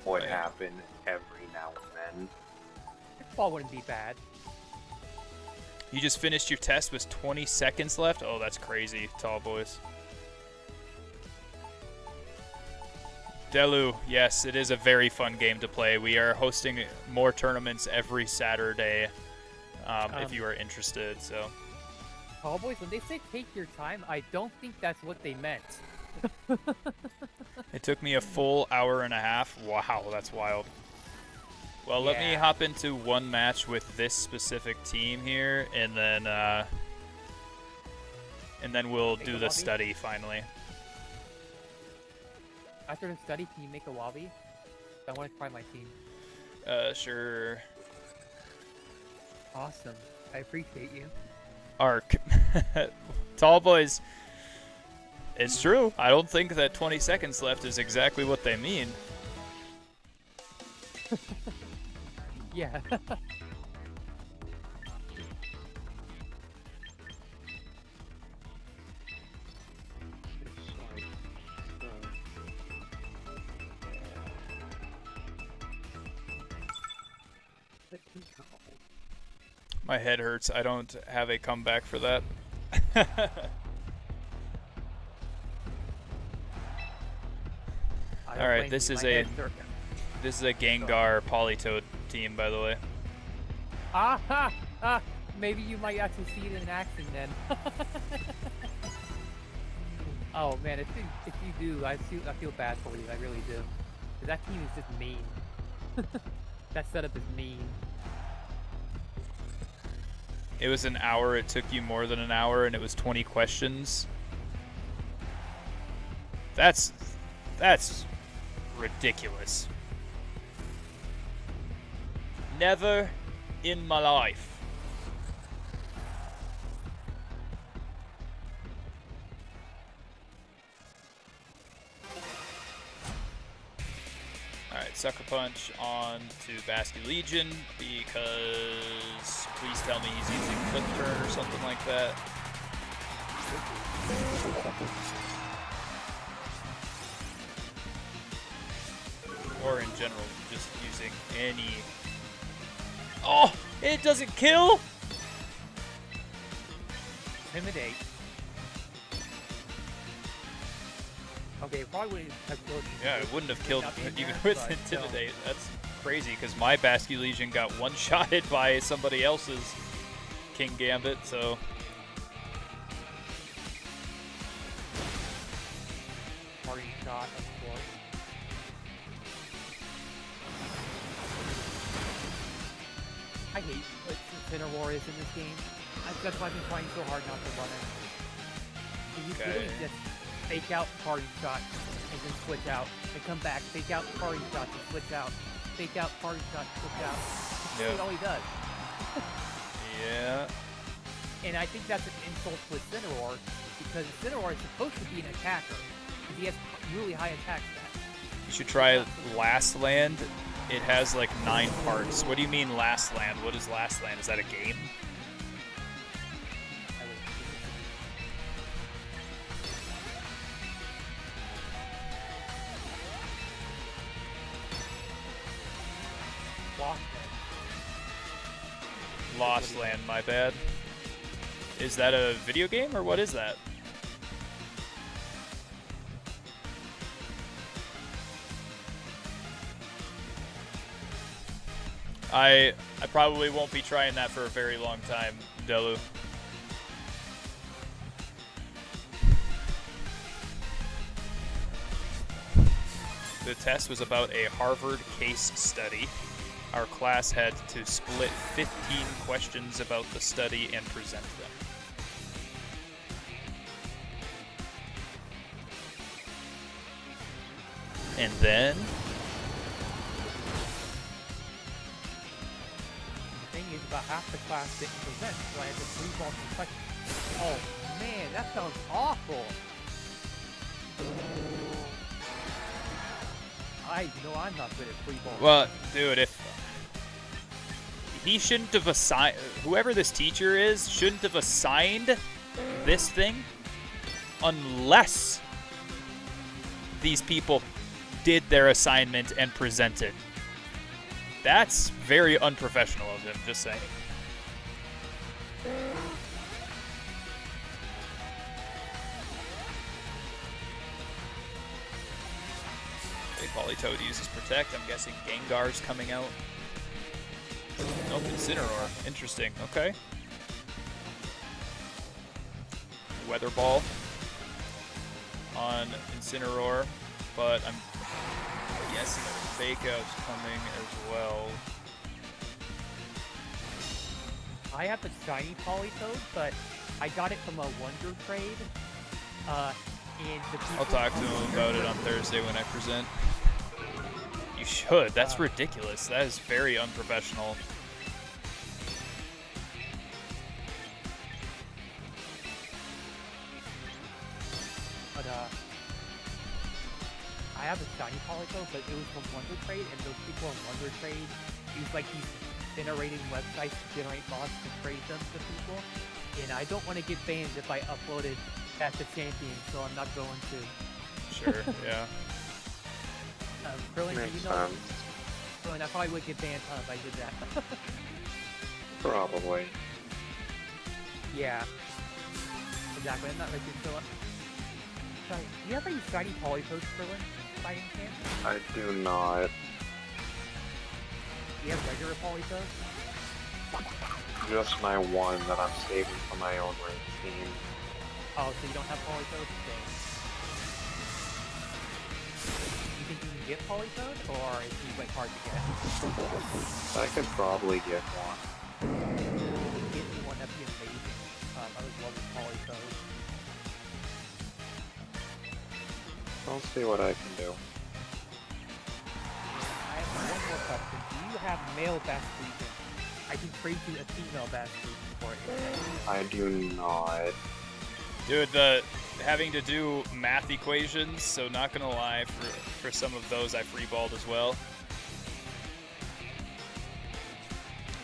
would Right. happen every now and then. Ball wouldn't be bad. You just finished your test with 20 seconds left? Oh, that's crazy, tall boys. Delu, yes, it is a very fun game to play. We are hosting more tournaments every Saturday if you are interested, so. Cowboys, when they say take your time, I don't think that's what they meant. It took me a full hour and a half. Wow, that's wild. Well, let me Yeah. hop into one match with this specific team here, and then we'll Make do a the lobby? study finally. After the study, can you make a lobby? I want to try my team. Sure. Awesome. I appreciate you. Arc. Tall boys. It's true. I don't think that 20 seconds left is exactly what they mean. Yeah. My head hurts. I don't have a comeback for that. I don't Alright, blame this you. is My a- head's hurting. This is a Gengar Politoed team, by the way. Ah ha! Ah! Maybe you might actually see it in action then. Oh man, if you do, I feel bad for you. I really do. 'Cause that team is just mean. That setup is mean. It was an hour. It took you more than an hour, and it was 20 questions. That's ridiculous. Never in my life. Alright, Sucker Punch on to Basky Legion because please tell me he's using Click Turn or something like that. Or in general, just using any... Oh! It doesn't kill? Intimidate. Okay, probably wouldn't have killed you. Yeah, it wouldn't have killed Not being even there, with but still. Intimidate. That's crazy because my Basque Legion got one-shotted by somebody else's King Gambit, so... Party shot, of course. I hate what Incineroar is in this game. That's why I've been trying so hard not to run it. You literally just fake out party shot and then switch out, and come back, fake out party shot and switch out, fake out party shot, switch out. That's all he does. Yeah. And I think that's an insult to Incineroar, because Incineroar is supposed to be an attacker, because he has really high attack stats. You should try Last Land. It has like 9 parts. What do you mean Last Land? What is Last Land? Is that a game? Lost Land, my bad. Is that a video game or what is that? I probably won't be trying that for a very long time, Delu. The test was about a Harvard case study. Our class had to split 15 questions about the study and present them. And then... the thing is, about half the class didn't present, so I had to free-ball some questions. Oh man, that sounds awful! I'm not good at free-ball. Well, dude, if... he shouldn't have assigned... whoever this teacher is shouldn't have assigned this thing unless these people did their assignment and presented. That's very unprofessional of him, just saying. Politoed uses Protect. I'm guessing Gengar's coming out. Nope, Incineroar. Interesting. Okay. Weather Ball on Incineroar, but I'm guessing Fake Out's coming as well. I have a shiny Politoed, but I got it from a Wonder Trade. And the I'll talk to him about it on Thursday when I present. You should. That's ridiculous. That is very unprofessional. But I have a shiny Politoed, but it was from Wonder Trade, and those people on Wonder Trade use like these generating websites to generate bots to trade them to people. And I don't want to get banned if I uploaded Catch the Champion, so I'm not going to. Sure, yeah. Krillin, Makes you know, sense. Krillin, I probably would get banned if I did that. Probably. Yeah. Exactly, I'm not like you, Krillin. Sorry, do you have any shiny Politoads, Krillin, by any chance? I do not. Do you have regular Politoads? Just my one that I'm saving for my own raid team. Oh, so you don't have Politoads? Dang. You think you can get Politoed, or is he like hard to get? I could probably get one. Get me one, that'd be amazing. I would love a Politoed. I'll see what I can do. I have one more question. Do you have male Basque Legion? I can trade you a female Basque Legion for it. I do not. Dude, having to do math equations, so not gonna lie, for some of those I freeballed as well.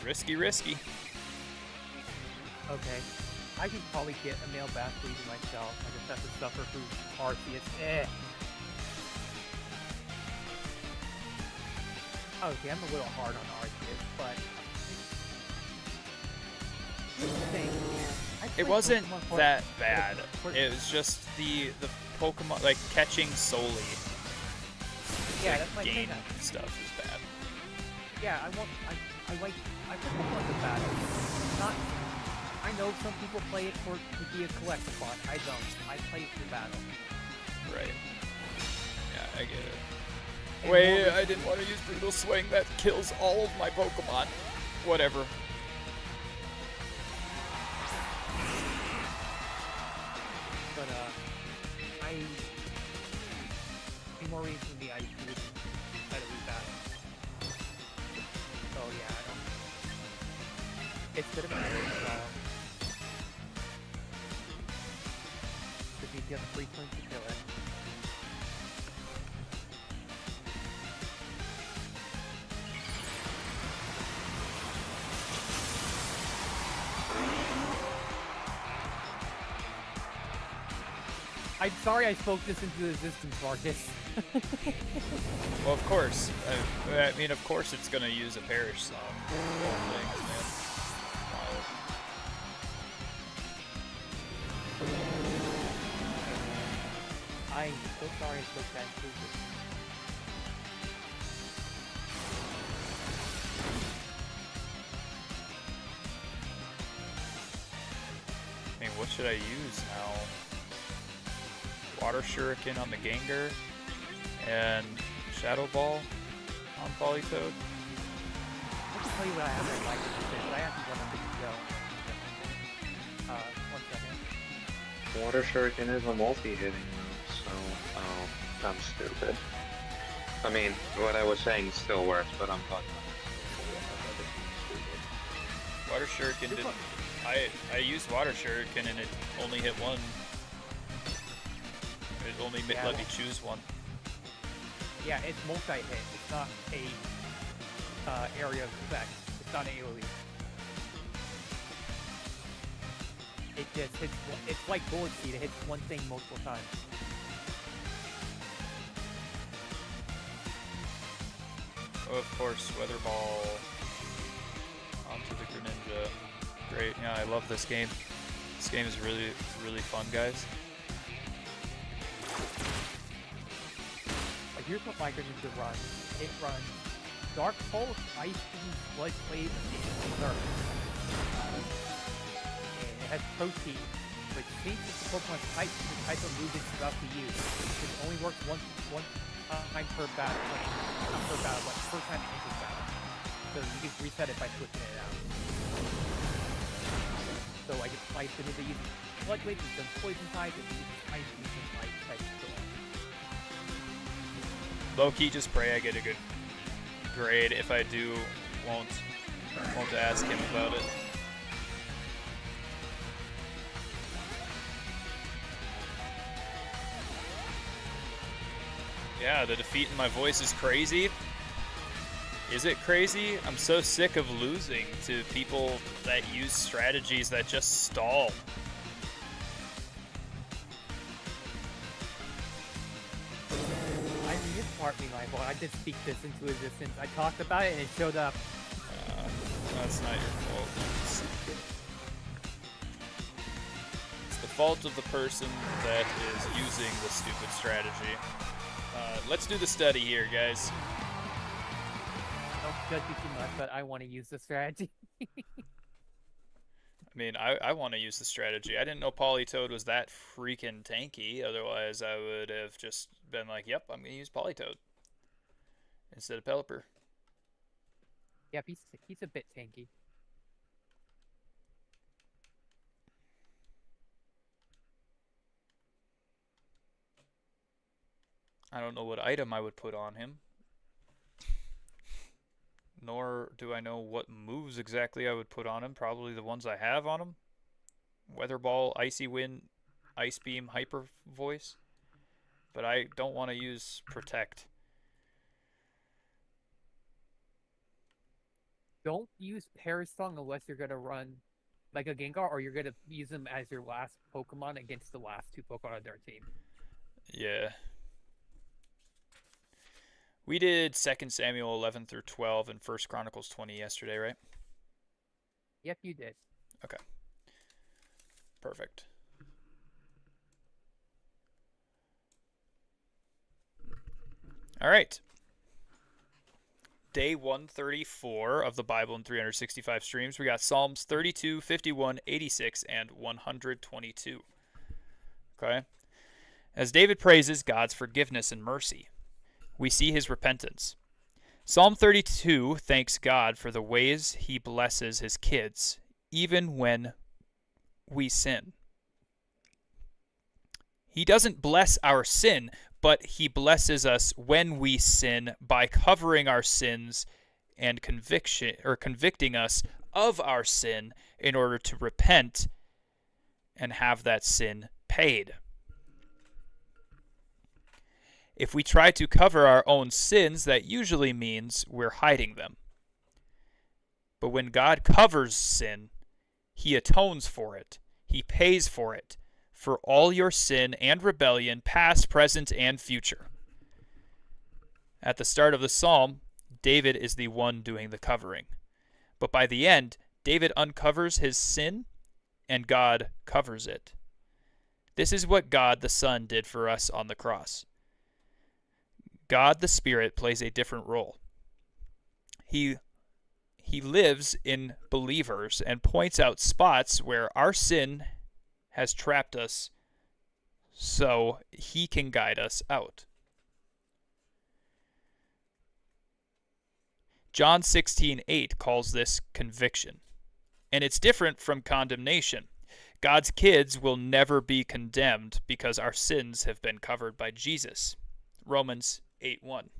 Risky, risky. Okay. I could probably get a male Basque Legion myself. I just have to suffer through Arceus. Okay, I'm a little hard on Arceus, but... It wasn't that bad. It was just the Pokemon, like, catching solely. Yeah, like, that's my game thing. stuff is bad. Yeah, I want. I put Pokemon to battle. Not. I know some people play it to be a collectathon. I don't. I play it for battle. Right. Yeah, I get it. And Wait, more I didn't want to use Brutal Swing. That kills all of my Pokemon. Whatever. But more recently I would try to battle. So yeah, I don't. It's a bit of a matter because you get 3 turns to kill it. I'm sorry I spoke this into existence, Marcus. Well, of course. I mean, of course it's going to use a Perish Song. Things, man. Wild. I'm so sorry I spoke that into existence. I mean, what should I use now? Water Shuriken on the Gengar and Shadow Ball on Politoed. I can tell you what I have in mind but I have to run under the go. 1 second. Water Shuriken is a multi-hitting move, so I'm stupid. I mean, what I was saying still works, but I'm talking about Water Shuriken didn't. I used Water Shuriken and it only hit one. It only let me choose one. Yeah, it's multi-hit. It's not a area of effect. It's not AoE. It just hits. It's like Bullet Seed. It hits one thing multiple times. Oh, of course, Weather Ball onto the Greninja. Great. Yeah, I love this game. This game is really fun, guys. Here's what my Greninja runs. It runs Dark Pulse, Ice Beam, Blood Wave, and Nerf. And it has Protein, which changes the Pokemon's type to the type of move it's about to use. It only works one time per battle. Not per battle, but per time it enters battle. So you can reset it by switching it out. So I guess my Greninja uses Blood Wave, it's done Poison type, it uses Ice Beam and Ice type. Low-key, just pray I get a good grade. If I do, won't ask him about it. Yeah, the defeat in my voice is crazy. Is it crazy? I'm so sick of losing to people that use strategies that just stall. It's partly my fault. I did speak this into existence. I talked about it and it showed up. That's not your fault. It's the fault of the person that is using the stupid strategy. Let's do the study here, guys. Don't judge me too much, but I want to use the strategy. I mean, I want to use the strategy. I didn't know Politoed was that freaking tanky. Otherwise, I would have just been like, yep, I'm going to use Politoed instead of Pelipper. Yep, he's a bit tanky. I don't know what item I would put on him. Nor do I know what moves exactly I would put on him. Probably the ones I have on him. Weather Ball, Icy Wind, Ice Beam, Hyper Voice. But I don't want to use Protect. Don't use Parasong unless you're going to run like a Gengar or you're going to use him as your last Pokemon against the last 2 Pokemon on their team. Yeah. We did 2nd Samuel 11 through 12 and 1st Chronicles 20 yesterday, right? Yep, you did. Okay. Perfect. All right. day 134 of the Bible in 365 streams. We got Psalms 32, 51, 86, and 122. Okay? As David praises God's forgiveness and mercy, we see his repentance. Psalm 32 thanks God for the ways he blesses his kids, even when we sin. He doesn't bless our sin, but he blesses us when we sin by covering our sins and convicting us of our sin in order to repent and have that sin paid. If we try to cover our own sins, that usually means we're hiding them. But when God covers sin, he atones for it. He pays for it, for all your sin and rebellion, past, present, and future. At the start of the psalm, David is the one doing the covering. But by the end, David uncovers his sin, and God covers it. This is what God the Son did for us on the cross. God the Spirit plays a different role. He lives in believers and points out spots where our sin has trapped us so he can guide us out. John 16:8 calls this conviction, and it's different from condemnation. God's kids will never be condemned because our sins have been covered by Jesus. Romans 8:1.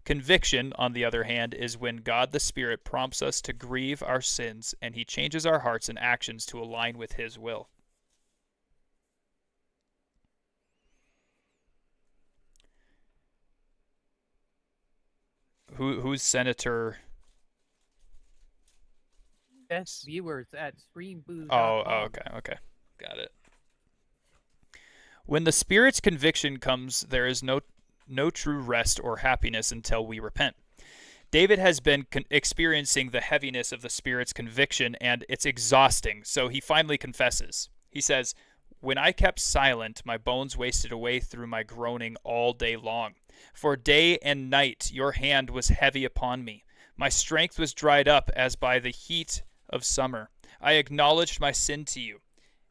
Conviction, on the other hand, is when God the Spirit prompts us to grieve our sins and he changes our hearts and actions to align with his will. Who's Senator? Best viewers at streamboo.com. Oh, okay. Got it. When the Spirit's conviction comes, there is no true rest or happiness until we repent. David has been experiencing the heaviness of the Spirit's conviction, and it's exhausting, so he finally confesses. He says, "When I kept silent, my bones wasted away through my groaning all day long. For day and night your hand was heavy upon me. My strength was dried up as by the heat of summer. I acknowledged my sin to you,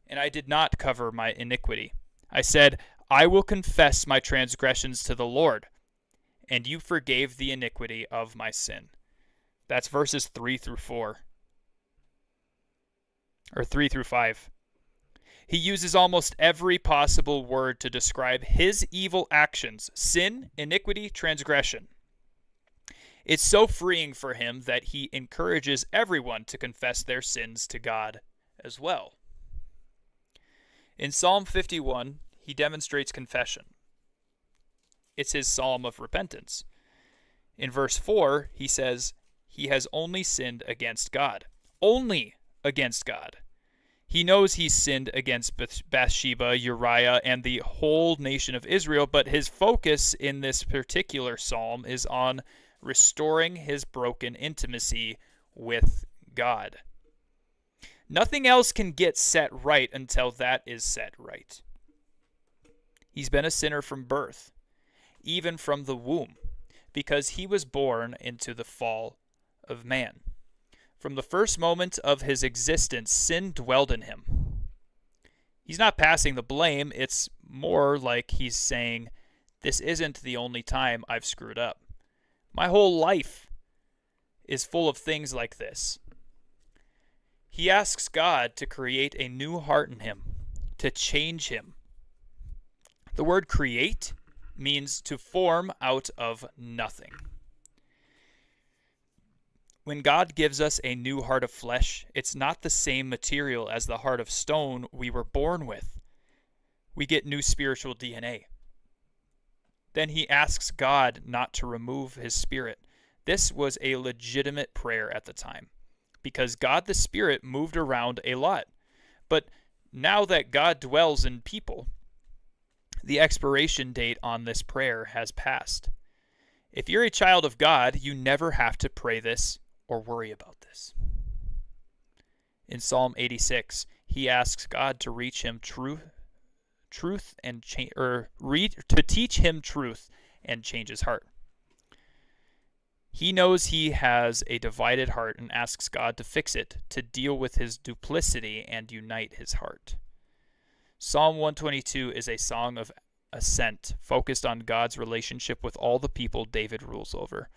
and I did not cover my iniquity. I said, I will confess my transgressions to the Lord, and you forgave the iniquity of my sin." That's verses 3 through 4. Or 3 through 5. He uses almost every possible word to describe his evil actions: sin, iniquity, transgression. It's so freeing for him that he encourages everyone to confess their sins to God as well. In Psalm 51, he demonstrates confession. It's his psalm of repentance. In verse 4, he says, he has only sinned against God. Only against God. He knows he's sinned against Bathsheba, Uriah, and the whole nation of Israel, but his focus in this particular psalm is on restoring his broken intimacy with God. Nothing else can get set right until that is set right. He's been a sinner from birth, even from the womb, because he was born into the fall of man. From the first moment of his existence, sin dwelled in him. He's not passing the blame. It's more like he's saying, this isn't the only time I've screwed up. My whole life is full of things like this. He asks God to create a new heart in him, to change him. The word create means to form out of nothing. When God gives us a new heart of flesh, it's not the same material as the heart of stone we were born with. We get new spiritual DNA. Then he asks God not to remove his spirit. This was a legitimate prayer at the time, because God the Spirit moved around a lot. But now that God dwells in people, the expiration date on this prayer has passed. If you're a child of God, you never have to pray this or worry about this. In Psalm 86, he asks God to reach him truth and to teach him truth and change his heart. He knows he has a divided heart and asks God to fix it, to deal with his duplicity and unite his heart. Psalm 122 is a song of ascent, focused on God's relationship with all the people David rules over.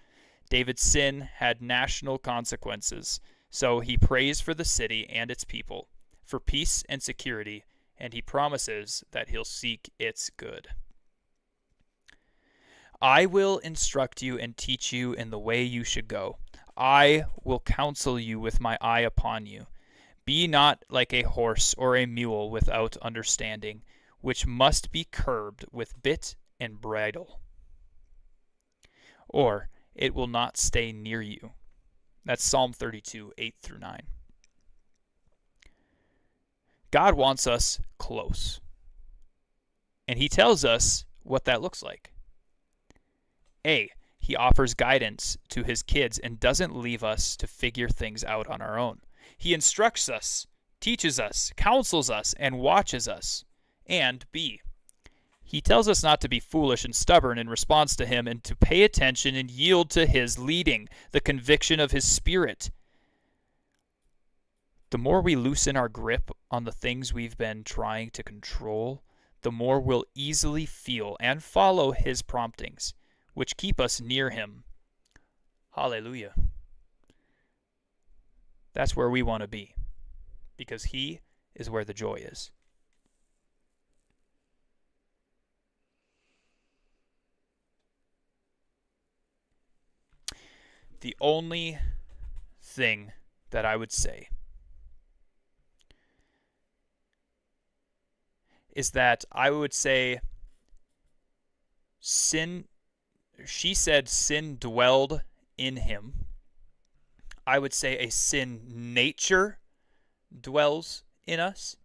David's sin had national consequences, so he prays for the city and its people, for peace and security, and he promises that he'll seek its good. I will instruct you and teach you in the way you should go. I will counsel you with my eye upon you. Be not like a horse or a mule without understanding, which must be curbed with bit and bridle, or it will not stay near you. That's Psalm 32, 8 through 9. God wants us close. And he tells us what that looks like. A, he offers guidance to his kids and doesn't leave us to figure things out on our own. He instructs us, teaches us, counsels us, and watches us. And B, he tells us not to be foolish and stubborn in response to him and to pay attention and yield to his leading, the conviction of his Spirit. The more we loosen our grip on the things we've been trying to control, the more we'll easily feel and follow his promptings, which keep us near him. Hallelujah. That's where we want to be, because he is where the joy is. The only thing that I would say is that I would say sin, she said sin dwelled in him. I would say a sin nature dwells in us.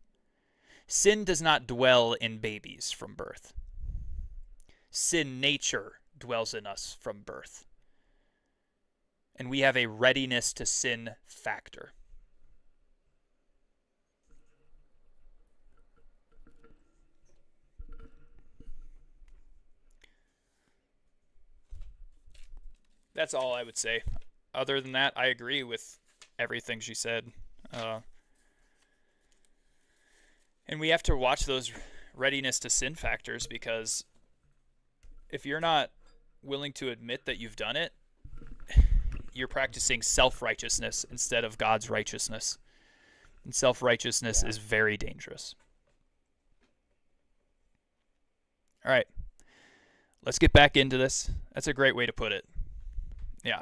Sin does not dwell in babies from birth. Sin nature dwells in us from birth. And we have a readiness to sin factor. That's all I would say. Other than that, I agree with everything she said. And we have to watch those readiness to sin factors, because if you're not willing to admit that you've done it, you're practicing self-righteousness instead of God's righteousness. And self-righteousness is very dangerous. All right. Let's get back into this. That's a great way to put it. Yeah.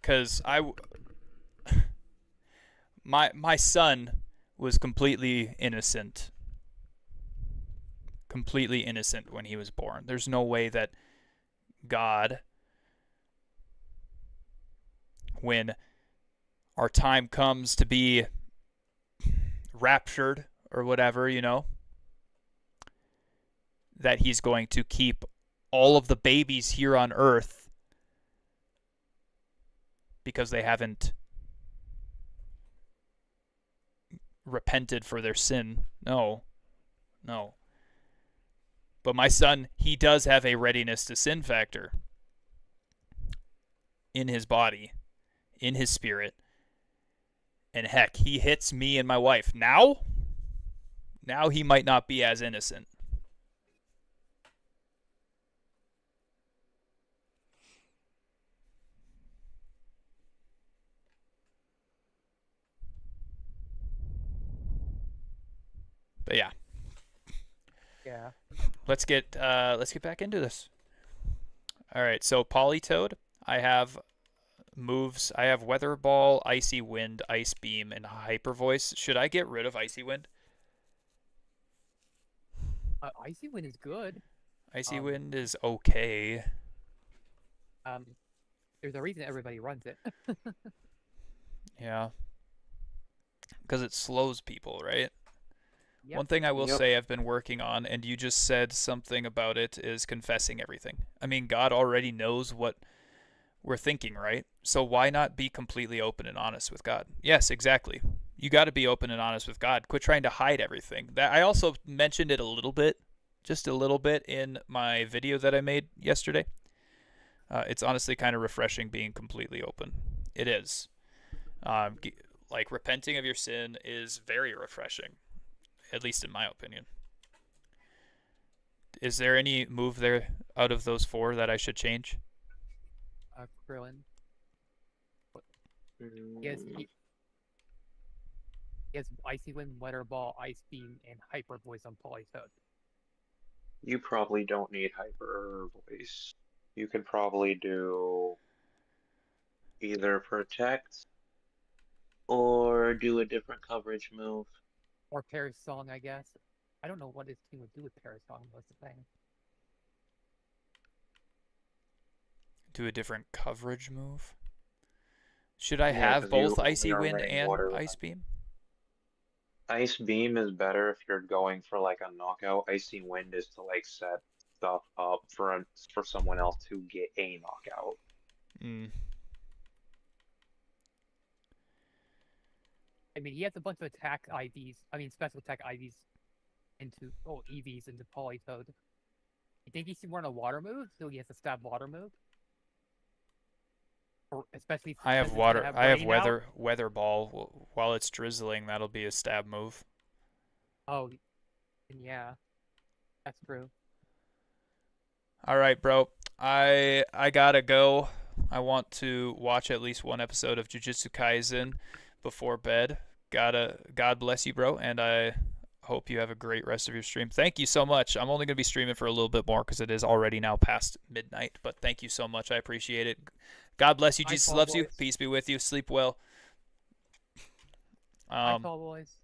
Because my son was completely innocent when he was born. There's no way that God, when our time comes to be raptured or whatever, that he's going to keep all of the babies here on earth because they haven't repented for their sin. No. But my son, he does have a readiness to sin factor in his body, in his spirit. And heck, he hits me and my wife. Now he might not be as innocent. But yeah. Yeah. Let's get back into this. All right, so Polytoad, I have moves. I have Weather Ball, Icy Wind, Ice Beam, and Hyper Voice. Should I get rid of Icy Wind? Icy Wind is good. Icy Wind is okay. There's a reason everybody runs it. Yeah. Because it slows people, right? Yep. One thing I will say I've been working on, and you just said something about it, is confessing everything. I mean, God already knows what we're thinking, right? So why not be completely open and honest with God? Yes, exactly. You got to be open and honest with God. Quit trying to hide everything. That I also mentioned it a little bit just a little bit in my video that I made yesterday. It's honestly kind of refreshing being completely open. It is. Like repenting of your sin is very refreshing, at least in my opinion. Is there any move there out of those 4 that I should change? Krillin. He has Icy Wind, Weather Ball, Ice Beam, and Hyper Voice on Politoed. You probably don't need Hyper Voice. You could probably do either Protect or do a different coverage move. Or Paris Song, I guess. I don't know what his team would do with Paris Song, was the thing. Do a different coverage move? Should I have both Icy Wind and Ice Beam? Ice Beam is better if you're going for like a knockout. Icy Wind is to like set stuff up for someone else to get a knockout. I mean, he has a bunch of attack IVs. I mean, special attack IVs into EVs into Politoed. You think he should run a water move so he has a stab water move? Or especially I have water. I have weather ball. While it's drizzling, that'll be a stab move. Oh, yeah, that's true. All right, bro. I gotta go. I want to watch at least one episode of Jujutsu Kaisen before bed. God bless you, bro, and I hope you have a great rest of your stream. Thank you so much. I'm only gonna be streaming for a little bit more because it is already now past midnight. But thank you so much. I appreciate it. God bless you. Jesus loves you. Peace be with you. Sleep well. Hi, tall boys.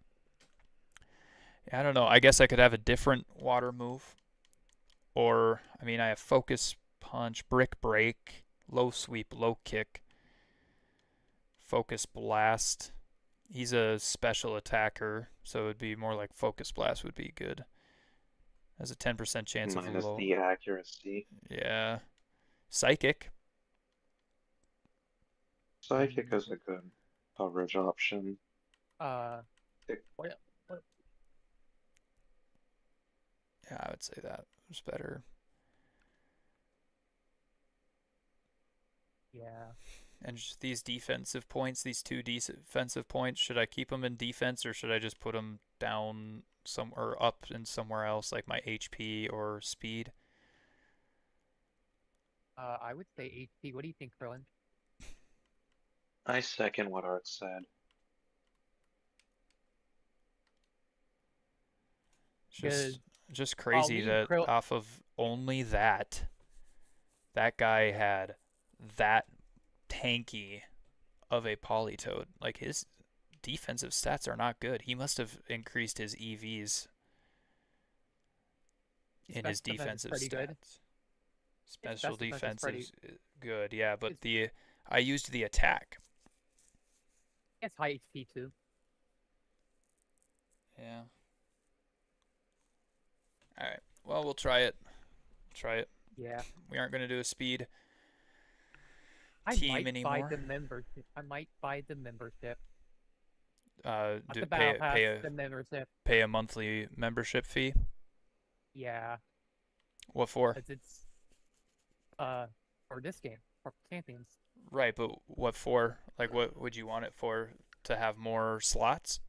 I don't know. I guess I could have a different water move. Or, I mean, I have Focus Punch, Brick Break, Low Sweep, Low Kick, Focus Blast. He's a special attacker, so it would be more like Focus Blast would be good. Has a 10% chance of low. Minus the accuracy. Yeah. Psychic. Psychic is a good coverage option. What? Yeah, I would say that was better. Yeah. And just these defensive points, these 2 defensive points, should I keep them in defense or should I just put them down or up in somewhere else, like my HP or speed? I would say HP. What do you think, Krillin? I second what Art said. Just crazy that off of only that guy had that tanky of a Politoed. Like, his defensive stats are not good. He must have increased his EVs in his defensive stats. Good. Special defense is good, yeah, but I used the attack. It's high HP too. Yeah. Alright. Well, we'll try it. Yeah. We aren't going to do a speed team anymore. I might buy the membership. Pay a monthly membership fee? Yeah. What for? It's for this game, for Champions. Right, but what for? Like, what would you want it for? To have more slots?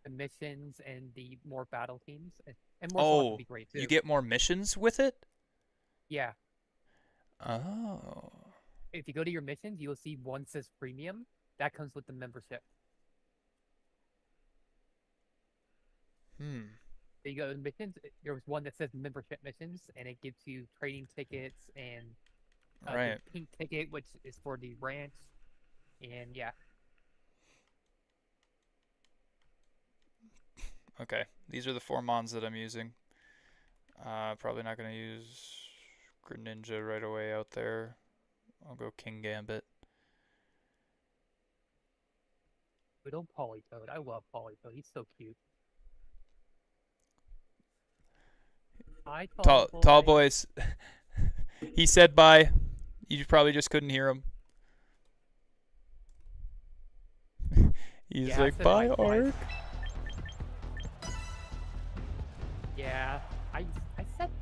The missions and the more battle teams. And more slots would be great too. You get more missions with it? Yeah. Oh. If you go to your missions, you will see one says premium. That comes with the membership. So you go to missions, there's one that says membership missions, and it gives you trading tickets and the pink ticket, which is for the ranch, and yeah. Okay, these are the 4 mons that I'm using. Probably not going to use Greninja right away out there. I'll go King Gambit. Good old Politoed. I love Politoed. He's so cute. Hi, tall boys. He said bye. You probably just couldn't hear him. He's like, bye, Ark. Yeah, I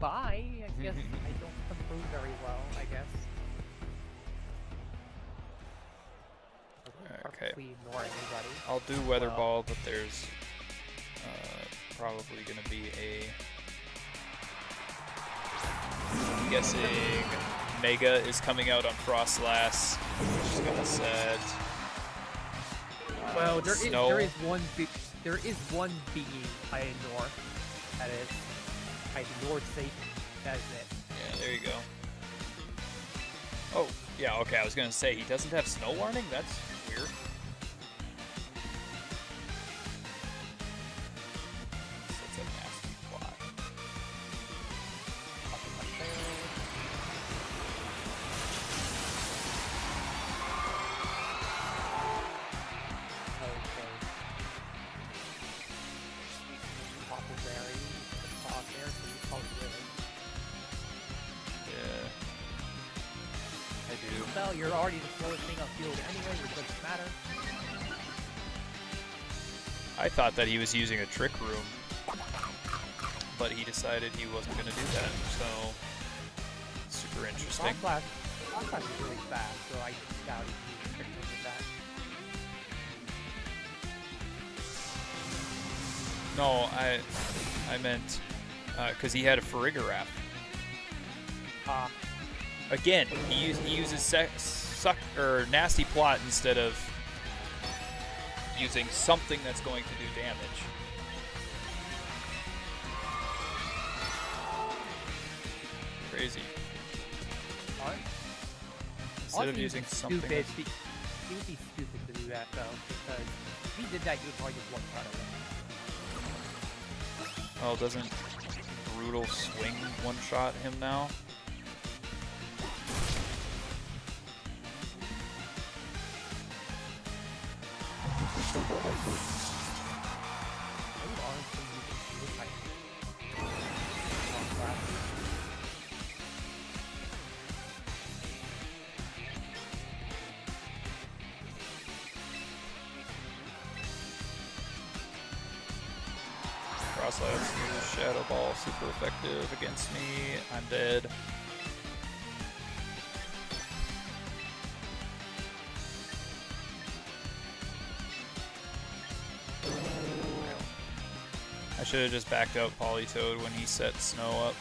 by. I guess I don't improve very well, I guess. I Okay. purposely ignore anybody. I'll do Weather Well. Ball, but there's probably going to be a... I'm guessing Mega is coming out on Frostlass, which is going to set... Well, Snow. there is one being I ignore. That is, I ignored Satan. That is it. Yeah, there you go. Oh, yeah, okay, I was going to say, he doesn't have snow warning? That's weird. That's a nasty plot. Okay. Poppleberry, sauce there, so you call it really. Yeah. I do. Well, you're already the slowest thing on field anyway, which doesn't matter. I thought that he was using a trick room, but he decided he wasn't going to do that, so super interesting. Frostlass is really fast, so I doubt he can use a trick room with that. No, I meant because he had a Farigiraf. Again, he uses suck or nasty plot instead of using something that's going to do damage. Crazy. What? Instead of using something. Stupid. that's- He would be stupid to do that though, because if he did that, he would probably just one shot away. Oh, doesn't Brutal Swing one-shot him now? I would honestly use it with my Frostlass. Frostlass uses Shadow Ball, super effective against me. I'm dead. I should have just backed out Politoed when he set Snow up.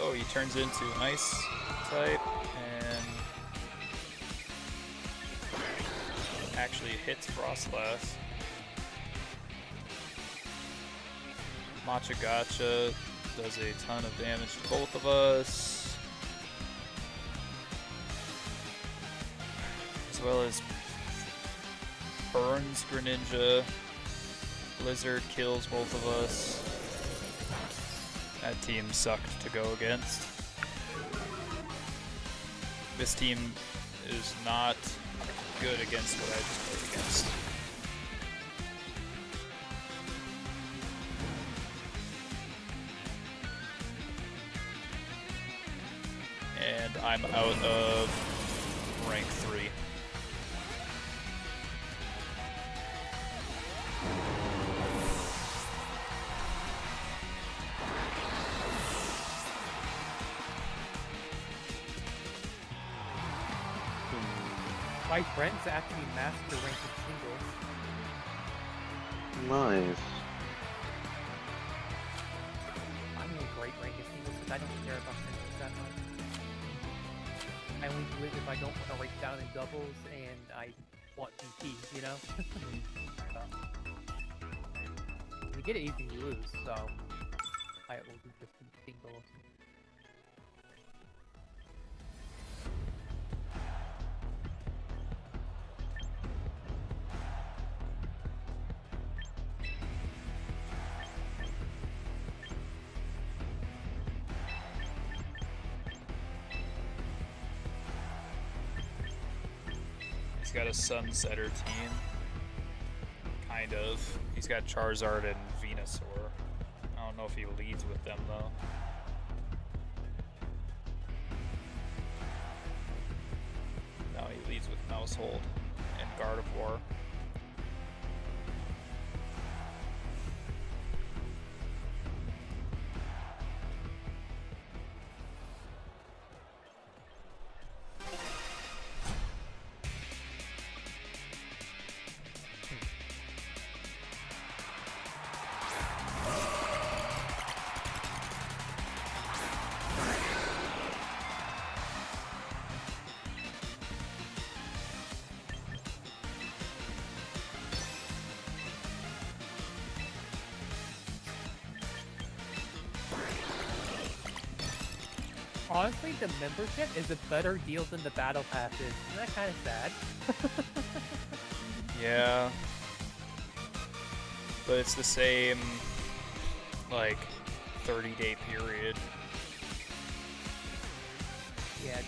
Oh, he turns into an Ice type and actually hits Frostlass. Machagacha does a ton of damage to both of us, as well as burns Greninja. Blizzard kills both of us. That team sucked to go against. This team is not good against what I just played against. And I'm out of rank 3. My friends actually master ranked in singles. Nice. I'm in a great rank in singles because I don't care about singles that much. I only do it if I don't want to rank down in doubles, and I want GP, you know? So, you get it easy, you lose, so I will do just singles. He's got a Sunsetter team. Kind of. He's got Charizard and Venusaur. I don't know if he leads with them though. No, he leads with Mousehold and Gardevoir. Honestly, the membership is a better deal than the battle passes. Isn't that kind of sad? Yeah. But it's the same, like, 30-day period. Yeah,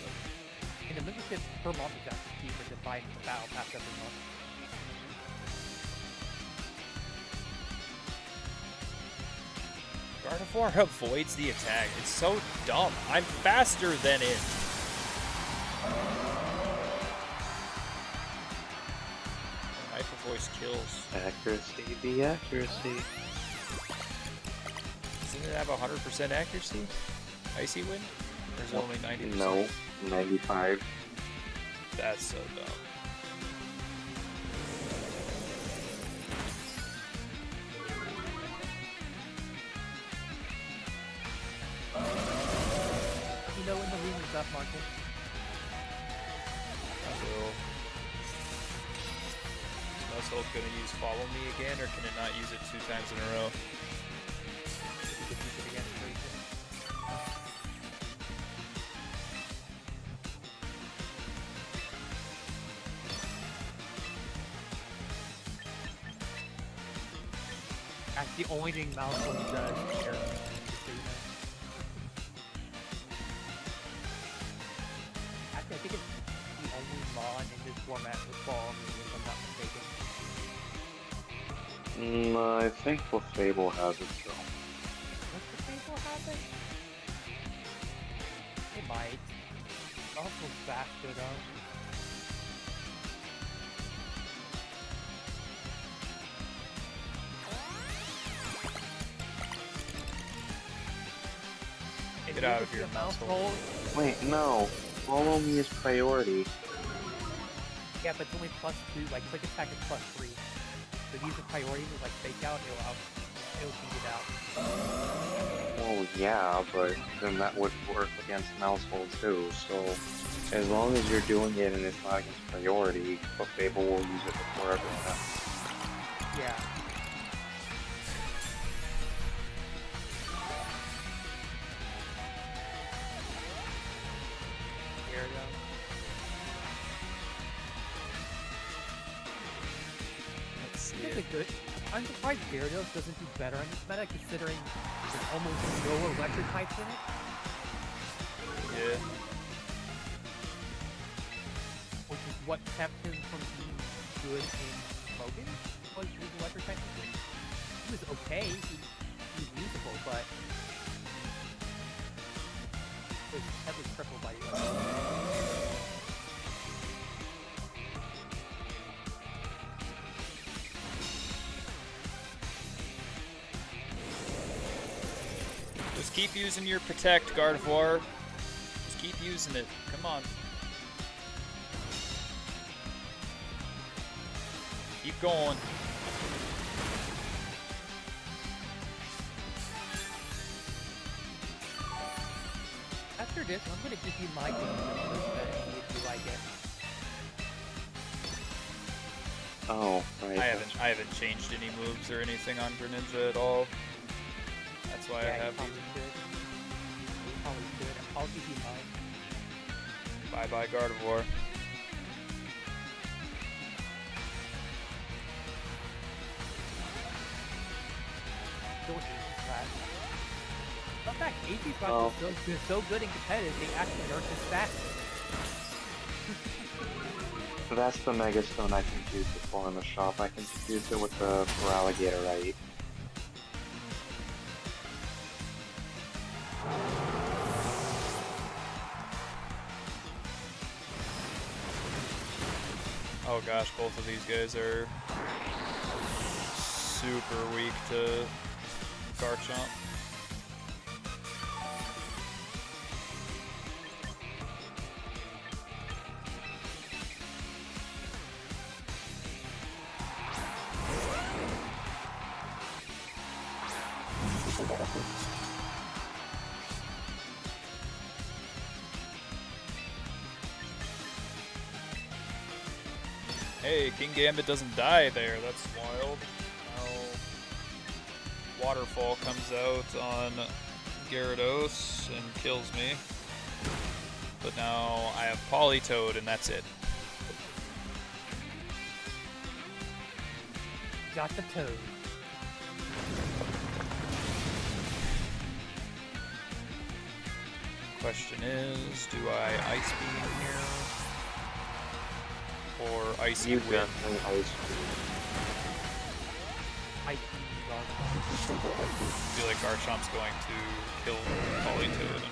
and the membership per month is actually cheaper than buying the battle pass every month. Gardevoir avoids the attack. It's so dumb. I'm faster than it. Hyper Voice kills. Accuracy, the accuracy. Doesn't it have 100% accuracy? Icy Wind? Or is it only 90%? No, 95. That's so dumb. You know when the room is up, Marcus? I will. Is Nuzlocke gonna use Follow Me again, or can it not use it 2 times in a row? If you could use it again, it's pretty good. That's the only thing Malcolm does here. Just so you know. Actually, I think it's the only mon in this format with Follow Me, if I'm not mistaken. I think Fable has it though. What's the Fable happen? It might. It's also faster though. Get out of here, Mousehold. Wait, no. Follow me is priority. Yeah, but it's only +2. Like quick attack is +3. So these are priorities with like fake out. It'll beat it out. Well, yeah, but then that would work against Mousehold too. So as long as you're doing it and it's not against priority, but Fable will use it before everything else. Yeah. Here we go. Let's see It's it. a good. I'm surprised Gyarados doesn't do better on this meta, considering there's almost no electric types in it. Yeah. Which is what kept him from being good in Logan, was his electric type. He was okay, he was usable, but his head was crippled by the electric. Just keep using your Protect, Gardevoir. Just keep using it. Come on. Keep going. After this, I'm gonna give you my game and see if you like it. Oh, right. I haven't changed any moves or anything on Greninja at all. That's why I Yeah, you have probably these. should. You probably should. I'll give you mine. Bye bye Gardevoir. Don't hate this class. In fact, AG's class Oh. is so good and competitive, they actually nerfed his stats. So that's the Mega Stone I confused it for in the shop. I confused it with the Alligator, right? Oh gosh, both of these guys are super weak to Garchomp. Hey, King Gambit doesn't die there. That's wild. Now, Waterfall comes out on Gyarados and kills me. But now I have Politoed and that's it. Got the toad. Question is, do I Ice Beam here? Or Icy You Wind? definitely Ice Beam. I I feel like Garchomp's going to kill Politoed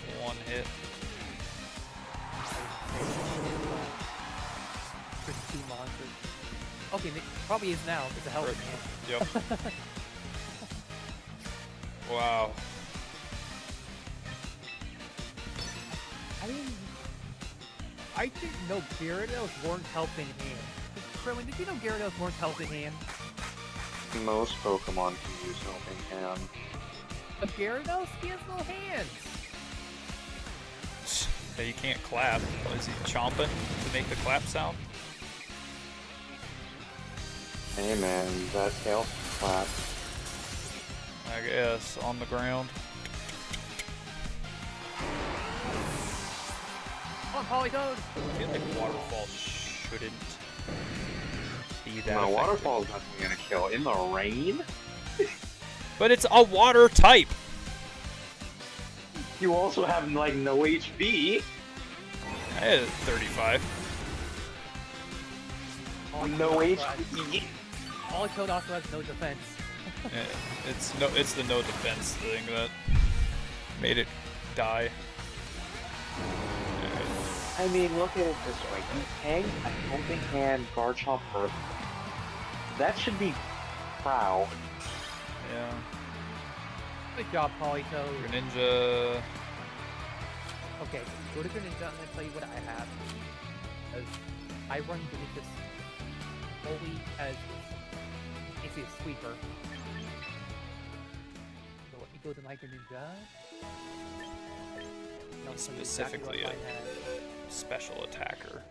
in one hit. Just two monsters. Okay, it probably is now, because the hell Yep. Wow. I didn't know Gyarados weren't helping hand. Krillin, did you know Gyarados weren't helping hand? Most Pokemon can use Helping Hand. But Gyarados, he has no hands. Hey, you can't clap. Is he chomping to make the clap sound? Hey man, that tail clap. I guess, on the ground. On Politoed! I feel like Waterfall shouldn't be that No, effective. Waterfall's definitely gonna kill. In the rain? But it's a water type! You also have, like, no HP. I had 35. No HP. Politoed also has no defense. It's the no defense thing that made it die. I mean, look at it this way. You hang a Helping Hand Garchomp Earth. That should be proud. Yeah. Good job, Politoed. Greninja. Okay, go to Greninja, I'm gonna tell you what I have. Because I run Greninja solely as it's a sweeper. So let me go to my Greninja. And I'll tell you exactly what Specifically I a have. special attacker.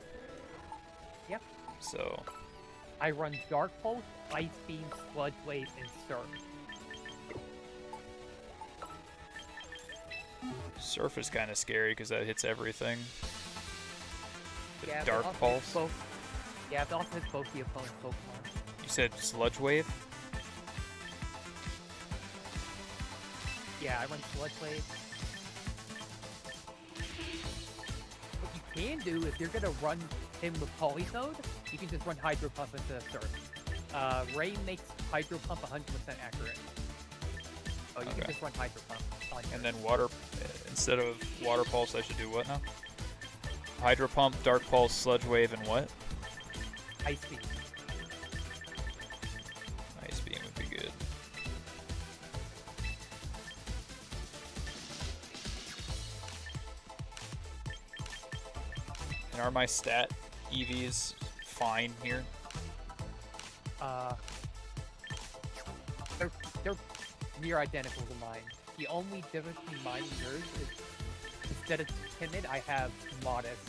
Yep. So, I run Dark Pulse, Ice Beam, Sludge Wave, and Surf. Surf is kind of scary because that hits everything. The Yeah, but Dark also Pulse. hits both. Yeah, but also hits both the opponent's Pokemon. You said Sludge Wave? Yeah, I run Sludge Wave. What you can do, if you're gonna run him with Politoed, you can just run Hydro Pump instead of Surf. Ray makes Hydro Pump 100% accurate. Oh, you Okay. can just run Hydro Pump. on And Surf. then instead of Water Pulse, I should do what now? Hydro Pump, Dark Pulse, Sludge Wave, and what? Ice Beam. Ice Beam would be good. And are my stat EVs fine here? They're near identical to mine. The only difference between mine and yours is instead of timid, I have modest.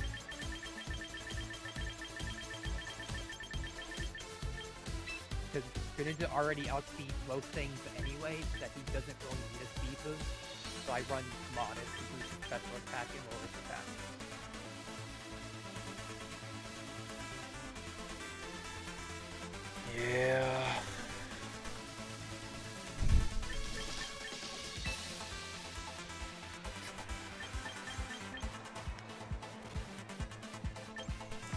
because Greninja already outspeeds most things anyway, that he doesn't really need a speed boost. So I run Modest to boost his special attack and lower his attack. Yeah.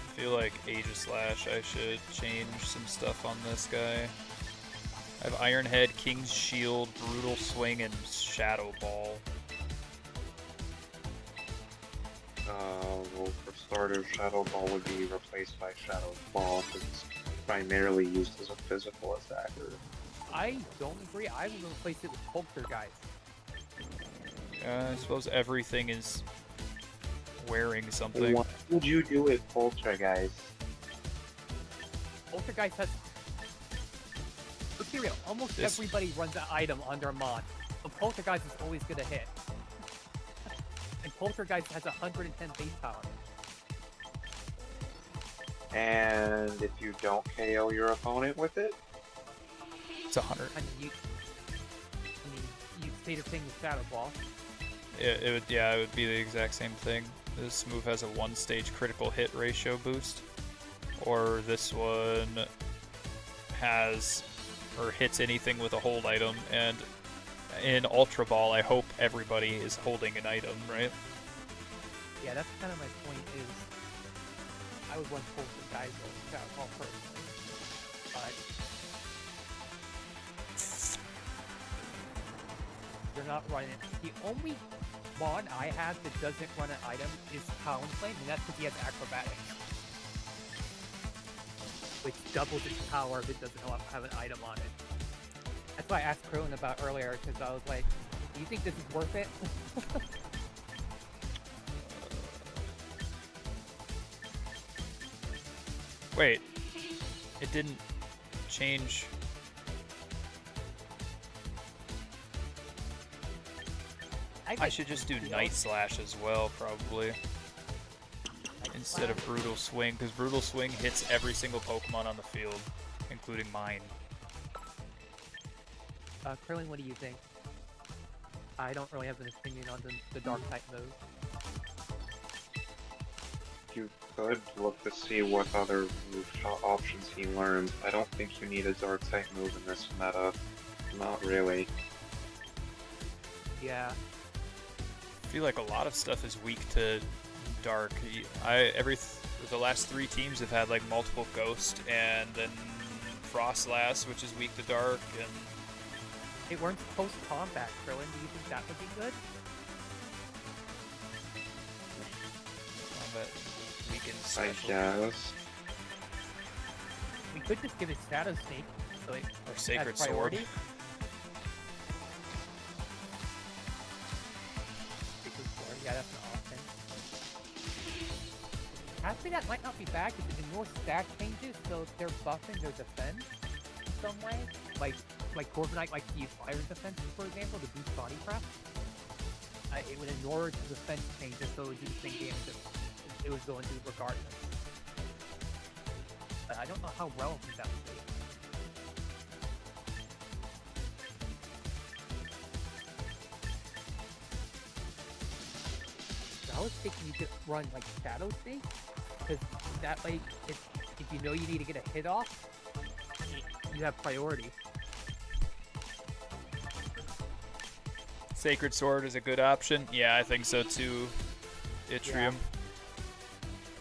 I feel like Aegislash, I should change some stuff on this guy. I have Iron Head, King's Shield, Brutal Swing, and Shadow Ball. Well, for starters, Shadow Ball would be replaced by Shadow Ball because it's primarily used as a physical attacker. I don't agree. I would replace it with Poltergeist. I suppose everything is wearing something. What would you do with Poltergeist? Poltergeist has. Let's be real. Almost This- everybody runs an item under a mod, but Poltergeist is always gonna hit. And Poltergeist has 110 base power. And if you don't KO your opponent with it, It's 100. I mean, you say the thing with Shadow Ball. It would be the exact same thing. This move has a 1-stage critical hit ratio boost, or this one has or hits anything with a hold item. And in Ultra Ball, I hope everybody is holding an item, right? Yeah, that's kind of my point. Is I would run Poltergeist over Shadow Ball personally, but they're not running it. The only mod I have that doesn't run an item is Talonflame, and that's because he has Acrobatics, which doubles its power if it doesn't have an item on it. That's why I asked Krillin about earlier, because I was like, do you think this is worth it? Wait, it didn't change. I should just do Night Slash as well, probably, instead of Brutal Swing, because Brutal Swing hits every single Pokemon on the field, including mine. Krillin, what do you think? I don't really have an opinion on the Dark type move. You could look to see what other move options he learns. I don't think you need a Dark type move in this meta. Not really. Yeah. I feel like a lot of stuff is weak to Dark. The last 3 teams have had like multiple Ghost, and then Frostlass, which is weak to Dark, and It learns post-combat, Krillin. Do you think that would be good? Combat weakens I special. guess. We could just give it Shadow Sneak, so it Or Sacred has priority. Sword. Sacred Sword, yeah, that's an option. Actually, that might not be bad, because it ignores stack changes, so if they're buffing their defense in some way, like Corviknight likes to use Fire Defense, for example, to boost Body Prep, it would ignore its defense changes, so it would do the same damage that it was going to do regardless. But I don't know how relevant that would be. I was thinking you could run like Shadow Snake, because that way, if you know you need to get a hit off, you have priority. Sacred Sword is a good option. Yeah, I think so too. Yttrium.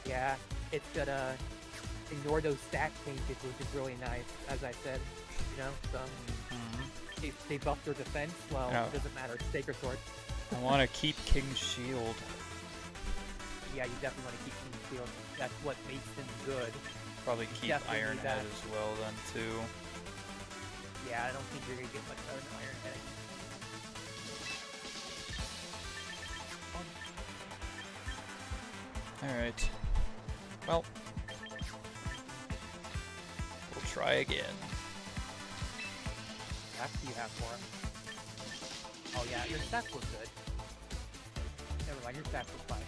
Yeah, it's gonna ignore those stack changes, which is really nice, as I said. You know, so they buff their defense. Well, Yeah. it doesn't matter. It's Sacred Sword. I want to keep King's Shield. Yeah, you definitely want to keep King's Shield. That's what makes him good. Probably keep Definitely Iron that. Head as well then too. Yeah, I don't think you're gonna get much better than Iron Head. Alright. Well, we'll try again. What do you have for him? Oh yeah, your stats look good. Never mind, your stats look fine.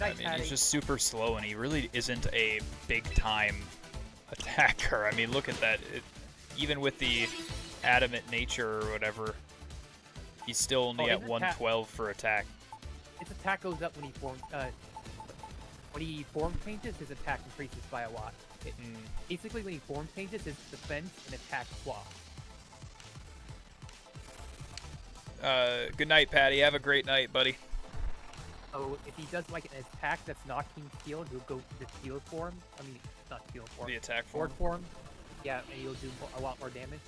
I mean, he's just super slow, and he really isn't a big-time attacker. I mean, look at that. Even with the adamant nature or whatever, he's still only at 112 for attack. His attack goes up when he form changes. His attack increases by a lot. Basically, when he form changes, his defense and attack swap. Good night, Patty. Have a great night, buddy. So if he does like an attack that's not King Shield, he'll go to the shield form. I mean, not shield form. The attack Sword form. Yeah, and he'll do a lot more damage.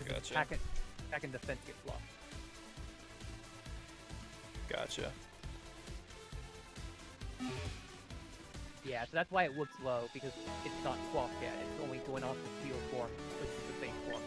Gotcha. Attack and defense get swapped. Gotcha. Yeah, so that's why it looks low, because it's not swapped yet. It's only going off the shield form, which is the base form.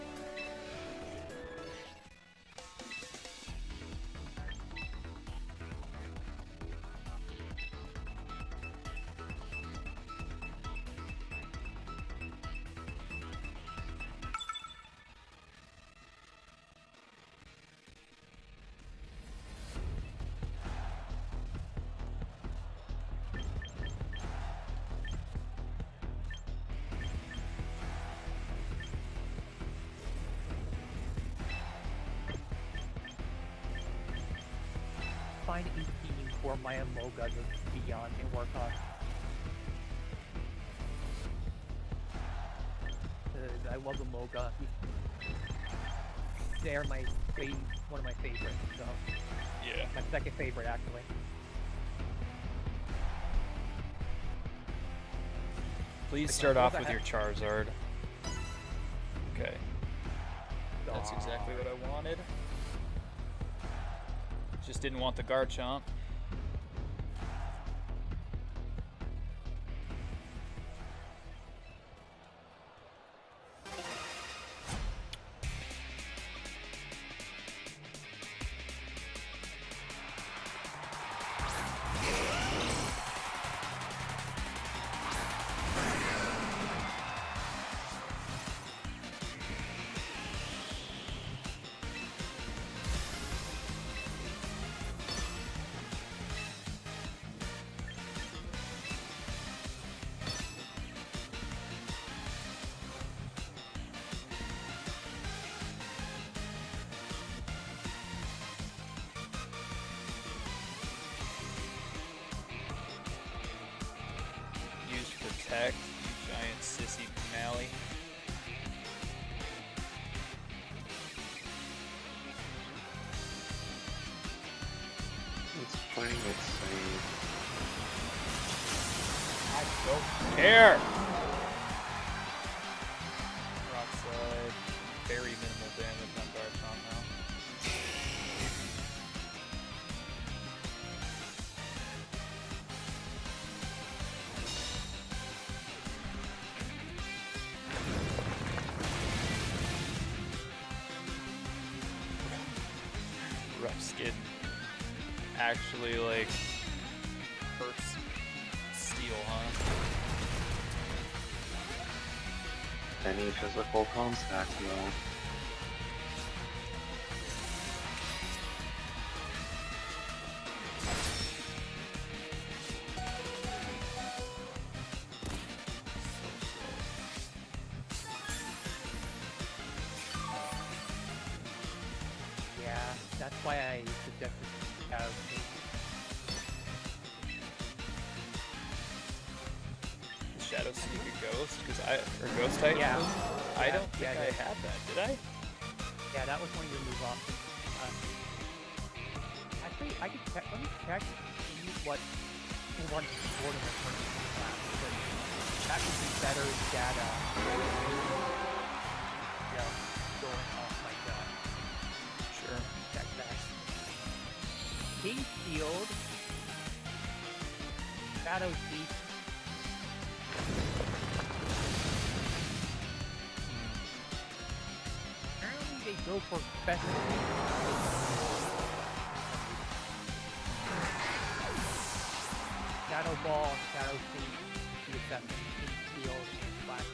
Find 18 for my Amoga to beyond and work on. I love Amoga. They're one of my favorites. So Yeah. my second favorite actually. Please start off with your Charizard. Okay. That's exactly what I wanted. Just didn't want the Garchomp. Protect, you giant sissy Mally. It's playing it safe. I don't care! Rock Slide. Very minimal damage on Garchomp now. Rough Skin actually like hurts steel, huh? Any physical contact, though. Yeah, that's why I suggested have Shadow Sneak a Ghost, or Ghost type? Yeah. I don't think yeah, I had that, did I? Yeah, that was one of your move options. Actually, I could check. Let me check what one board in the tournament class, because that could be better data. Yeah, going off like that. Sure. Check that. King Shield, Shadow Sneak. Apparently they go for special. Shadow Ball, Shadow Sneak, the Assassin, King Shield, and Flash.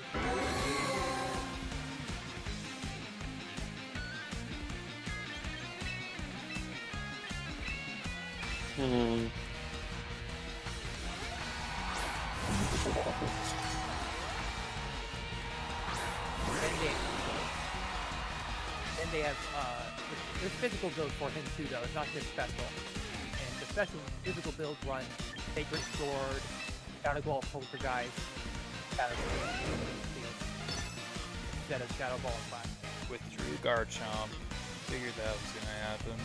have there's physical builds for him too, though. It's not just special. And the special physical builds run Sacred Sword, Shadow Ball Poltergeist, Shadow Ball, instead of Shadow Ball and Flash. Withdrew Garchomp. Figured that was gonna happen.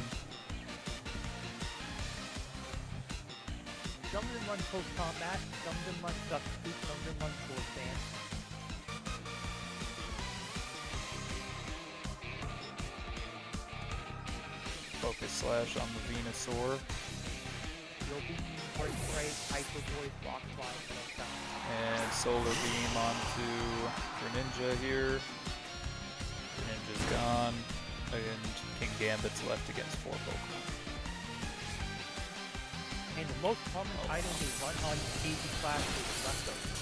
Some of them run post combat, some of them run substitute, some of them run sword dance. Focus Slash on the Venusaur. You'll be Heart Break, Hyper Voice, Rock Slide, and And Solar Beam onto Greninja here. Greninja's gone. And King Gambit's left against 4 Pokemon. And the most common item they run on easy class is Leftovers.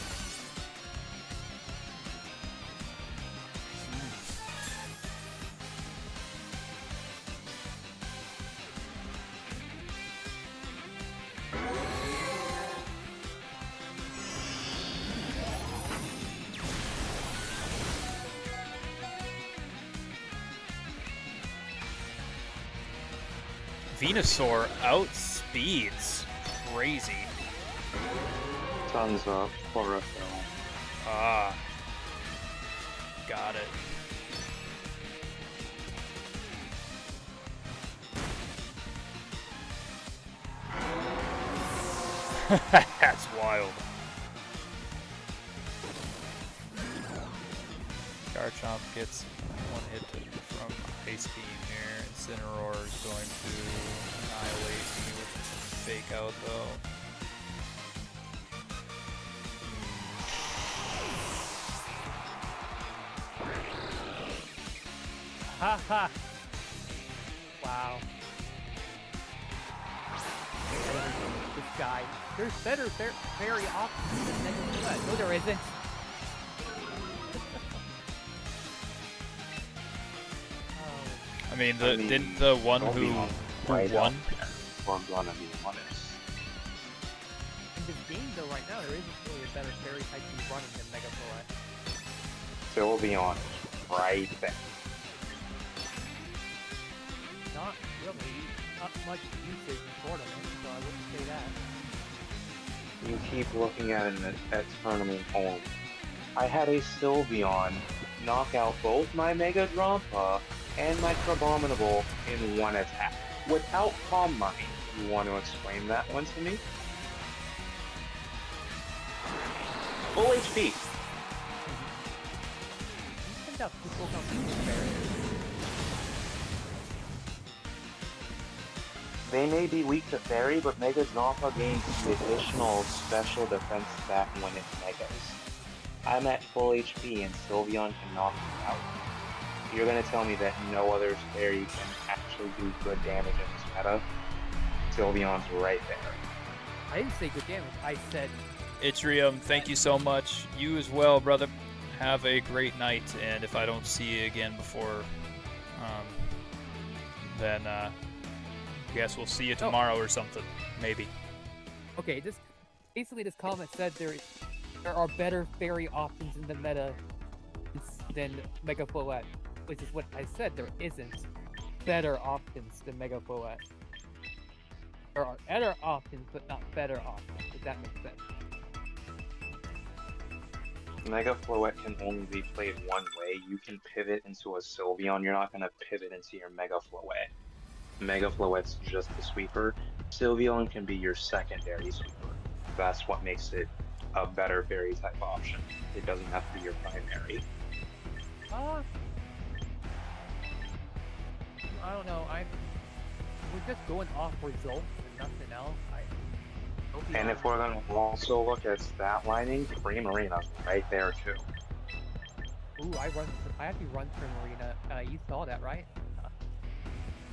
Venusaur outspeeds. Crazy. Tons of chlorophyll. Ah. Got it. That's wild. Garchomp gets one hit from Ice Beam here. Incineroar is going to annihilate me with Fake Out though. Haha! Wow. This guy. There's better fairy options than Mega Threat. No, there isn't. I mean, didn't the one who won? We're gonna be honest. In this game, though, right now, there isn't really a better fairy type to be running than Mega Threat. Sylveon, right there. Not really. Not much usage in tournaments, so I wouldn't say that. You keep looking at it at tournament only. I had a Sylveon knock out both my Mega Drampa and my Crabominable in one attack, without Calm Mind. You want to explain that one to me? Full HP! You send out people from fairies. They may be weak to Fairy, but Mega Drampa gains the additional special defense stat when it Megas. I'm at full HP and Sylveon can knock me out. You're gonna tell me that no other Fairy can actually do good damage in this meta? Sylveon's right there. I didn't say good damage. I said Itrium, thank you so much. You as well, brother. Have a great night, and if I don't see you again before, then I guess we'll see you tomorrow or something, maybe. okay. This comment said there are better fairy options in the meta than Mega Floette, which is what I said. There isn't better options than Mega Floette. There are better options, but not better options. If that makes sense. Mega Floette can only be played one way. You can pivot into a Sylveon, you're not gonna pivot into your Mega Floette. Mega Floette's just a sweeper. Sylveon can be your secondary sweeper. That's what makes it a better fairy type option. It doesn't have to be your primary. I don't know. We're just going off results and nothing else. And if we're gonna also look at stat lining, Primarina's right there too. Ooh, I actually run Primarina. You saw that, right?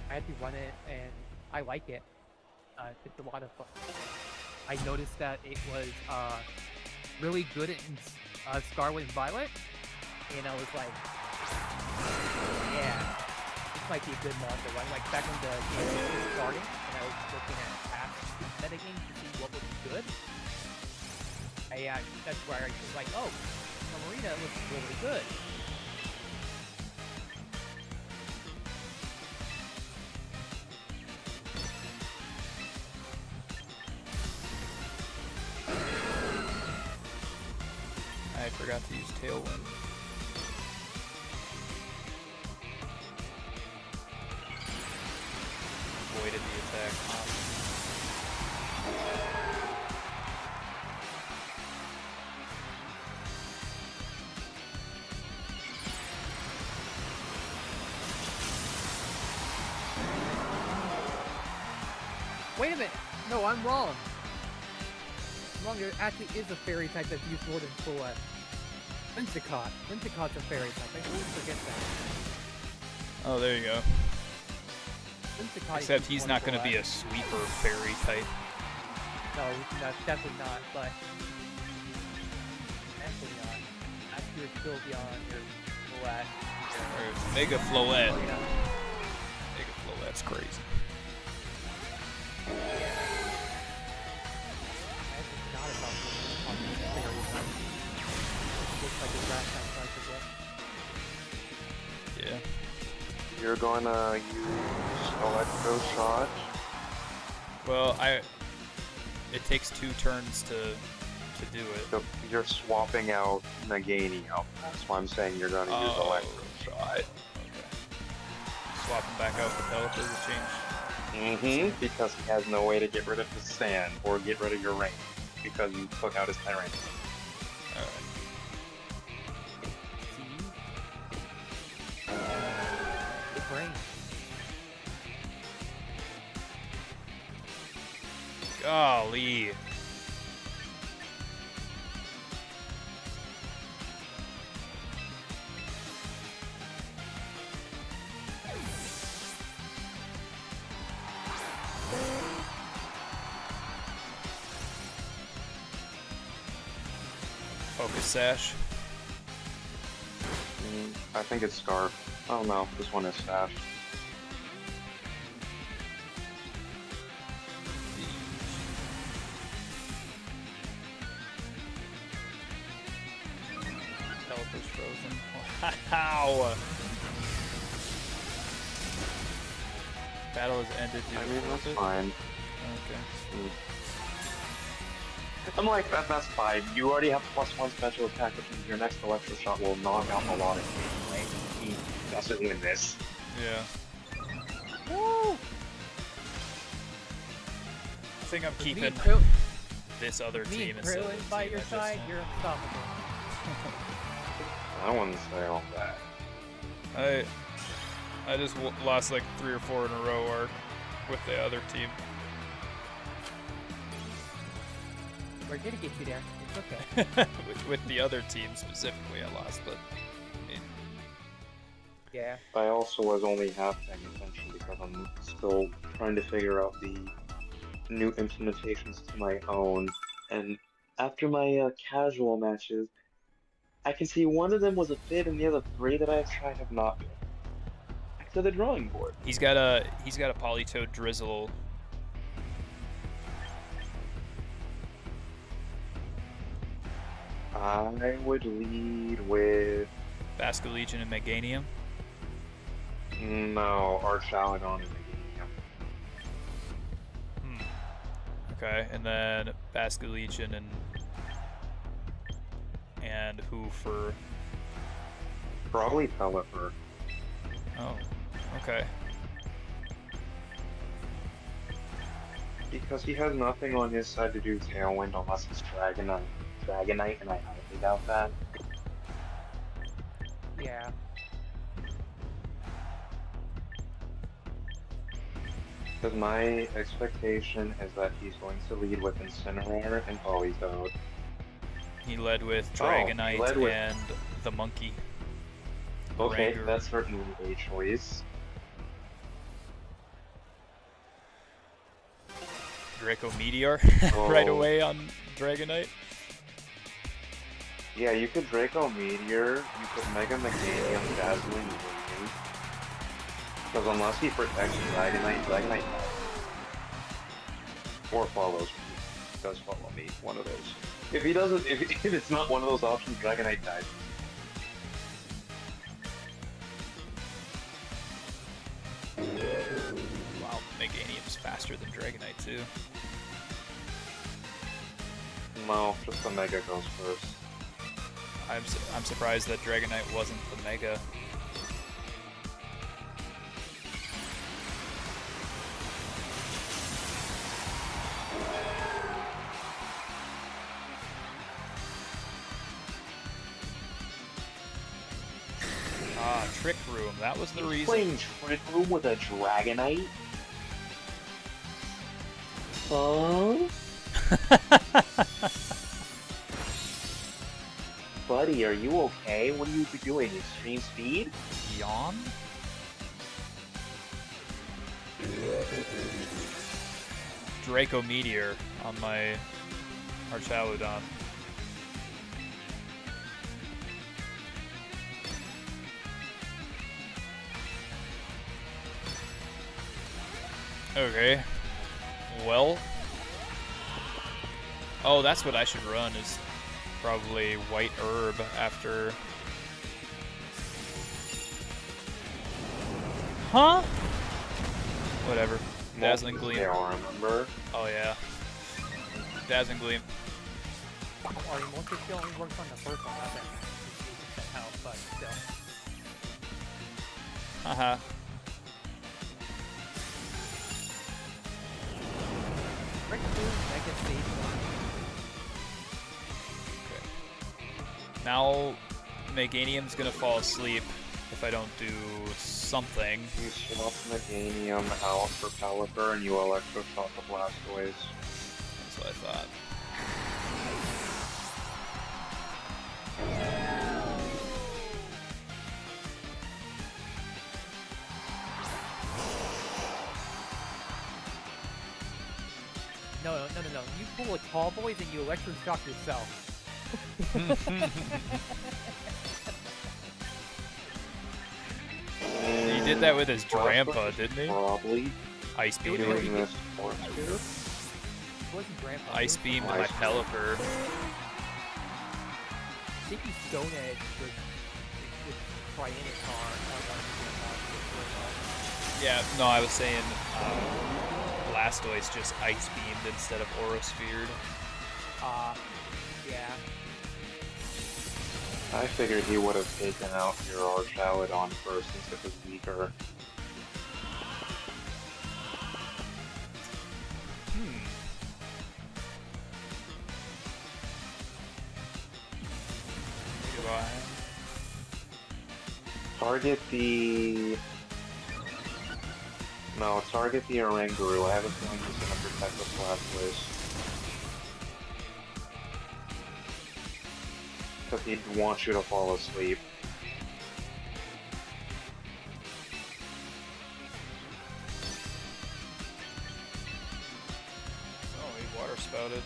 I actually run it, and I like it. It's a lot of fun. I noticed that it was really good in Scarlet and Violet, and I was like, yeah, this might be a good mod to run. Like back when the game was starting, and I was looking at past metagames to see what would be good. That's where I was like, oh, Primarina looks really good. forgot to use Tailwind. Avoided the attack. Wait a minute! No, I'm wrong. I'm wrong. There actually is a fairy type that's used more than full S. Lincicott. Linциcott's a fairy type. I always forget that. Oh, there you go. Lincicott Except is he's more not than going to full be a S. sweeper fairy type. No, definitely not. But definitely not. After you're still beyond your full S. Or Mega Floette. Oh, yeah. Mega Floette's crazy. I actually forgot about this fairy type. Looks like a grass type again. Yeah. You're gonna use Electro Shot. Well, it takes 2 turns to do it. So you're swapping out Meganium. That's why I'm saying you're gonna use Electro Shot. Okay. Swap him back out with Pelipper to change. Because he has no way to get rid of his sand or get rid of your rain because you took out his Tyrant. Alright. See? Good brain. Golly. Focus Sash. I think it's Scarf. Oh no, this one is Sash. Pelipper's frozen. Wow. Battle has ended. I mean, that's fine. Okay. I'm like, that's fine. You already have +1 special attack, which means your next Electro Shot will knock out a lot of damage. He doesn't win this. Yeah. Woo! I think I'm keeping this other Me team and instead of Krillin the by team your I just- side, you're unstoppable. I wouldn't say all that. I just lost like 3 or 4 in a row or with the other team. We're gonna get you there. It's okay. with the other team specifically, I lost, but I mean, Yeah. I also was only half paying attention because I'm still trying to figure out the new implementations to my own. And after my casual matches, I can see one of them was a fit, and the other 3 that I've tried have not been. Back to the drawing board. he's got a Polytoad Drizzle. I would lead with Basculegion and Meganium. no Archalagon and Meganium. Okay, and then Basculegion and who for? Probably Pelipper. Oh, okay. Because he has nothing on his side to do Tailwind unless it's Dragonite, and I highly doubt that. Yeah. Because my expectation is that he's going to lead with Incineroar and Politoed. He led with Oh, Dragonite he led with- and the monkey. Okay, Ranger. that's certainly a choice. Draco Meteor Oh. right away on Dragonite. Yeah, you could Draco Meteor, you could Mega Meganium, Dazzling Gleam. Because unless he protects Dragonite dies. Or follows me. Does follow me, one of those. If he doesn't, if it's not one of those options, Dragonite dies. Wow, Meganium's faster than Dragonite too. No, just the Mega goes first. I'm surprised that Dragonite wasn't the Mega. Ah, Trick Room. That was the reason. Playing Trick Room with a Dragonite? Huh? Buddy, are you okay? What are you doing? Extreme speed? Yawn? Draco Meteor on my Archaludon. Okay. Well. Oh, that's what I should run, is probably White Herb after... Huh? Whatever. Dazzling Gleam. Remember? Oh yeah. Dazzling Gleam. Or most of it only works on the first one, not that 80% health, but still. Haha. Rick Food, Mega Stage 1. Now, Meganium's gonna fall asleep if I don't do something. You swap Meganium out for Pelipper and you Electroshock the Blastoise. That's what I thought. No. You pull a Tall Boys and you Electroshock yourself. He did that with his Drampa, didn't he? Probably Ice Beam. doing this for It wasn't Grandpa. Ice Beam to my Pelipper. I think he's Stone Edge with Trianitar. Yeah, no, I was saying Blastoise just Ice Beamed instead of Aurospeared. Yeah. I figured he would have taken out your Archaludon first since it was weaker. Goodbye. Target the... No, target the Oranguru. I have a feeling he's gonna protect the Blastoise. Because he'd want you to fall asleep. Oh, he water spouted.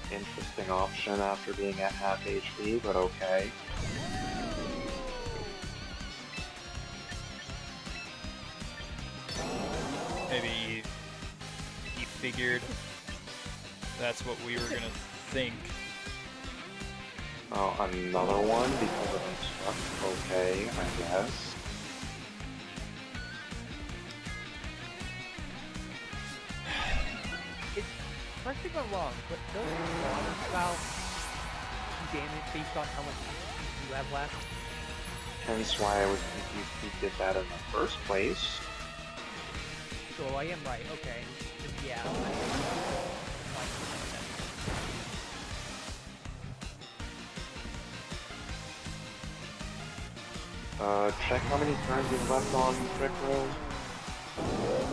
Interesting option after being at half HP, but okay. Maybe he figured that's what we were gonna think. Oh, another one because of Instruct. Okay, I guess. Correct me if I'm wrong, but does Water Spout do damage based on how much you have left? Hence why I was confused he did that in the first place. So I am right, okay. Then yeah. Check how many turns you've left on Trick Room.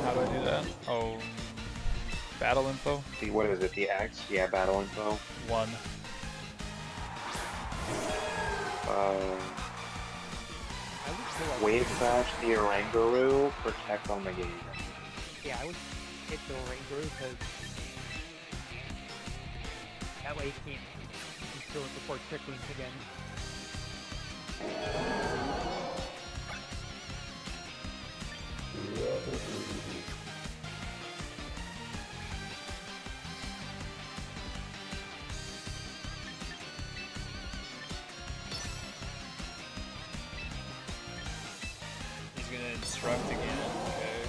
How do I do that? Oh, battle info? See, what is it, the X? Yeah, battle info. 1. I would still Wave Bash the Oranguru, protect on the game. Yeah, I would hit the Oranguru because that way you can kill it before Trick Rooms again. He's gonna instruct again. Okay.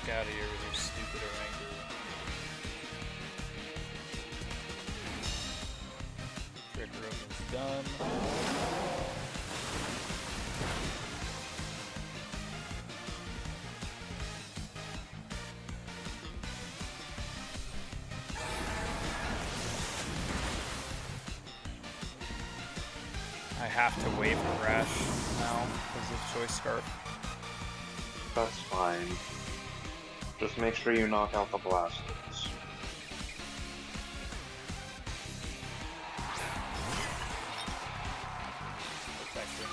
heck out of here with your stupid Orangu. Trick room is done. I have to wave Crash now because of Choice Scarf. That's fine. Just make sure you knock out the blasters. Protector.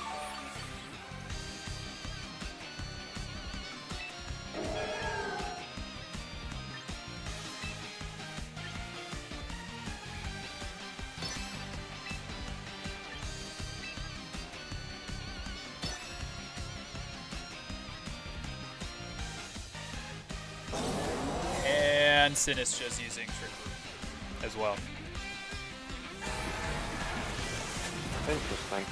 And Sinistra's using Trick Room as well. Interesting.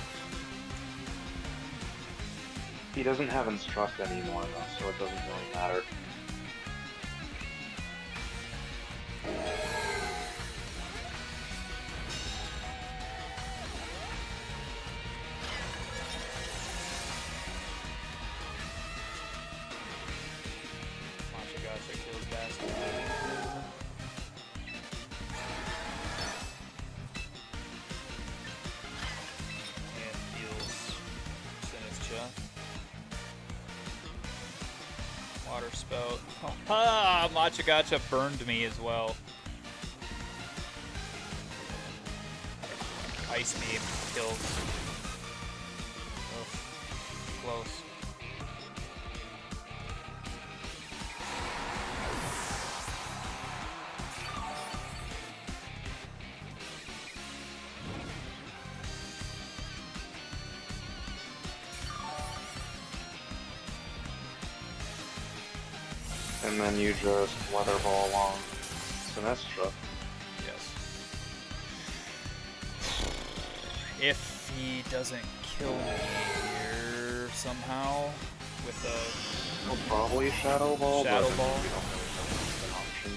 He doesn't have Instruct anymore though, so it doesn't really matter. Machigata kills Bastard. And heals Sinistra. Water Spout. Ah, Machigata burned me as well. Ice Beam kills. Ugh, close. And then you just weather ball along Sinistra. Yes. If he doesn't kill me here somehow with a He'll probably Shadow Ball, Shadow but Ball. we don't really have an option.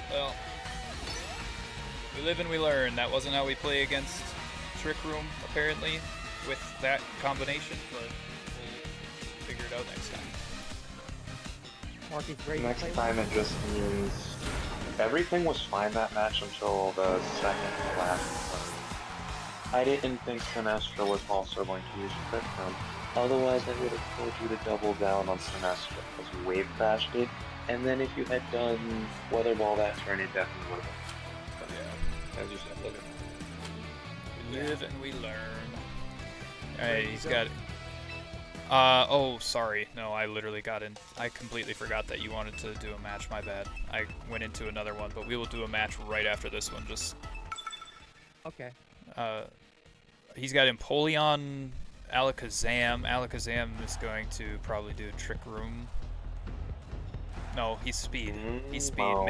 Well, we live and we learn. That wasn't how we play against Trick Room, apparently, with that combination, but we'll figure it out next time. Marky's ready to Next play time it just means everything was fine that match until the second to last turn. I didn't think Sinistra was also going to use Trick Room. Otherwise, I would have told you to double down on Sinistra because you wave crashed it, and then if you had done Weather Ball that turn, it definitely would have been. But yeah, as you said, look at that. We live and we learn. Alright, he's got. Oh, sorry. No, I literally got in. I completely forgot that you wanted to do a match. My bad. I went into another one, but we will do a match right after this one. Just. Okay. He's got Empoleon, Alakazam. Alakazam is going to probably do Trick Room. No, he's Speed. He's Speed. No.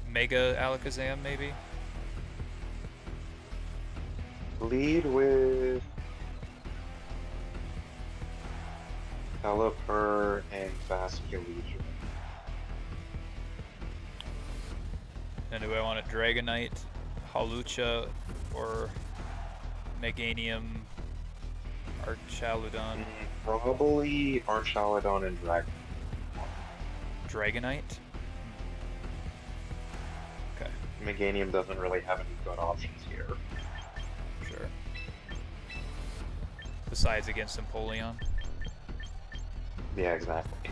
Mega Alakazam, maybe? Lead with Pelipper and Vasculegion. And do I want a Dragonite, Hawlucha, or Meganium, Archaludon? Probably Archaludon and Dragon. Dragonite? Okay, Meganium doesn't really have any good options here. sure. Besides against Empoleon? Yeah, exactly.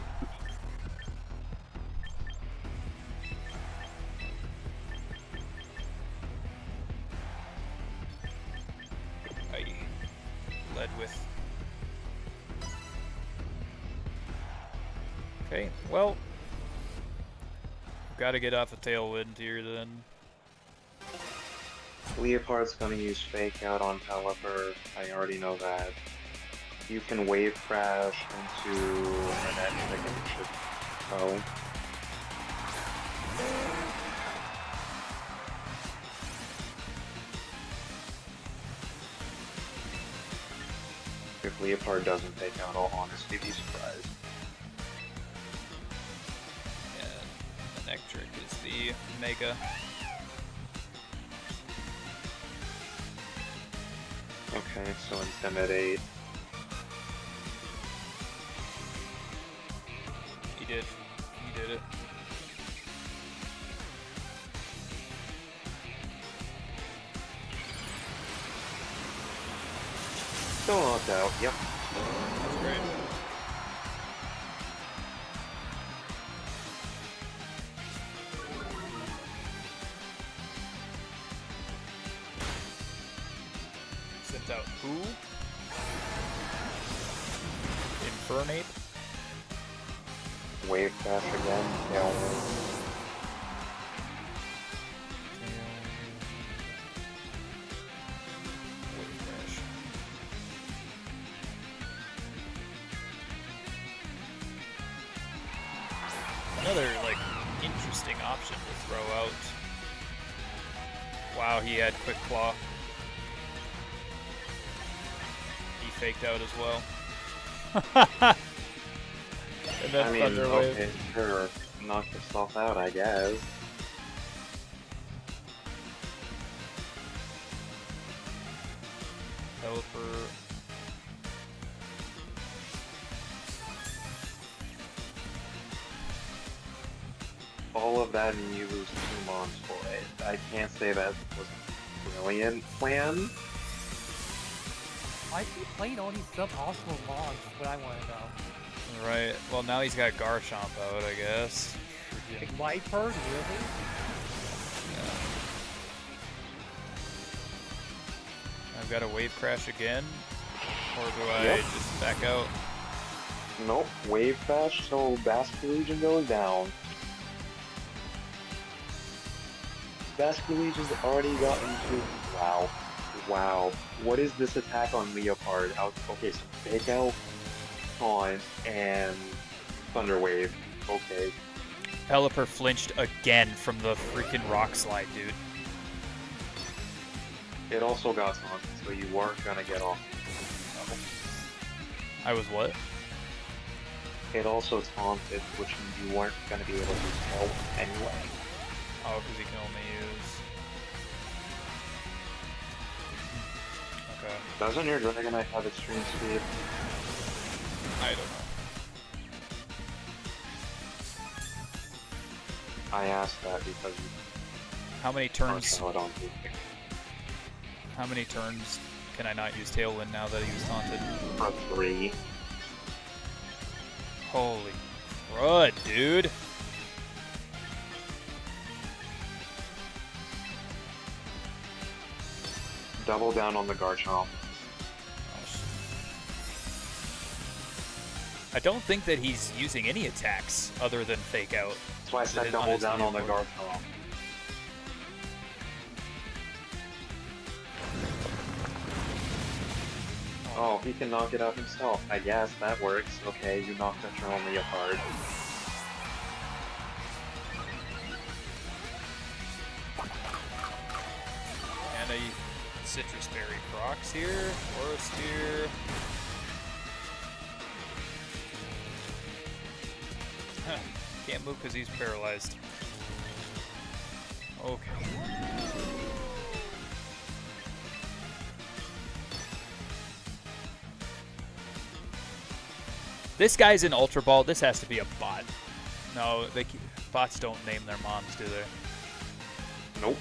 I led with. Okay, well, got to get off a tailwind here then. Leopard's gonna use Fake Out on Pelipper. I already know that. You can Wave Crash into an X-Stick and it should go. If Leopard doesn't take out, I'll honestly be surprised. And the neck trick is the Mega. Okay, so Intimidate. He did it. Still knocked out, yep. That's great. Sent out who? Infernape? Wave Crash again, Tailwind. Wave Crash. Another, like, interesting option to throw out. Wow, he had Quick Claw. He faked out as well. And then I mean, Thunder Wave. okay, sure. Knock yourself out, I guess. Helper. All of that and you lose 2 mons for it. I can't say that was a brilliant plan. Why is he playing all these suboptimal mons? Is what I want to know. Right. Well, now he's got Garchomp out, I guess. Like Lightbird, really? Yeah. I've got a Wave Crash again, or do I Yep. just back out? Nope, Wave Crash, so Basculegion goes down. Basculegion's already gotten to... Wow. Wow. What is this attack on Leopard? Okay, so Fake Out, Taunt, and Thunder Wave. Okay. Pelipper flinched again from the freaking Rock Slide, dude. It also got taunted, so you weren't gonna get off. I was what? It also taunted, which means you weren't gonna be able to tell anyway. Oh, because he can only use... Okay. Doesn't your Dragonite have extreme speed? I don't know. I asked that because you How many can't turns... tell it on Bluetooth. How many turns can I not use Tailwind now that he was taunted? For 3. Holy crud, dude. Double down on the Garchomp. I don't think that he's using any attacks other than Fake Out. That's why I said Did it double honestly down on the work? Garchomp. Oh, he can knock it out himself. I guess that works. Okay, you knocked that your own Leopard. And a Citrus Berry Crocs here. Forest here. Huh. Can't move because he's paralyzed. Okay. This guy's in Ultra Ball. This has to be a bot. No, bots don't name their moms, do they? Nope.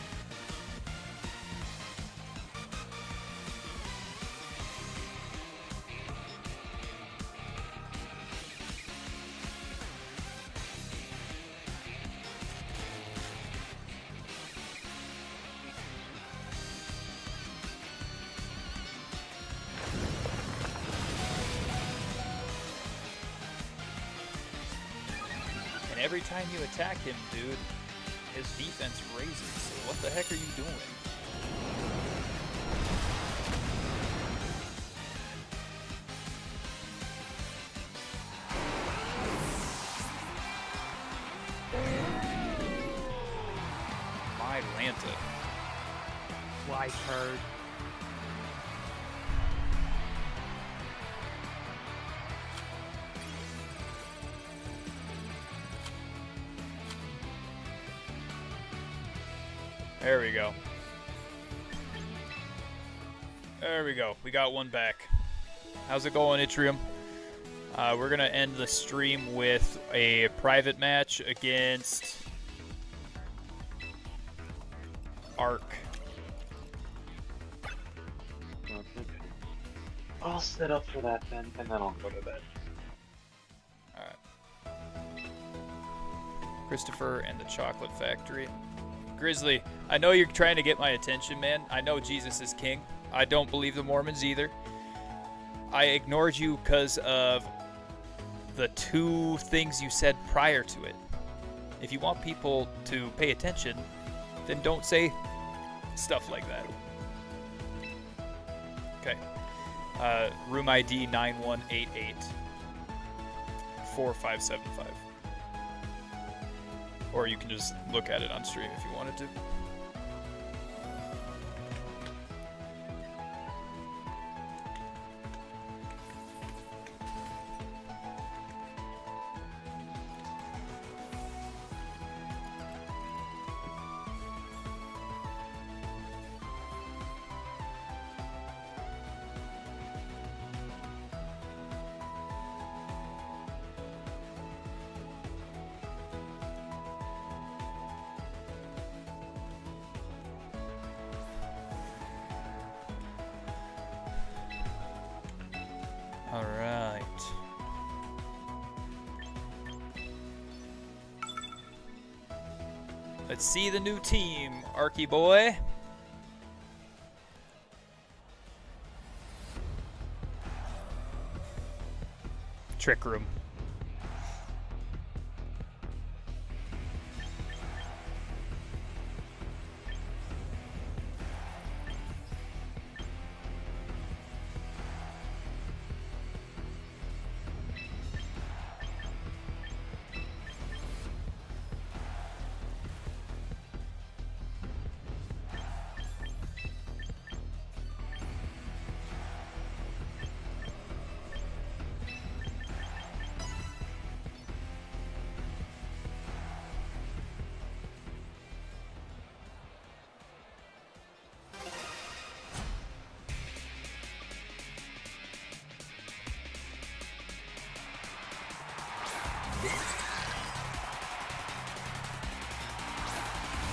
And every time you attack him, dude, his defense raises. So what the heck are you doing? what I've heard. There we go. There we go. We got one back. How's it going, Itrium? We're going to end the stream with a private match against Arc. I'll set up for that then, and then I'll go to bed. Alright. Christopher and the Chocolate Factory. Grizzly, I know you're trying to get my attention, man. I know Jesus is king. I don't believe the Mormons either. I ignored you because of the two things you said prior to it. If you want people to pay attention, then don't say stuff like that. Okay. Room ID 9188 4575. Or you can just look at it on stream if you wanted to. All right. Let's see the new team, Arky boy. Trick Room.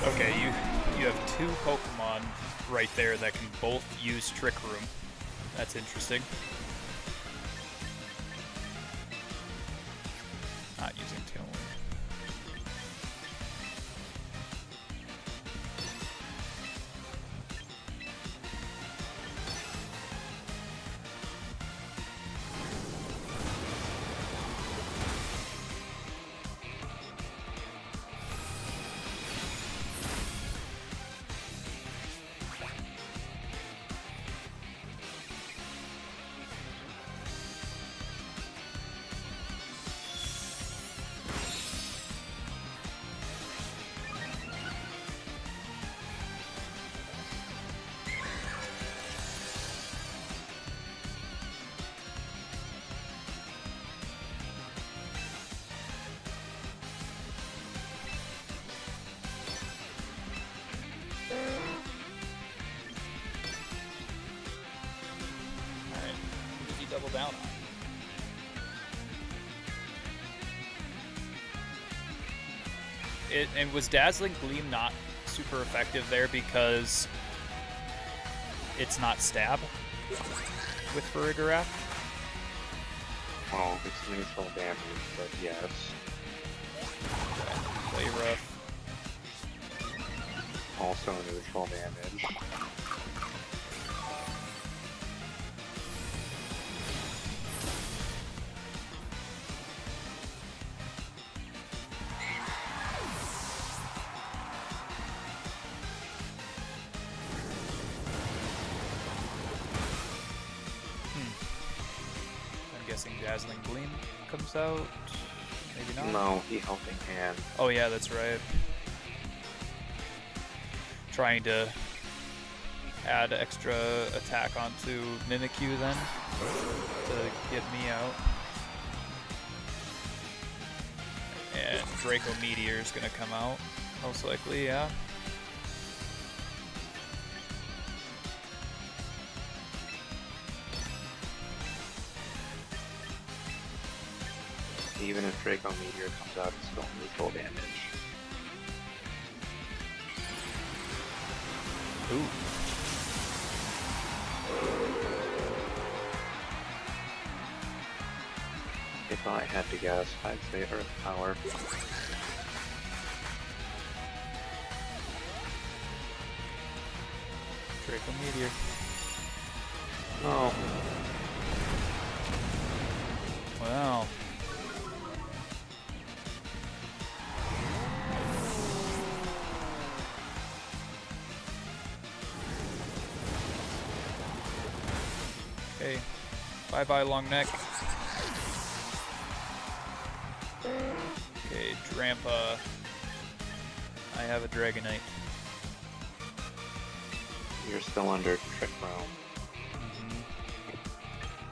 Okay, you have two Pokemon right there that can both use Trick Room. That's interesting. Not using Tailwind. Double down on. And was Dazzling Gleam not super effective there because it's not stab with Farigiraf? Well, it's neutral damage, but yes. Play rough. Also neutral damage. Dazzling Gleam comes out. Maybe not. No, he helping hand. Oh yeah, that's right. Trying to add extra attack onto Mimikyu then to get me out. And Draco Meteor is gonna come out, most likely, yeah. Even if Draco Meteor comes out, it's still neutral damage. Ooh. If I had to guess, I'd say Earth Power. Draco Meteor. Oh. Wow. Okay. Bye-bye, long neck. Okay, Drampa. I have a Dragonite. You're still under Trick Realm.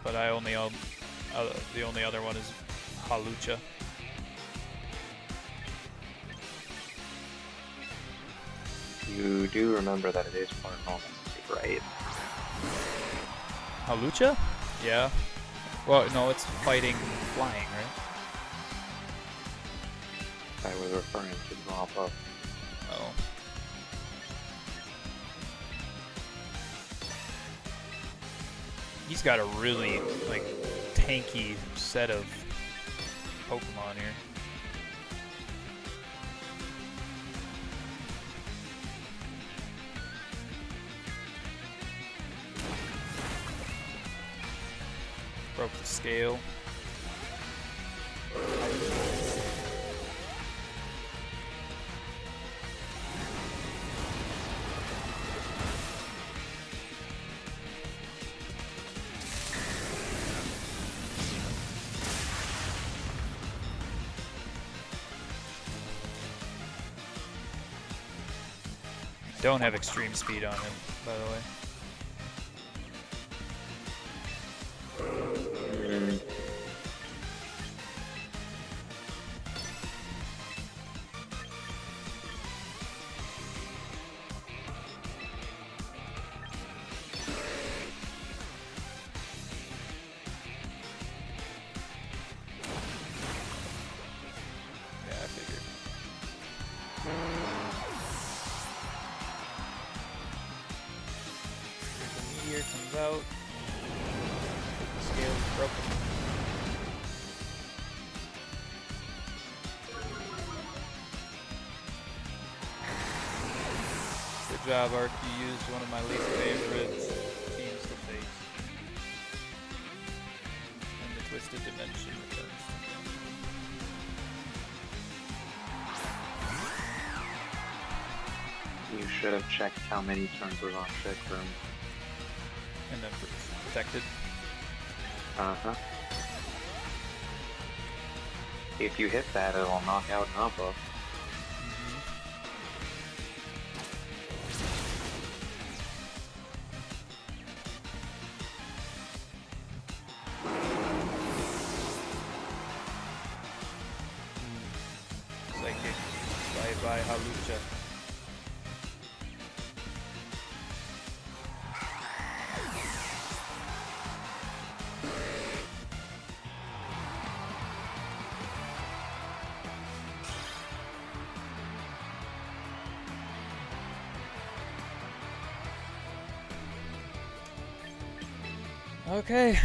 But I only own, the only other one is Halucha. You do remember that it is part normal, right? Halucha? Yeah. Well, no, it's fighting flying, right? I was referring to Drampa. Oh. He's got a really, like, tanky set of Pokemon here. Broke the scale. Don't have extreme speed on him, by the way. Yeah, I figured. The meteor comes out. The scale is broken. Good job, Ark. You used one of my least favorite teams to face. And the Twisted Dimension returns. You should have checked how many turns was on Trick Room. And then protected. Uh-huh. If you hit that, it'll knock out Nampa. Psychic. Bye-bye, Halucha. Okay.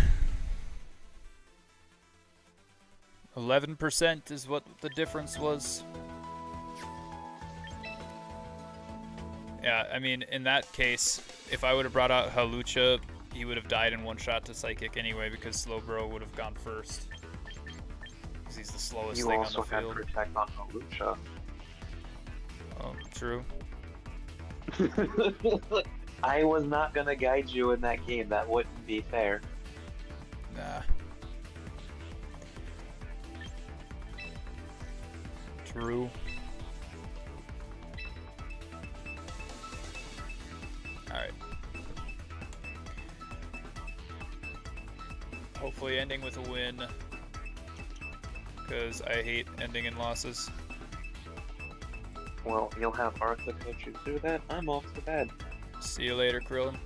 11% is what the difference was. Yeah, I mean, in that case, if I would have brought out Halucha, he would have died in one shot to Psychic anyway, because Slowbro would have gone first. Because he's the slowest You thing also on the had field. Protect on Halucha. True. I was not gonna guide you in that game. That wouldn't be fair. Nah. True. Alright. Hopefully ending with a win. Because I hate ending in losses. Well, you'll have Arthur coach you through that. I'm off to bed. See you later, Krillin.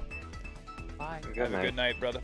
Bye. Good Have night. a good night, brother.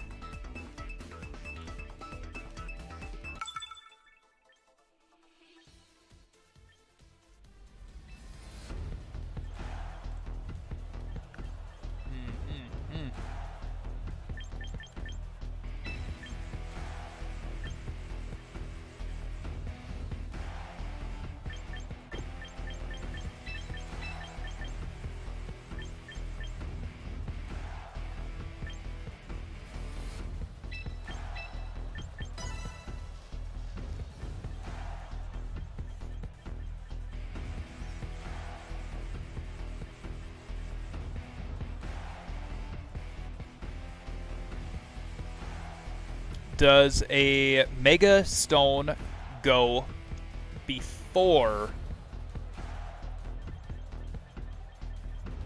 Does a Mega Stone go before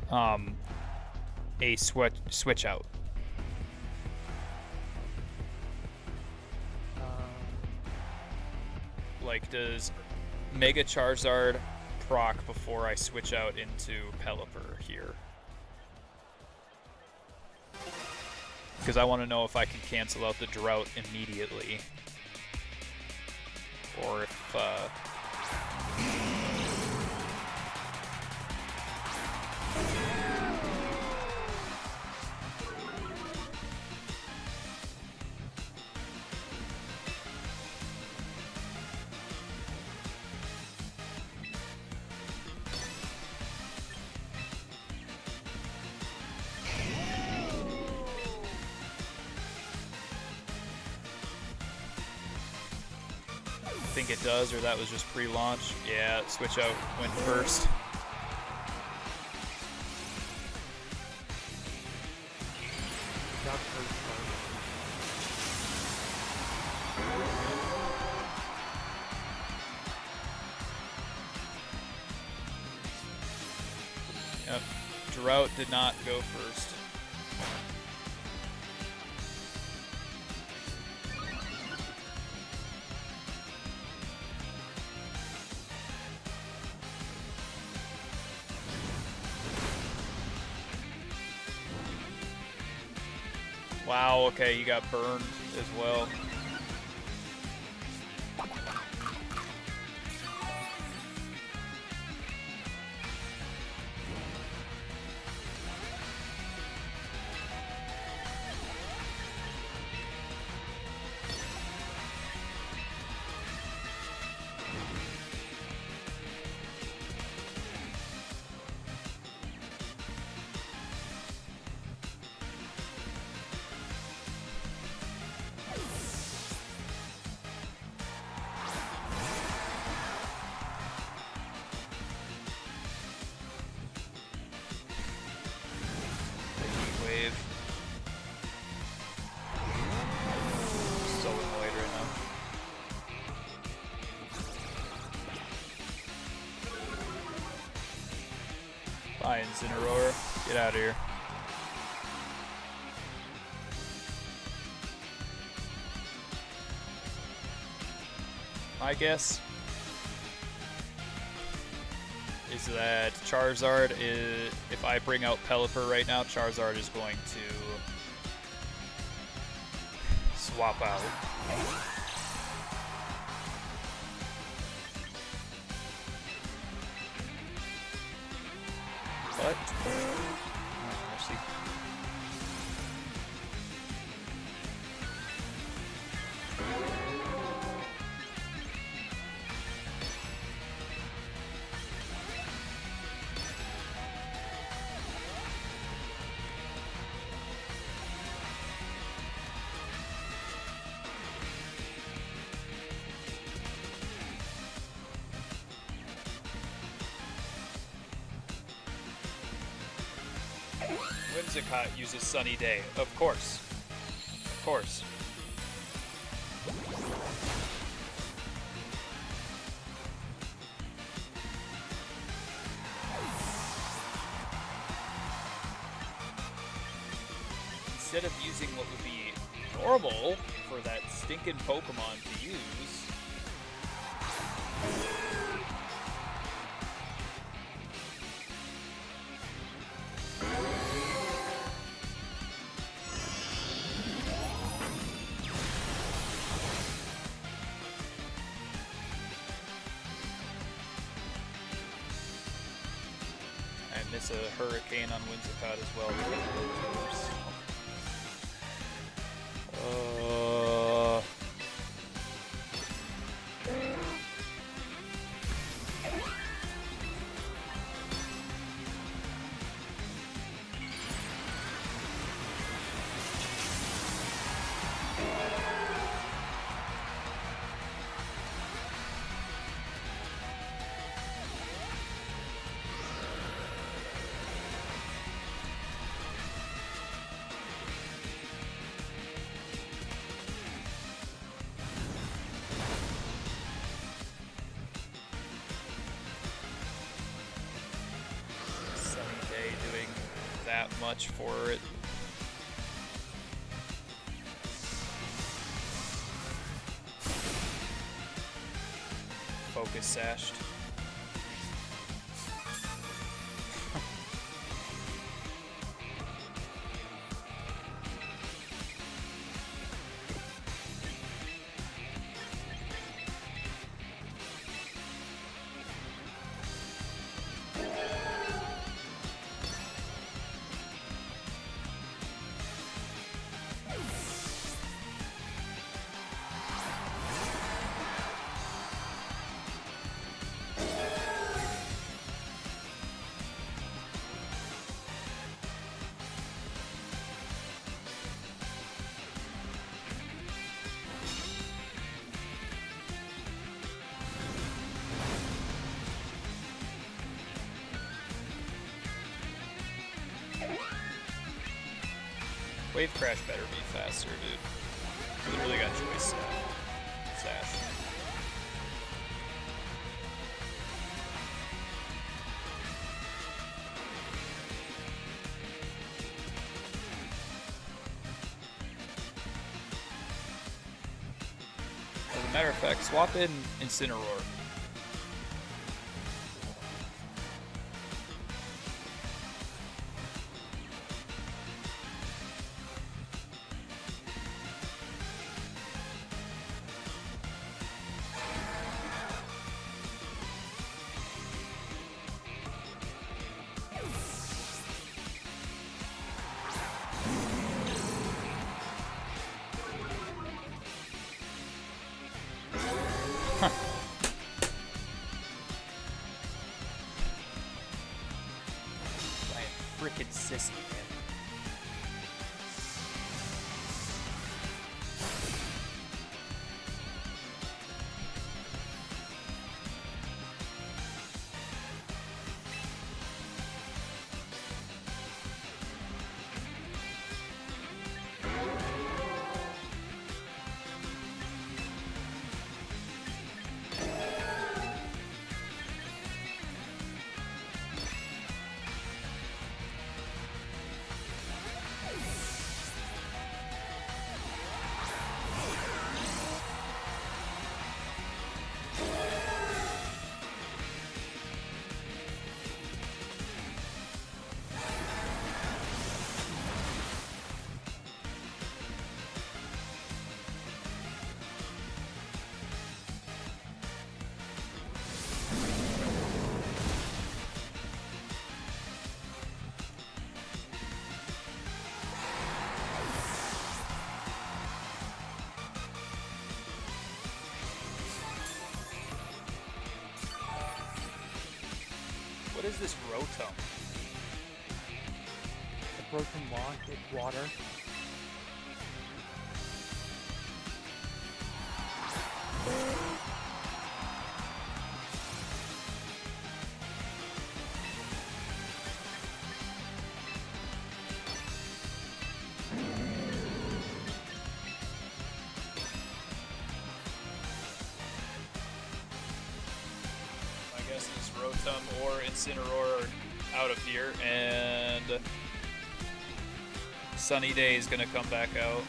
a switch out? Like, does Mega Charizard proc before I switch out into Pelipper here? Because I want to know if I can cancel out the drought immediately. Or if, I think it does, or that was just pre-launch. Yeah, switch out went first. Not first Yep. Drought did not go first. Wow, okay, you got burned as well. Wave. So annoyed right now. Bye, Incineroar. Get out of here. My guess is that Charizard is, if I bring out Pelipper right now, Charizard is going to swap out. What? Oh, mercy. Whimsicott uses Sunny Day. Of course. Of course. Instead of using what would be normal for that stinking Pokemon to use. I miss a Hurricane on Whimsicott as well. That much for it. Focus sashed. Wave Crash better be faster, dude. Literally got choice sash. As a matter of fact, swap in Incineroar. Frickin' sissy, man. What is this Rotom? The Rotom launch, it's water. I guess it's Rotom or Incineroar are out of here, and Sunny Day is gonna come back out.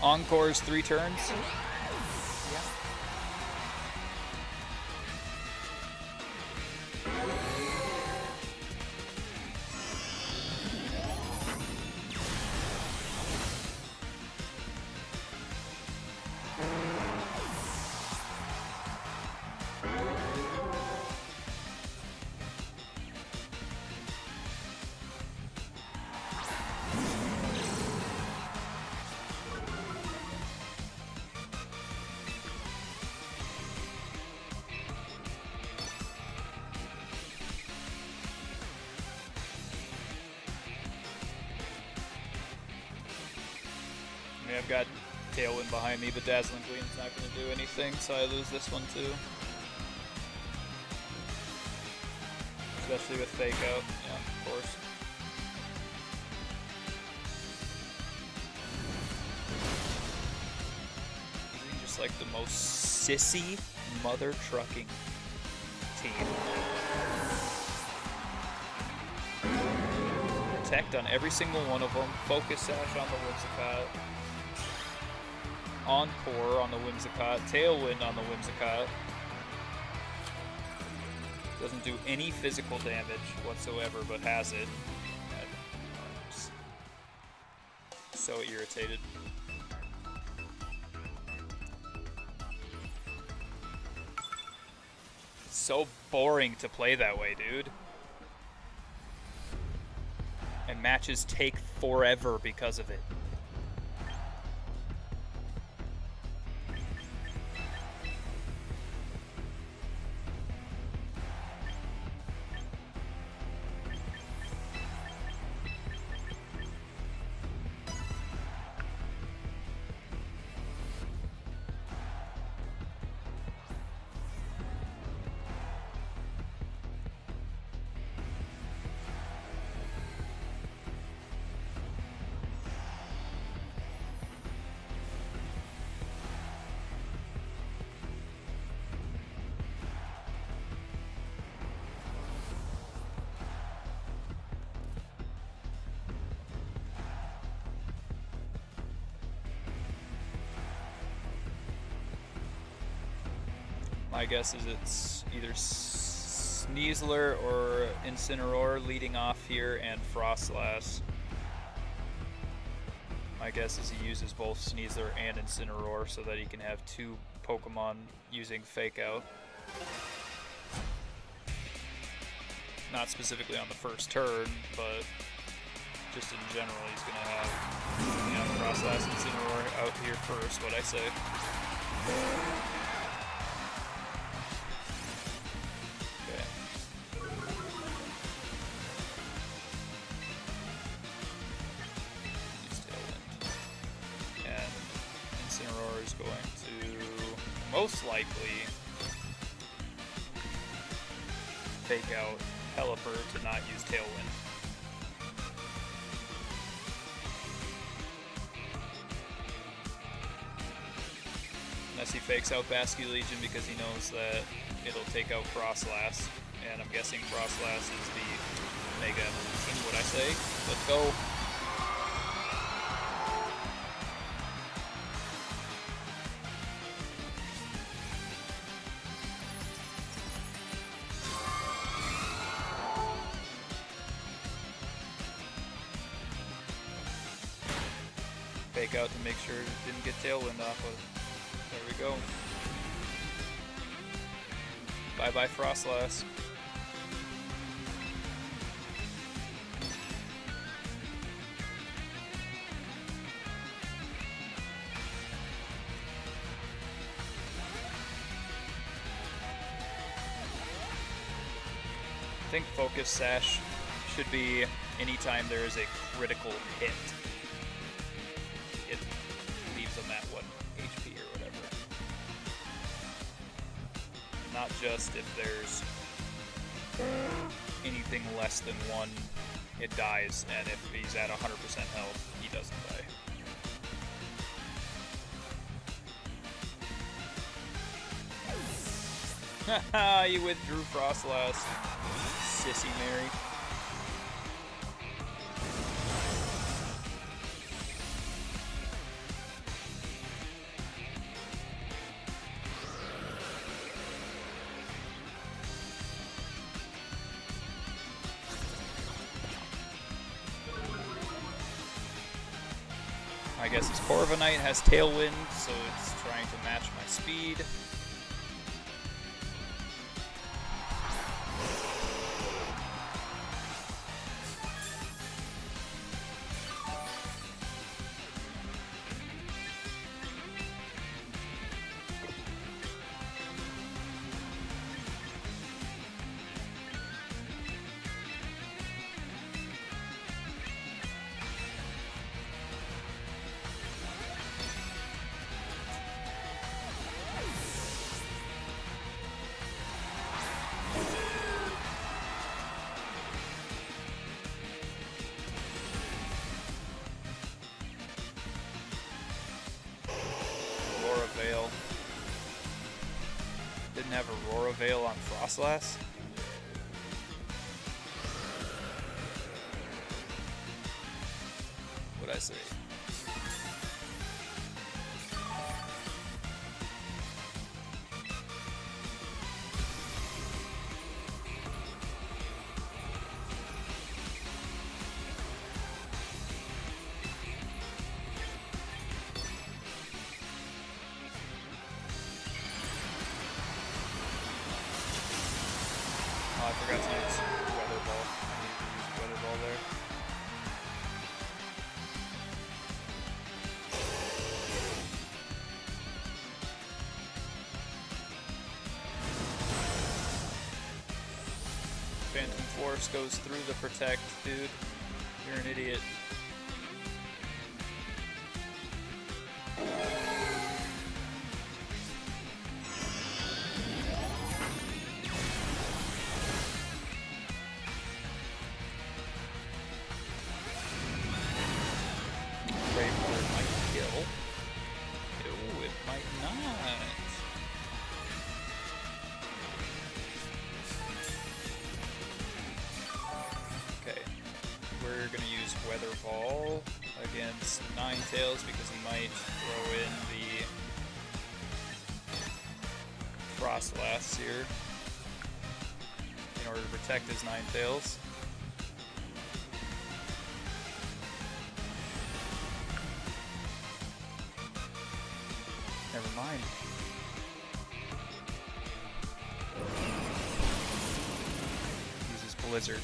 Encore's 3 turns. Yeah. I mean, I've got Tailwind behind me, but Dazzling Gleam's not going to do anything, so I lose this one too. Especially with Fake Out, yeah, of course. Using just like the most sissy mother trucking team. Protect on every single one of them. Focus Sash on the Whimsicott. Encore on the Whimsicott. Tailwind on the Whimsicott. Doesn't do any physical damage whatsoever, but has it. I'm just so irritated. It's so boring to play that way, dude. And matches take forever because of it. My guess is it's either Sneasler or Incineroar leading off here, and Frostlass. My guess is he uses both Sneasler and Incineroar so that he can have 2 Pokemon using Fake Out. Not specifically on the first turn, but just in general he's going to have, you know, Frostlass and Incineroar out here first, what I say. Most likely Fake Out Pelipper to not use Tailwind. Unless he fakes out Basque Legion because he knows that it'll take out Frostlass. And I'm guessing Frostlass is the Mega Evolution, what I say. Let's go. Fake out to make sure it didn't get Tailwind off of it. There we go. Bye-bye Frostlass. I think Focus Sash should be anytime there is a critical hit. It leaves them at 1 HP or whatever. Not just if there's anything less than 1, it dies, and if he's at 100% health, he doesn't die. Haha, you withdrew Frostlass. Sissy Mary. I guess his Corviknight has Tailwind, so it's trying to match my speed. Veil. Didn't have Aurora Veil on Frostlass. What'd I say? I forgot to use Weather Ball. I need to use Weather Ball there. Phantom Force goes through the Protect, dude. You're an idiot. We're going to use Weather Ball against Ninetales because he might throw in the Frostlass here in order to protect his Ninetales. Never mind. Uses Blizzard.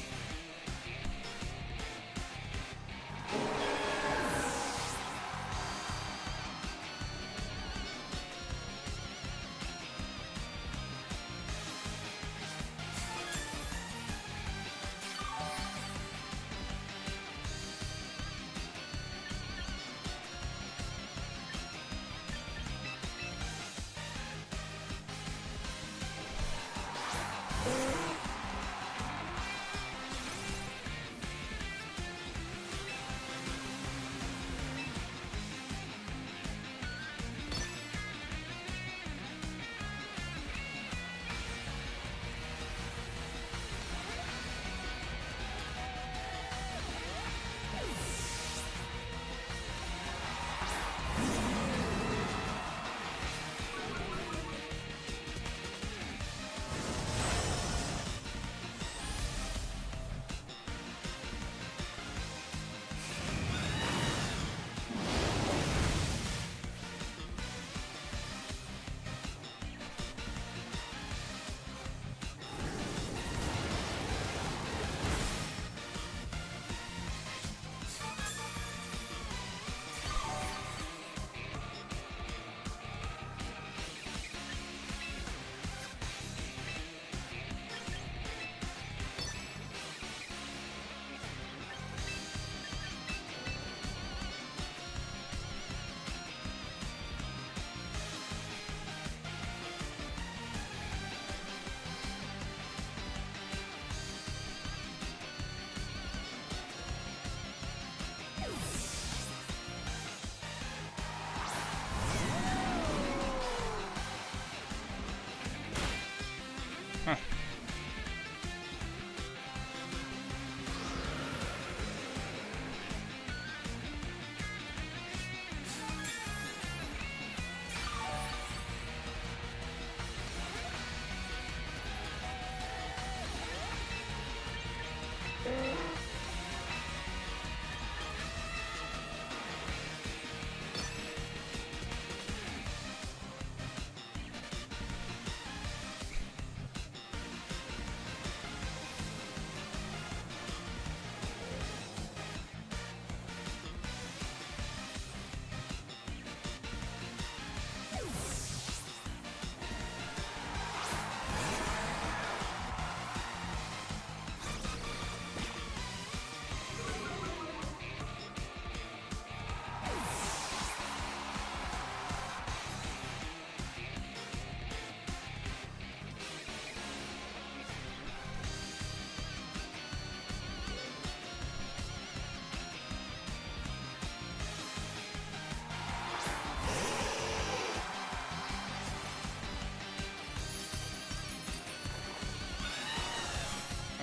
Huh.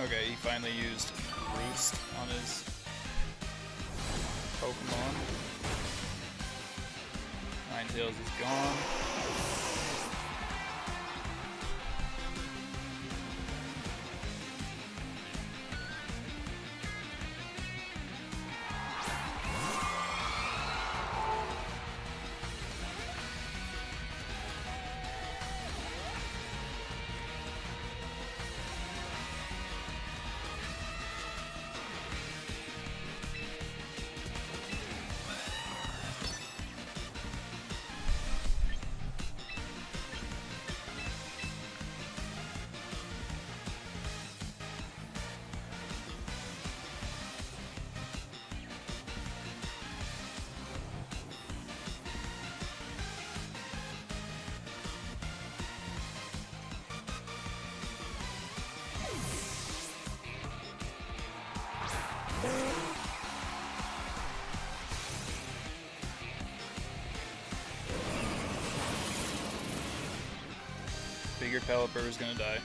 Okay, he finally used Roost on his Pokemon. Ninetales is gone. Figured Pelipper was gonna die.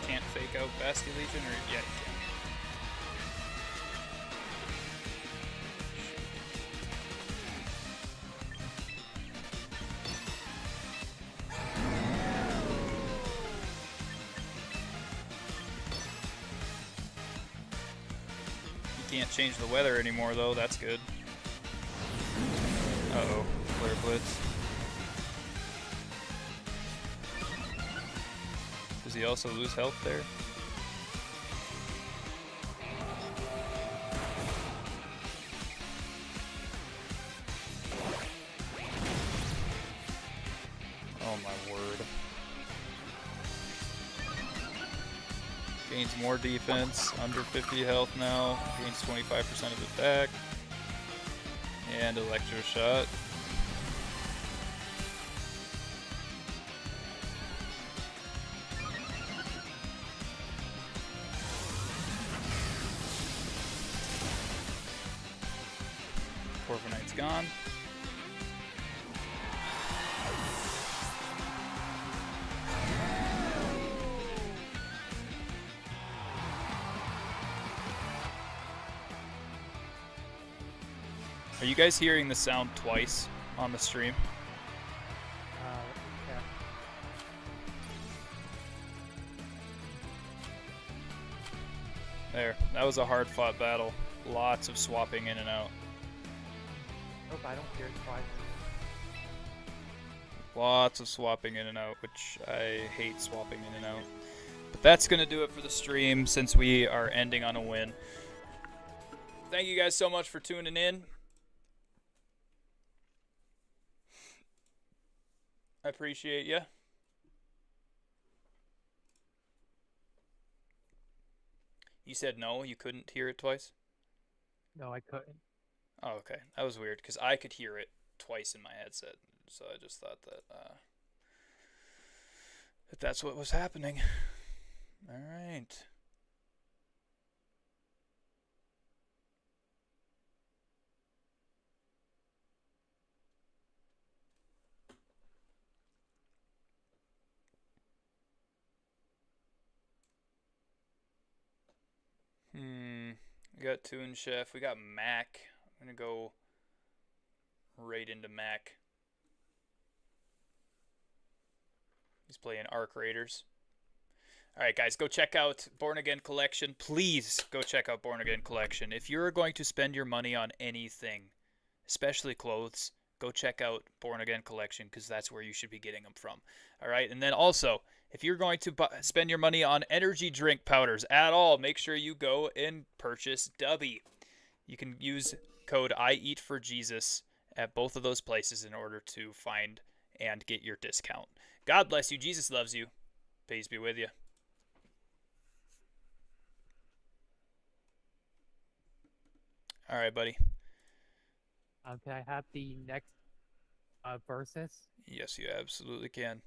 Can't fake out Bastion Legion, or yeah, you can. You can't change the weather anymore, though. That's good. Uh-oh. Flare Blitz. Does he also lose health there? Oh my word. Gains more defense, under 50 health now, gains 25% of attack, and Electro Shot. Corviknight's gone. Are you guys hearing the sound twice on the stream? Yeah. There. That was a hard-fought battle. Lots of swapping in and out. Nope, I don't hear it twice. Lots of swapping in and out, which I hate swapping in and out. But that's going to do it for the stream since we are ending on a win. Thank you guys so much for tuning in. I appreciate you. You said no, you couldn't hear it twice? No, I couldn't. Oh, okay. That was weird because I could hear it twice in my headset. So I just thought that that's what was happening. All right. We got Toon Chef. We got Mac. I'm going to go right into Mac. He's playing Arc Raiders. Alright guys, go check out Born Again Collection. Please go check out Born Again Collection. If you're going to spend your money on anything, especially clothes, go check out Born Again Collection because that's where you should be getting them from. Alright, and then also, if you're going to spend your money on energy drink powders at all, make sure you go and purchase Dubby. You can use code I eat for Jesus at both of those places in order to find and get your discount. God bless you. Jesus loves you. Peace be with you. All right, buddy. Can I have the next versus? Yes, you absolutely can.